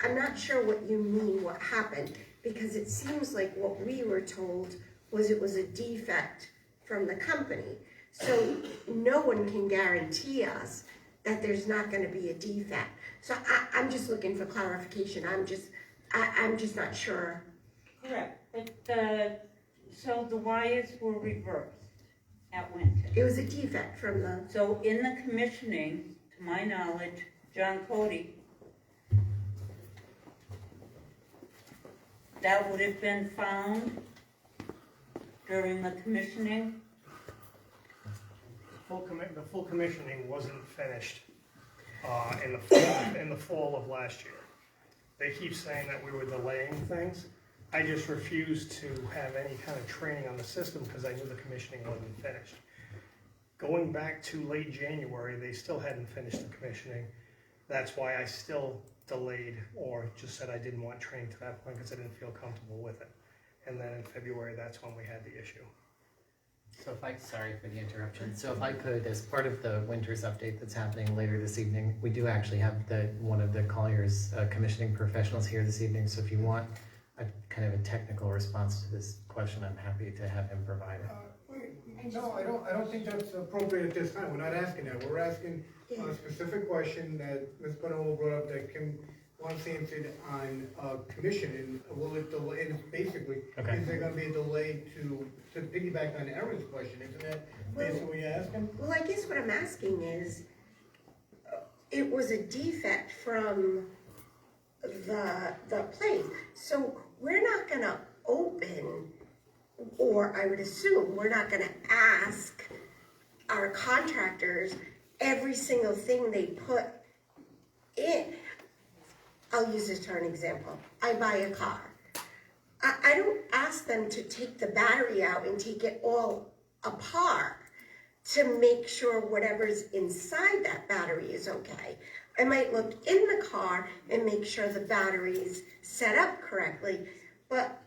I'm not sure what you mean, what happened, because it seems like what we were told was it was a defect from the company. So no one can guarantee us that there's not going to be a defect. So I'm just looking for clarification. I'm just not sure. Correct. But so the wires were reversed at Winters. It was a defect from the... So in the commissioning, to my knowledge, John Cody, that would have been found during the commissioning. The full commissioning wasn't finished in the fall of last year. They keep saying that we were delaying things. I just refused to have any kind of training on the system because I knew the commissioning wasn't finished. Going back to late January, they still hadn't finished the commissioning. That's why I still delayed or just said I didn't want training to that point because I didn't feel comfortable with it. And then in February, that's when we had the issue. So sorry for the interruption. So if I could, as part of the Winters update that's happening later this evening, we do actually have one of the Collier's commissioning professionals here this evening. So if you want a kind of a technical response to this question, I'm happy to have him provide it. No, I don't think that's appropriate at this time. We're not asking that. We're asking a specific question that Ms. Bonello brought up that Kim wants answered on commission, and will it delay, and basically, Okay. is there gonna be a delay to piggyback on Erin's question? Isn't that basically what you're asking? Well, I guess what I'm asking is, it was a defect from the place. So we're not gonna open, or I would assume, we're not gonna ask our contractors every single thing they put in. I'll use this for an example. I buy a car. I don't ask them to take the battery out and take it all apart to make sure whatever's inside that battery is okay. I might look in the car and make sure the battery is set up correctly, but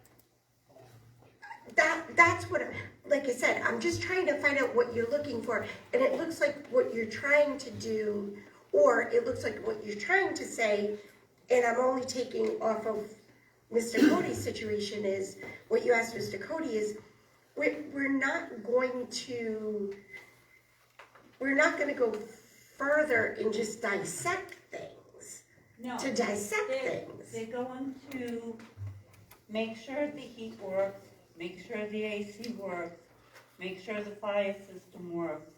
that's what, like I said, I'm just trying to find out what you're looking for, and it looks like what you're trying to do, or it looks like what you're trying to say, and I'm only taking off of Mr. Cody's situation is, what you asked Mr. Cody is, we're not going to go further and just dissect things. No, to dissect things. They're going to make sure the heat works, make sure the AC works, make sure the fire system works.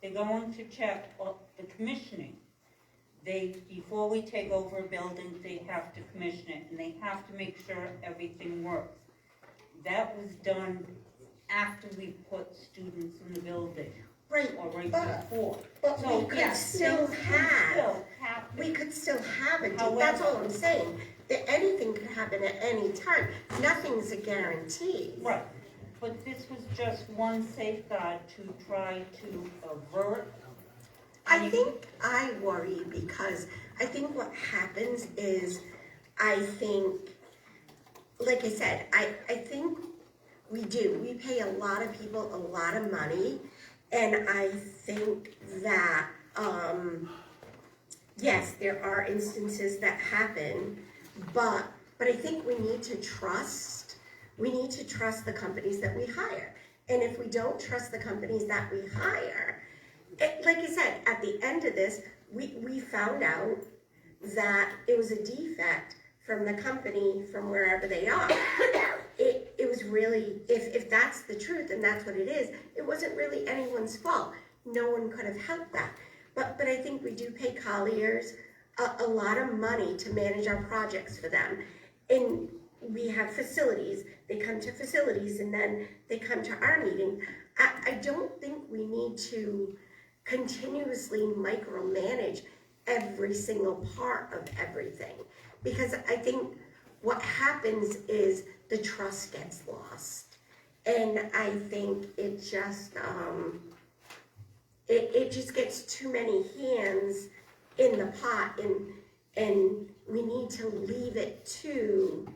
They're going to check the commissioning. Before we take over a building, they have to commission it, and they have to make sure everything works. That was done after we put students in the building. Right, or right but- before. But So, we could yeah, still things have, still happen. we could still have it, However- that's all I'm saying. That anything could happen at any time, nothing's a guarantee. Right, but this was just one safeguard to try to avert. I think I worry because I think what happens is, I think, like I said, I think we pay a lot of people a lot of money, and I think that, yes, there are instances that happen, but I think we need to trust the companies that we hire. And if we don't trust the companies that we hire, like I said, at the end of this, we found out that it was a defect from the company, from wherever they are. It was really, if that's the truth and that's what it is, it wasn't really anyone's fault. No one could have helped that. But I think we do pay Colliers a lot of money to manage our projects for them. And we have facilities, they come to facilities and then they come to our meeting. I don't think we need to continuously micromanage every single part of everything. Because I think what happens is the trust gets lost. And I think it just, it just gets too many hands in the pot, and we need to leave it to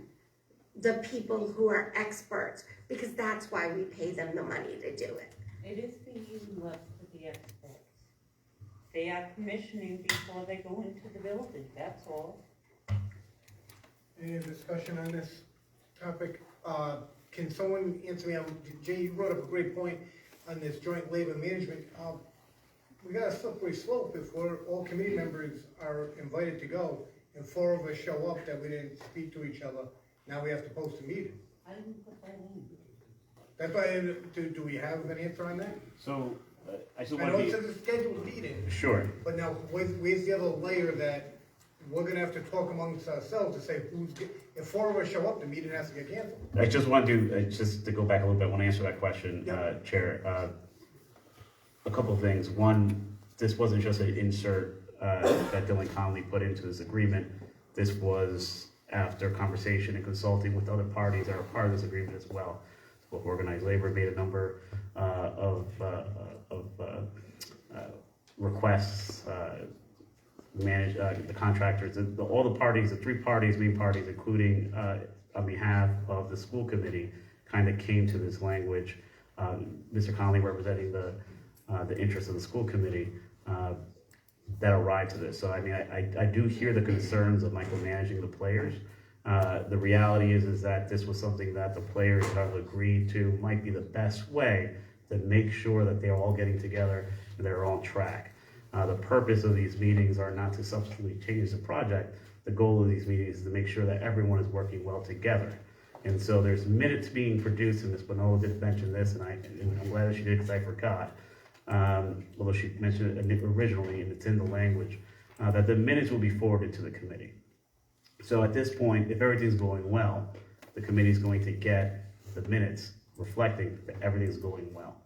the people who are experts, because that's why we pay them the money to do it. It is being left to the experts. They are commissioning before they go into the building, that's all. Any discussion on this topic? Can someone answer me? Jay, you brought up a great point on this joint labor management. We got a slippery slope if all committee members are invited to go, and 4 of us show up that we didn't speak to each other. Now we have to post a meeting. I didn't put that in. That's why, do we have an answer on that? So, I just I want know to it be, says a scheduled meeting, sure. but now where's the other layer that we're gonna have to talk amongst ourselves to say if 4 of us show up, the meeting has to get canceled. I just want to, just to go back a little bit, I want to answer that question, Yep. Chair. A couple of things. One, this wasn't just an insert that Dylan Connolly put into this agreement. This was after conversation and consulting with other parties that are part of this agreement as well. So organized labor made a number of requests, the contractors, all the parties, the 3 parties, main parties, including on behalf of the school committee, kind of came to this language. Mr. Connolly representing the interests of the school committee that arrived to this. So I mean, I do hear the concerns of micromanaging the players. The reality is that this was something that the players have agreed to might be the best way to make sure that they're all getting together and they're on track. The purpose of these meetings are not to substantially change the project. The goal of these meetings is to make sure that everyone is working well together. And so there's minutes being produced, and Ms. Bonola did mention this, and I'm glad that she did because I forgot. Although she mentioned it originally, and it's in the language, that the minutes will be forwarded to the committee. So at this point, if everything's going well, the committee is going to get the minutes reflecting that everything's going well.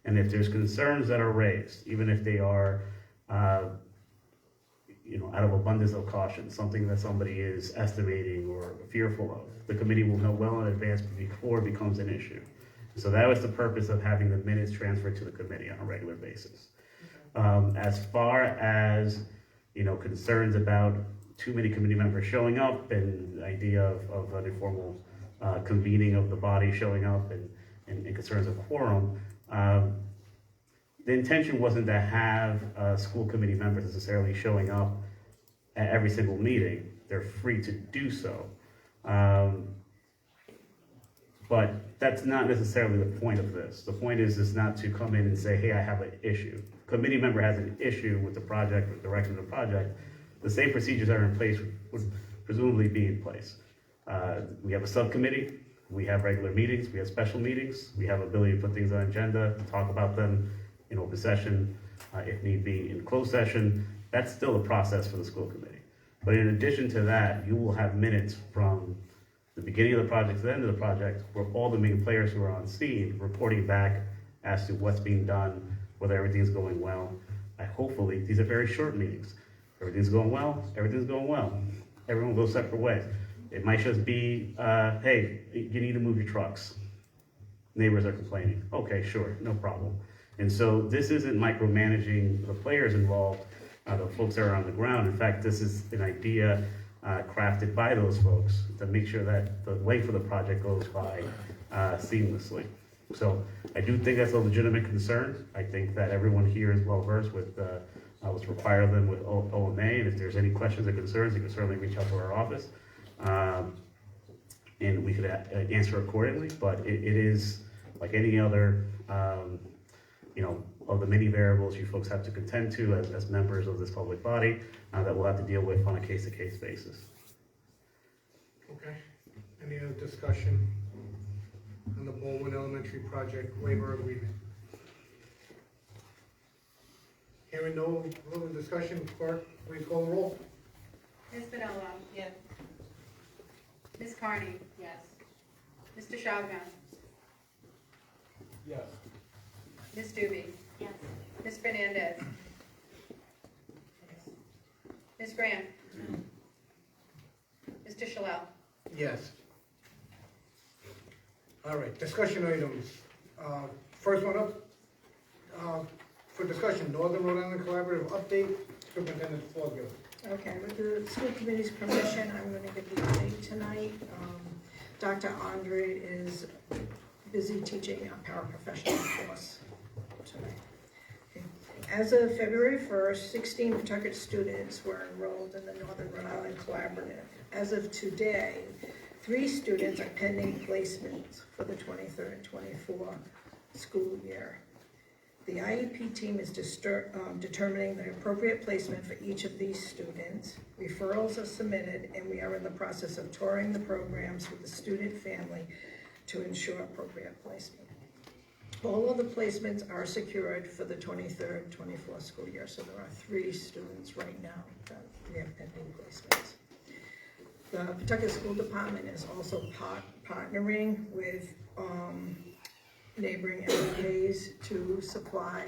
And if there's concerns that are raised, even if they are, out of abundance of caution, something that somebody is estimating or fearful of, the committee will know well in advance before it becomes an issue. So that was the purpose of having the minutes transferred to the committee on a regular basis. As far as, concerns about too many committee members showing up and the idea of an informal convening of the body showing up and concerns of quorum, the intention wasn't to have school committee members necessarily showing up at every single meeting. They're free to do so. But that's not necessarily the point of this. The point is not to come in and say, hey, I have an issue. Committee member has an issue with the project, with the direction of the project. The same procedures that are in place would presumably be in place. We have a subcommittee, we have regular meetings, we have special meetings, we have ability to put things on agenda, to talk about them in open session, if need be in closed session. That's still a process for the school committee. But in addition to that, you will have minutes from the beginning of the project to the end of the project, where all the main players who are on scene reporting back as to what's being done, whether everything's going well. Hopefully, these are very short meetings. Everything's going well, everything's going well. Everyone goes separate ways. It might just be, hey, you need to move your trucks. Neighbors are complaining. Okay, sure, no problem. And so this isn't micromanaging the players involved, the folks that are on the ground. In fact, this is an idea crafted by those folks to make sure that the way for the project goes by seamlessly. So I do think that's a legitimate concern. I think that everyone here is well versed with what's required of them with OMA, and if there's any questions or concerns, you can certainly reach out to our office, and we could answer accordingly. But it is like any other, of the many variables you folks have to contend to as members of this public body that we'll have to deal with on a case-to-case basis. Okay, any other discussion on the Baldwin Elementary project waiver agreement? Hearing no further discussion, clerk, please call the roll. Ms. Vanilla? Yes. Ms. Carney? Yes. Mr. Shotgun? Yes. Ms. Doobie? Yes. Ms. Fernandez? Ms. Grant? Mr. Shalell? Yes. All right, discussion items. First one up, for discussion, Northern Rhode Island Collaborative update, Superintendent Fogel. Okay, with the school committee's permission, I'm gonna give the update tonight. Dr. Andre is busy teaching a paraprofessional course tonight. Okay. As of February 1st, 16 Pawtucket students were enrolled in the Northern Rhode Island Collaborative. As of today, 3 students are pending placements for the 23-24 school year. The IEP team is determining the appropriate placement for each of these students. Referrals are submitted, and we are in the process of touring the programs with the student family to ensure appropriate placement. All of the placements are secured for the 23-24 school year, so there are 3 students right now that we have pending placements. The Pawtucket School Department is also partnering with neighboring MPAs to supply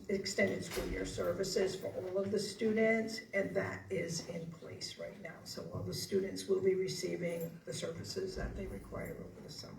extended school year services for all of the students, and that is in place right now. So all the students will be receiving the services that they require over the summer.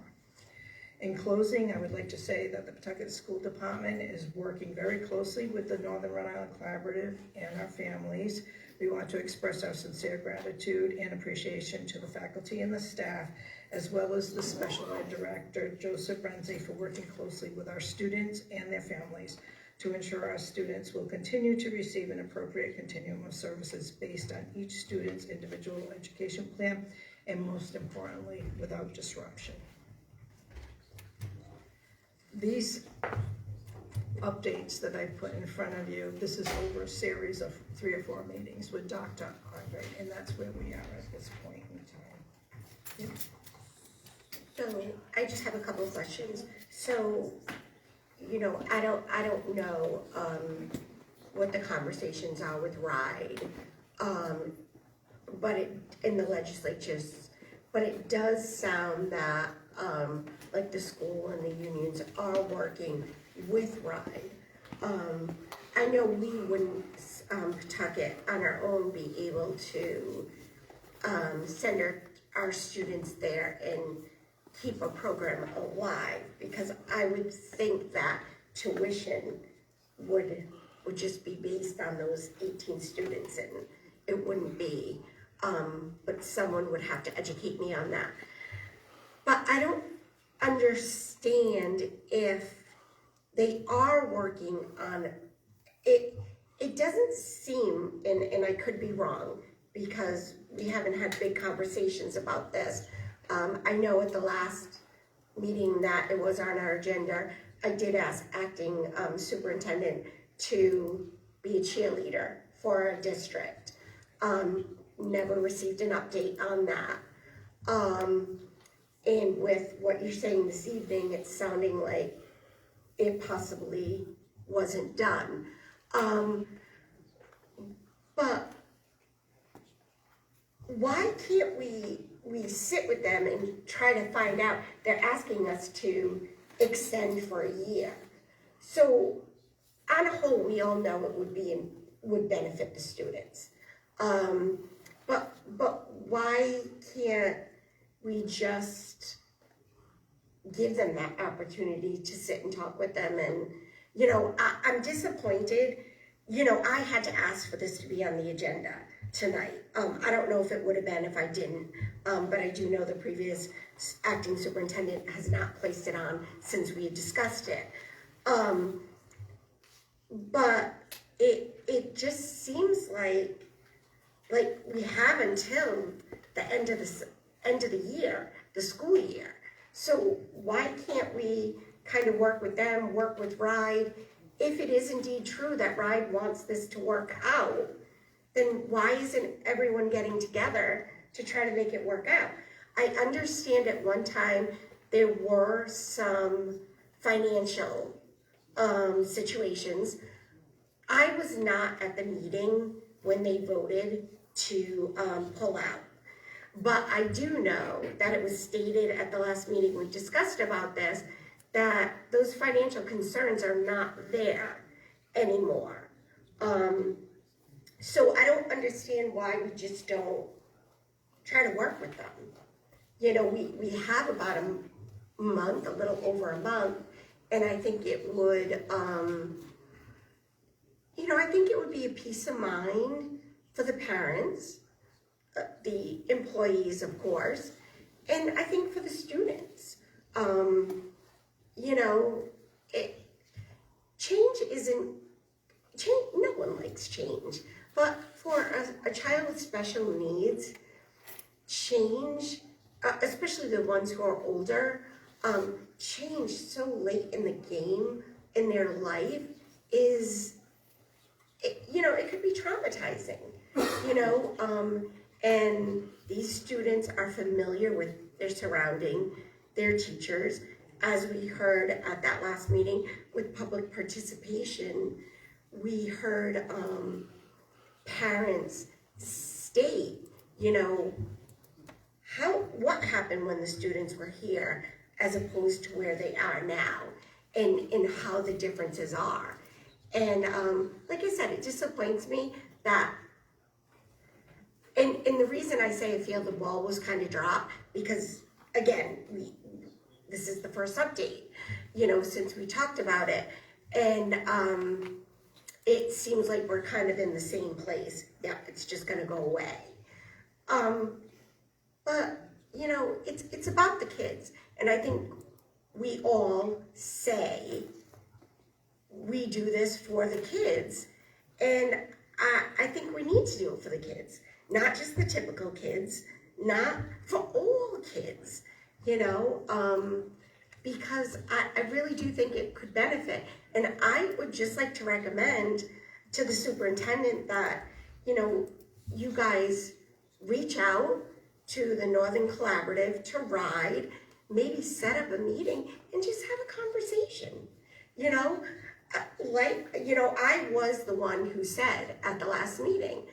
In closing, I would like to say that the Pawtucket School Department is working very closely with the Northern Rhode Island Collaborative and our families. We want to express our sincere gratitude and appreciation to the faculty and the staff, as well as the special ed director, Joseph Renzi, for working closely with our students and their families to ensure our students will continue to receive an appropriate continuum of services based on each student's individual education plan, and most importantly, without disruption. These updates that I put in front of you, this is over a series of 3 or 4 meetings with Dr. Andre, and that's where we are at this point in time. Yeah. So I just have a couple of questions. So, I don't know what the conversations are with RIDE, but in the legislatures, but it does sound that like the school and the unions are working with RIDE. I know we wouldn't, Pawtucket, on our own be able to send our students there and keep a program alive, because I would think that tuition would just be based on those 18 students, and it wouldn't be, but someone would have to educate me on that. But I don't understand if they are working on it. It doesn't seem, and I could be wrong, because we haven't had big conversations about this. I know at the last meeting that it was on our agenda, I did ask acting superintendent to be a cheerleader for our district. Never received an update on that. And with what you're saying this evening, it's sounding like it possibly wasn't done. But why can't we sit with them and try to find out? They're asking us to extend for a year. So on a whole, we all know it would benefit the students. But why can't we just give them that opportunity to sit and talk with them? And, you know, I'm disappointed. You know, I had to ask for this to be on the agenda tonight. I don't know if it would have been if I didn't, but I do know the previous acting superintendent has not placed it on since we had discussed it. But it just seems like we have until the end of the year, the school year. So why can't we kind of work with them, work with RIDE? If it is indeed true that RIDE wants this to work out, then why isn't everyone getting together to try to make it work out? I understand at one time there were some financial situations. I was not at the meeting when they voted to pull out. But I do know that it was stated at the last meeting we discussed about this, that those financial concerns are not there anymore. So I don't understand why we just don't try to work with them. You know, we have about a month, a little over a month, and I think it would, you know, I think it would be a peace of mind for the parents, the employees, of course, and I think for the students. You know, change isn't, no one likes change, but for a child with special needs, change, especially the ones who are older, change so late in the game in their life is, you know, it could be traumatizing, you know, and these students are familiar with their surrounding, their teachers. As we heard at that last meeting with public participation, we heard parents state, you know, what happened when the students were here as opposed to where they are now, and how the differences are. And like I said, it disappoints me that, and the reason I say I feel the ball was kind of dropped, because again, this is the first update, you know, since we talked about it, and it seems like we're kind of in the same place. Yeah, it's just gonna go away. But you know, it's about the kids, and I think we all say we do this for the kids, and I think we need to do it for the kids, not just the typical kids, not for all kids, you know, because I really do think it could benefit. And I would just like to recommend to the superintendent that, you know, you guys reach out to the Northern Collaborative, to RIDE, maybe set up a meeting and just have a conversation, you know? Like, you know, I was the one who said at the last meeting,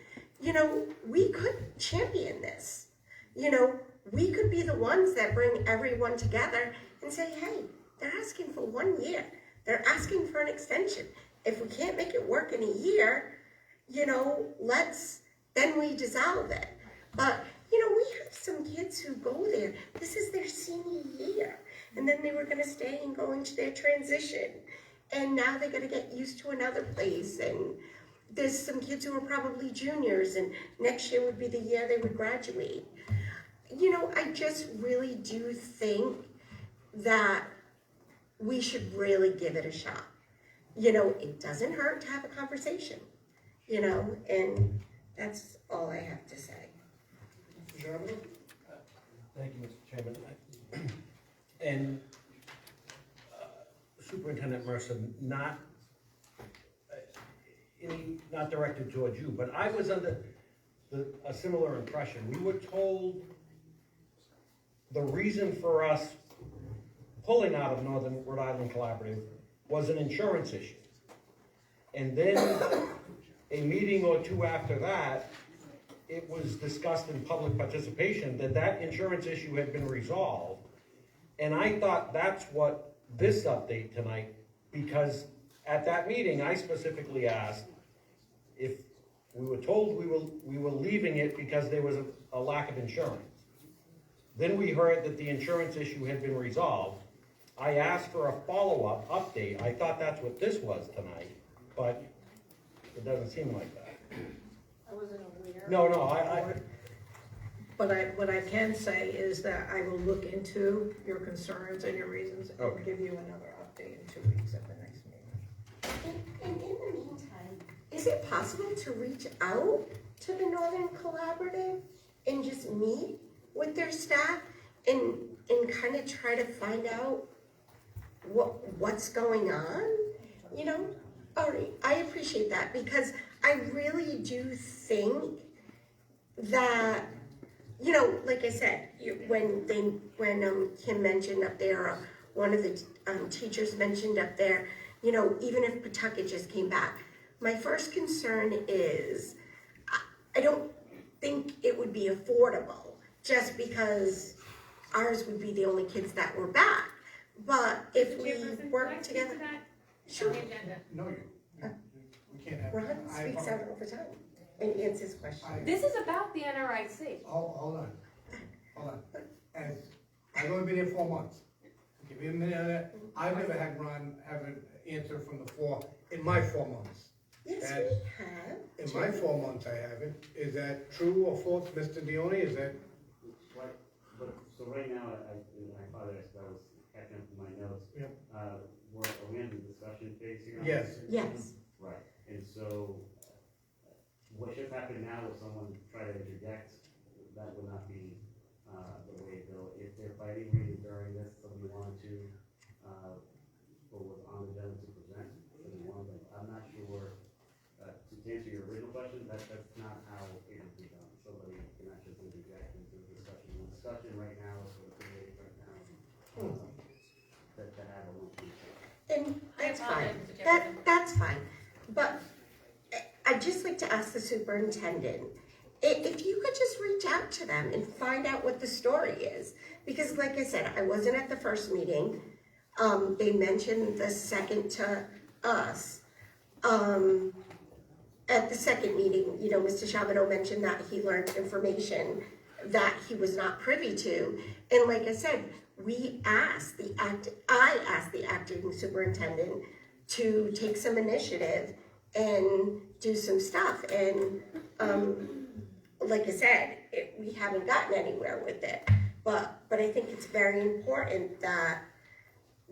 you know, we could champion this. You know, we could be the ones that bring everyone together and say, hey, they're asking for 1 year. They're asking for an extension. If we can't make it work in a year, you know, then we dissolve it. But, you know, we have some kids who go there. This is their senior year. And then they were going to stay and go into their transition. And now they're going to get used to another place. And there's some kids who are probably juniors, and next year would be the year they would graduate. You know, I just really do think that we should really give it a shot. You know, it doesn't hurt to have a conversation, you know, and that's all I have to say. Thank you, Mr. Chairman. And Superintendent Mercer, not directed towards you, but I was under a similar impression. We were told the reason for us pulling out of Northern Rhode Island Collaborative was an insurance issue. And then a meeting or two after that, it was discussed in public participation that that insurance issue had been resolved. And I thought that's what this update tonight, because at that meeting, I specifically asked if we were told we were leaving it because there was a lack of insurance. Then we heard that the insurance issue had been resolved. I asked for a follow-up update. I thought that's what this was tonight, but it doesn't seem like that. I wasn't aware. No, But what I can say is that I will look into your concerns and your reasons and Okay. give you another update in 2 weeks at the next meeting. And in the meantime, is it possible to reach out to the Northern Collaborative and just meet with their staff and kind of try to find out what's going on? You know, all right, I appreciate that, because I really do think that, you know, like I said, when Kim mentioned up there, one of the teachers mentioned up there, you know, even if Pawtucket just came back, my first concern is I don't think it would be affordable just because ours would be the only kids that were back. But if we work together, sure. No, we can't have. Ron speaks out all the time and answers questions. This is about the NRIC. Hold on. And I've only been here 4 months. Give me a minute on that. I've never had Ron have an answer from the floor in my 4 months. Yes, we have. In my 4 months, I haven't. Is that true or false, Mr. Dione? Is that? Right, but, so right now, I apologize, I was catching up to my notes. Yep. Are we in the discussion phase here? Yes. Yes. Right, and so, what should happen now if someone try to interject, that would not be, the way to go. If they're fighting reason during this, somebody wanted to, what was on the agenda to present, I'm not sure, to answer your original question, that's not how it would be done. Somebody can actually interject into the discussion. The discussion right now is what it's created right now, that have a little bit. And that's fine. That's fine. But I'd just like to ask the superintendent, if you could just reach out to them and find out what the story is. Because like I said, I wasn't at the first meeting. They mentioned the second to us. At the second meeting, you know, Mr. Chabot mentioned that he learned information that he was not privy to. And like I said, I asked the acting superintendent to take some initiative and do some stuff. And like I said, we haven't gotten anywhere with it. But I think it's very important that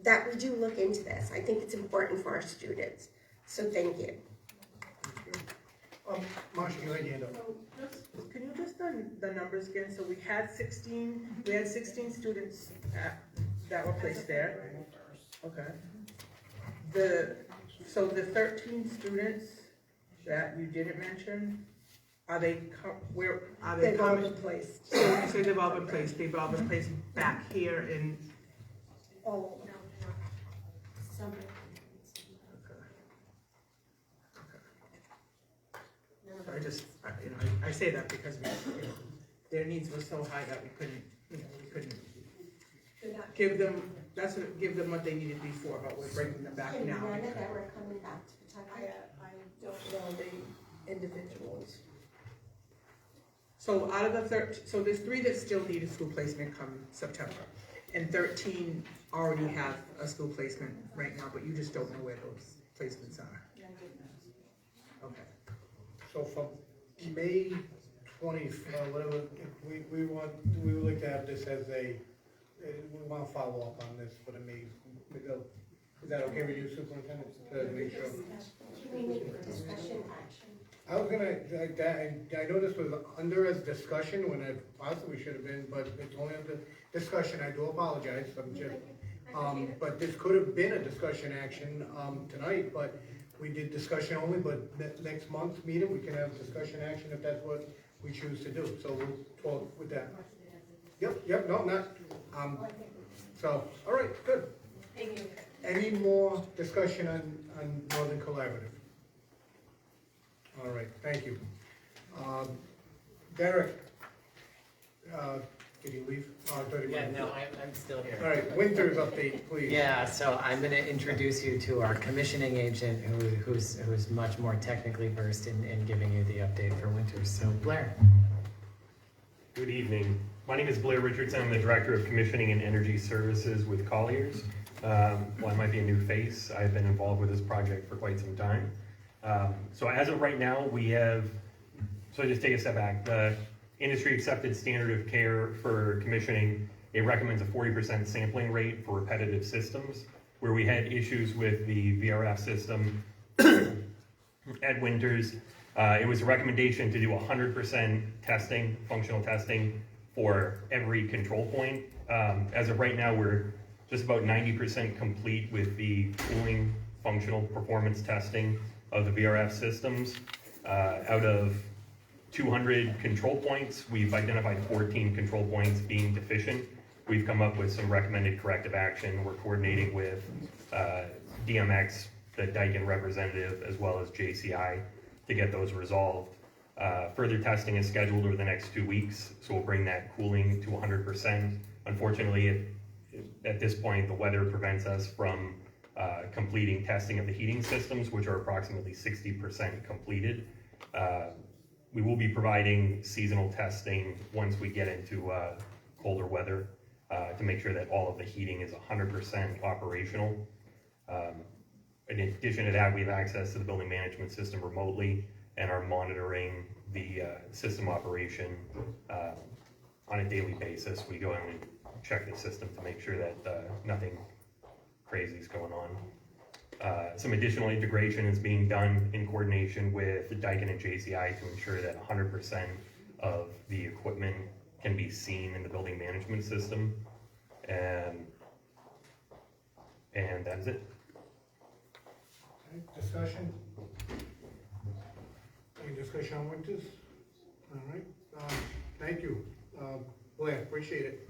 we do look into this. I think it's important for our students. So thank you. Marcia, you had your hand up. Can you just run the numbers again? So we had 16 students that were placed there. Okay. So the 13 students that you didn't mention, where are they? They've all been placed. So they've all been placed. They've all been placed back here in. Oh no. Some. I say that because their needs were so high that we couldn't give them what they needed before, but we're bringing them back now. None of them are coming back to Pawtucket. I don't know the individuals. So out of the 13, so there's 3 that still need a school placement come September, and 13 already have a school placement right now, but you just don't know where those placements are. Okay. So from May 20th, whatever, we would like to have this as we want to follow up on this for the May. Is that okay with you, Superintendent? To make sure. Can we make a discussion action? I was gonna, I know this was under as discussion when it possibly should have been, but it's only under discussion. I do apologize, I'm just, but this could have been a discussion action, tonight, but we did discussion only, but next month's meeting, we can have discussion action if that's what we choose to do. So we'll talk with that. Yep, no, not, So, all right, good. Thank you. Any more discussion on Northern Collaborative? All right, thank you. Derek, did you leave? Oh, I thought he Yeah, went. no, I'm still here. All right, Winters update, please. Yeah, so I'm going to introduce you to our commissioning agent who's much more technically versed in giving you the update for Winters. So Blair. Good evening. My name is Blair Richardson. I'm the Director of Commissioning and Energy Services with Colliers. While I might be a new face, I've been involved with this project for quite some time. So as of right now, we have, so just take a step back. The industry accepted standard of care for commissioning, it recommends a 40% sampling rate for repetitive systems. Where we had issues with the VRF system at Winters, it was a recommendation to do 100% testing, functional testing for every control point. As of right now, we're just about 90% complete with the cooling functional performance testing of the VRF systems. Out of 200 control points, we've identified 14 control points being deficient. We've come up with some recommended corrective action. We're coordinating with DMX, the Daikin representative, as well as JCI to get those resolved. Further testing is scheduled over the next 2 weeks, so we'll bring that cooling to 100%. Unfortunately, at this point, the weather prevents us from completing testing of the heating systems, which are approximately 60% completed. We will be providing seasonal testing once we get into colder weather to make sure that all of the heating is 100% operational. In addition to that, we have access to the building management system remotely and are monitoring the system operation on a daily basis. We go in and check the system to make sure that nothing crazy is going on. Some additional integration is being done in coordination with Daikin and JCI to ensure that 100% of the equipment can be seen in the building management system. And that is it. Okay, discussion? Any discussion on Winters? All right, thank you. Blair, appreciate it.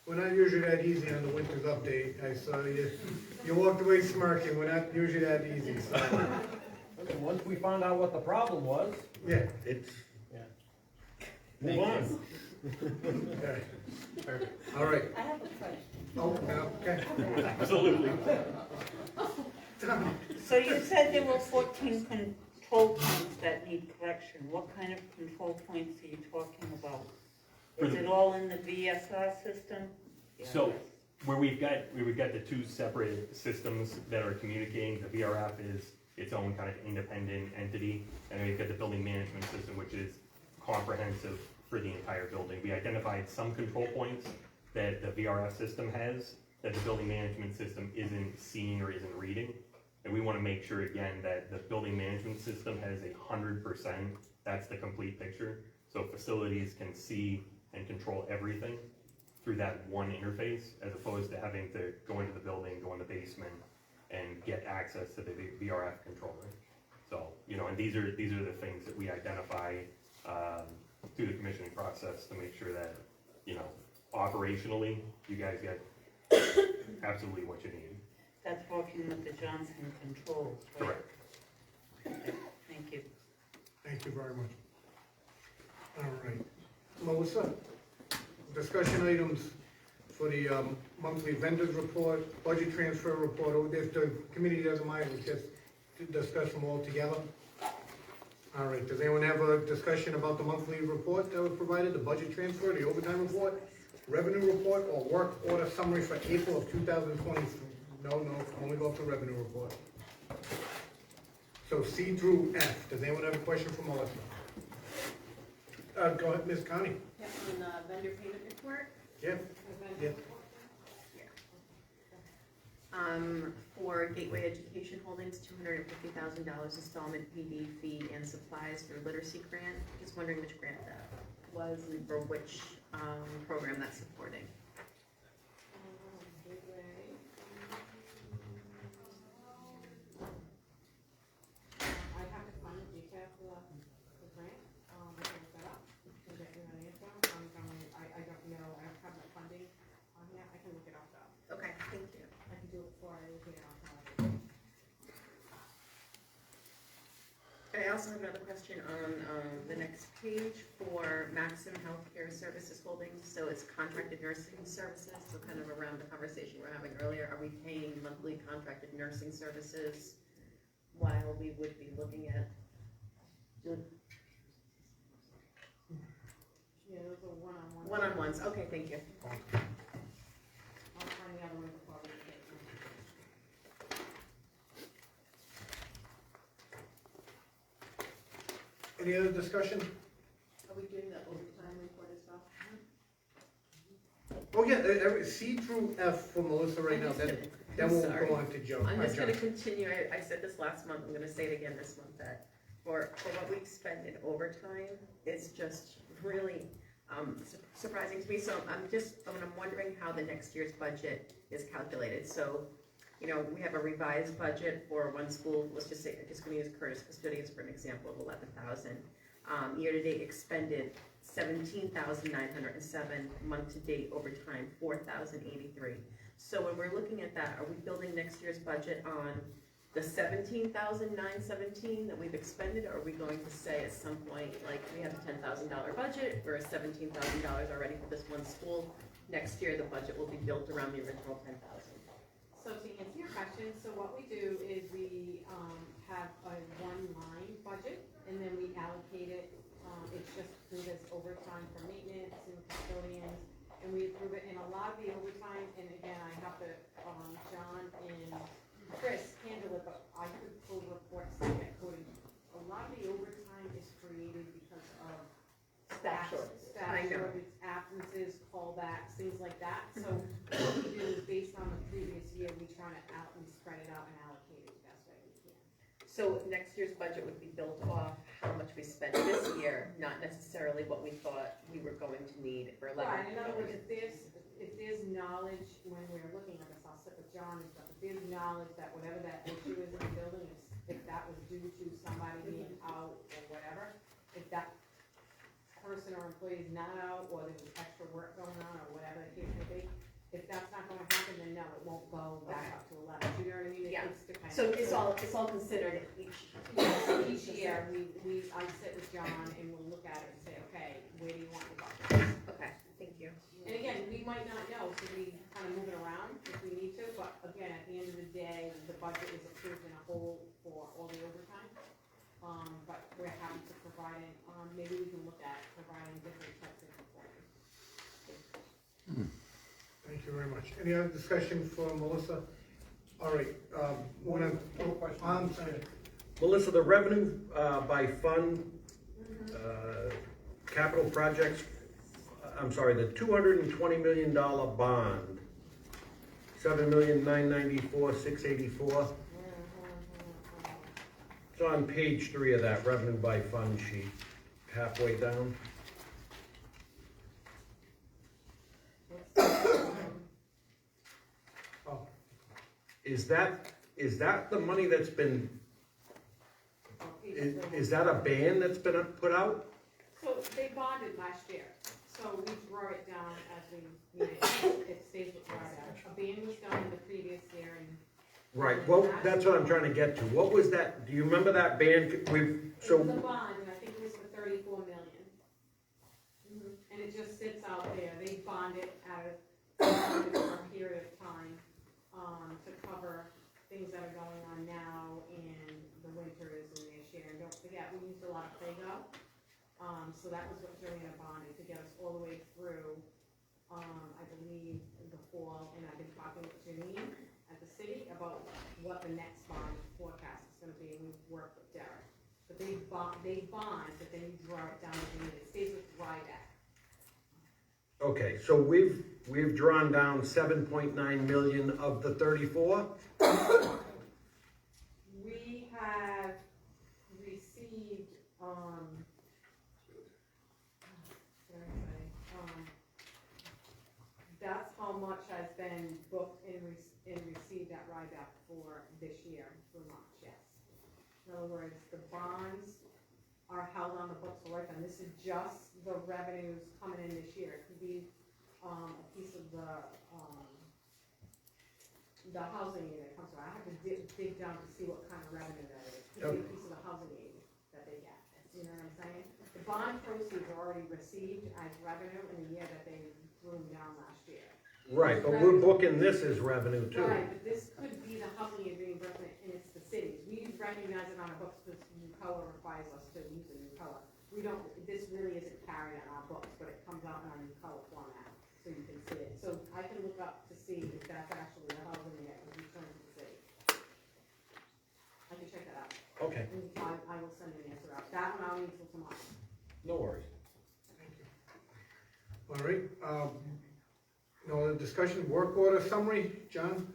We're not usually that easy on the Winters update. I saw you walked away smirking. We're not usually that easy, so. Okay, once we found out what the problem was. Yeah. Move on. Okay. All right. I have a question. Oh, okay. Absolutely. So you said there were 14 control points that need correction. What kind of control points are you talking about? Is it all in the VSR system? So where we've got the two separate systems that are communicating, the VRF is its own kind of independent entity, and then we've got the building management system, which is comprehensive for the entire building. We identified some control points that the VRF system has that the building management system isn't seeing or isn't reading. And we want to make sure again that the building management system has 100%, that's the complete picture. So facilities can see and control everything through that one interface, as opposed to having to go into the building, go in the basement, and get access to the VRF controller. So, and these are the things that we identify through the commissioning process to make sure that, operationally, you guys get absolutely what you need. That's working with the Johnson controls, right? Correct. Okay, thank you. Thank you very much. All right. Melissa, discussion items for the monthly vendors report, budget transfer report. If the committee doesn't mind, we just discuss them all together. All right, does anyone have a discussion about the monthly report that was provided, the budget transfer, the overtime report, revenue report, or work order summary for April of 2023? No, only go up to revenue report. So C through F. Does anyone have a question for Melissa? Go ahead, Ms. Connie. Yeah, on the vendor payment report. Yeah. Yeah. For Gateway Education Holdings, $250,000 installment PD fee and supplies through literacy grant. Just wondering which grant that was and for which program that's supporting. I have to find the detail for the grant, set up, to get you an answer. I don't know also have another question on the next page for Maxim Healthcare Services Holdings. So it's contracted nursing services, so kind of around the conversation we were having earlier. Are we paying monthly contracted nursing services while we would be looking at? Yeah, those are one-on-ones. One-on-ones, okay, thank you. I'll find the other one before we get them. Any other discussion? Are we doing the overtime report as well? Oh, yeah, C through F for Melissa right now, then we'll go on to Joe. I'm just Joe. gonna continue, I said this last month, I'm gonna say it again this month, that for what we spend in overtime, it's just really surprising to me. So I'm wondering how the next year's budget is calculated. So, you know, we have a revised budget for one school, let's just say, I'm just gonna use Curtis Custodians for an example of 11,000. Year-to-date expended 17,907, month-to-date overtime 4,083. So when we're looking at that, are we building next year's budget on the 17,917 that we've expended, or are we going to say at some point, like, we have a $10,000 budget, we're at $17,000 already for this one school, next year the budget will be built around the original 10,000? So to answer your question, so what we do is we have a one-line budget, and then we allocate it. It's just through this overtime for maintenance and custodians, and we approve it. And a lot of the overtime, and again, I have to, John and Chris handle it, but I could pull reports to get coding. A lot of the overtime is created because of staff shortage, absences, callbacks, things like that. So what we do is based on the previous year, we try to spread it out and allocate it the best way we can. So next year's budget would be built off how much we spent this year, not necessarily what we thought we were going to need for 11. Right, in other words, if there's knowledge, when we're looking at this, I'll sit with John and stuff, if there's knowledge that whatever that issue is in the building, if that was due to somebody being out or whatever, if that person or employee is not out, or there was extra work going on, or whatever the case may be, if that's not gonna happen, then no, it won't go back up to 11. Do you know what I mean? Yeah. It's to kind So of, it's all considered each. each year, I sit with John and we'll look at it and say, okay, where do you want to go? Okay, thank you. And again, we might not know, so we kind of move it around if we need to, but again, at the end of the day, the budget is approved in a whole for all the overtime. But we're happy to provide it, maybe we can look at providing different types of reporting. Thank you very much. Any other discussion for Melissa? All right, Melissa, the revenue by fund, capital projects, I'm sorry, the $220 million bond, 7,994,684. It's on page 3 of that revenue by fund sheet, halfway down. Is that the money that's been, is that a ban that's been put out? So they bonded last year, so we draw it down as we need it, it stays with RDA. A ban was done in the previous year and. Right, well, that's what I'm trying to get to. What was that, do you remember that ban? It was a bond, and I think it was for $34 million. And it just sits out there, they bond it for a period of time, to cover things that are going on now and the winters and this year. And don't forget, we used a lot of Prego, so that was what Joanna bonded to get us all the way through, I believe, the fall. And I've been talking with Janine at the city about what the next bond forecast is gonna be, and we've worked with Derek. But they bond, but then you draw it down as you need. It stays with RIDAC. Okay, so we've drawn down 7.9 million of the 34? We have received, that's how much has been booked and received at RIDAC for this year, for March, yes. In other words, the bonds are held on the books for life, and this is just the revenues coming in this year. It could be a piece of the housing aid that comes around. I have to dig down to see what kind of revenue that is. It could be a piece of the housing aid that they you know what I'm saying? The bond proceeds are already received as revenue in the year that they blew them down last year. Right, but we're booking this as revenue too. Right, but this could be the housing reimbursement, and it's the cities. We recognize it on our books because new color requires us to use a new color. We don't, this really isn't carried on our books, but it comes out in our new color format, so you can see it. So I can look up to see if that's actually the housing that was returned to the city. I can check that out. Okay. And I will send an answer out. That one I'll need till tomorrow. No worries. All right, no other discussion, work order summary, John?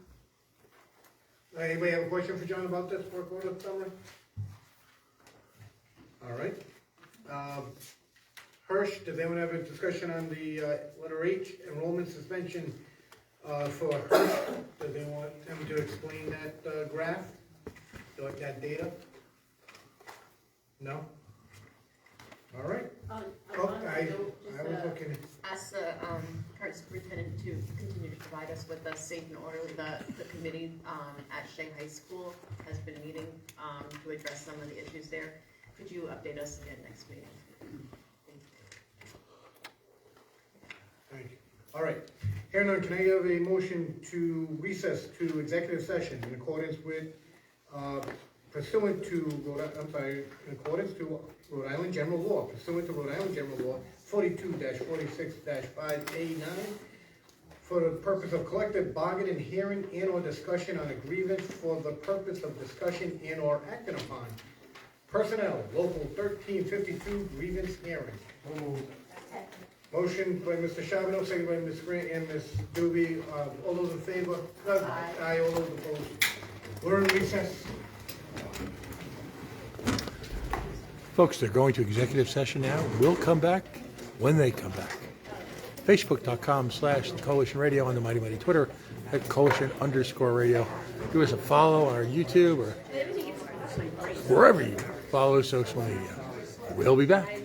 Anybody have a question for John about this work order summary? All right. Hirsch, does anyone have a discussion on the letter H, enrollment suspension for Hirsch? Does they want him to explain that graph, like that data? No? All right. I was looking. Ask the current superintendent to continue to provide us with a safe and orderly. The committee at Shea High School has been meeting to address some of the issues there. Could you update us again next meeting? Thank you. All right. Here none, can I have a motion to recess to executive session in accordance with pursuant to in accordance to Rhode Island General Law, pursuant to Rhode Island General Law 42-46-5A9, for the purpose of collective bargaining, hearing, and/or discussion on a grievance for the purpose of discussion and/or acting upon. Personnel, Local 1352 grievance hearing. Motion by Mr. Charbonneau, second by Ms. Grant and Ms. Doobie. All those in favor? Aye. All those opposed? We're in recess. Folks, they're going to executive session now. We'll come back when they come back. Facebook.com/The Coalition Radio, on the Mighty Mighty Twitter at Coalition_Radio. Give us a follow on our YouTube or wherever you follow social media. We'll be back.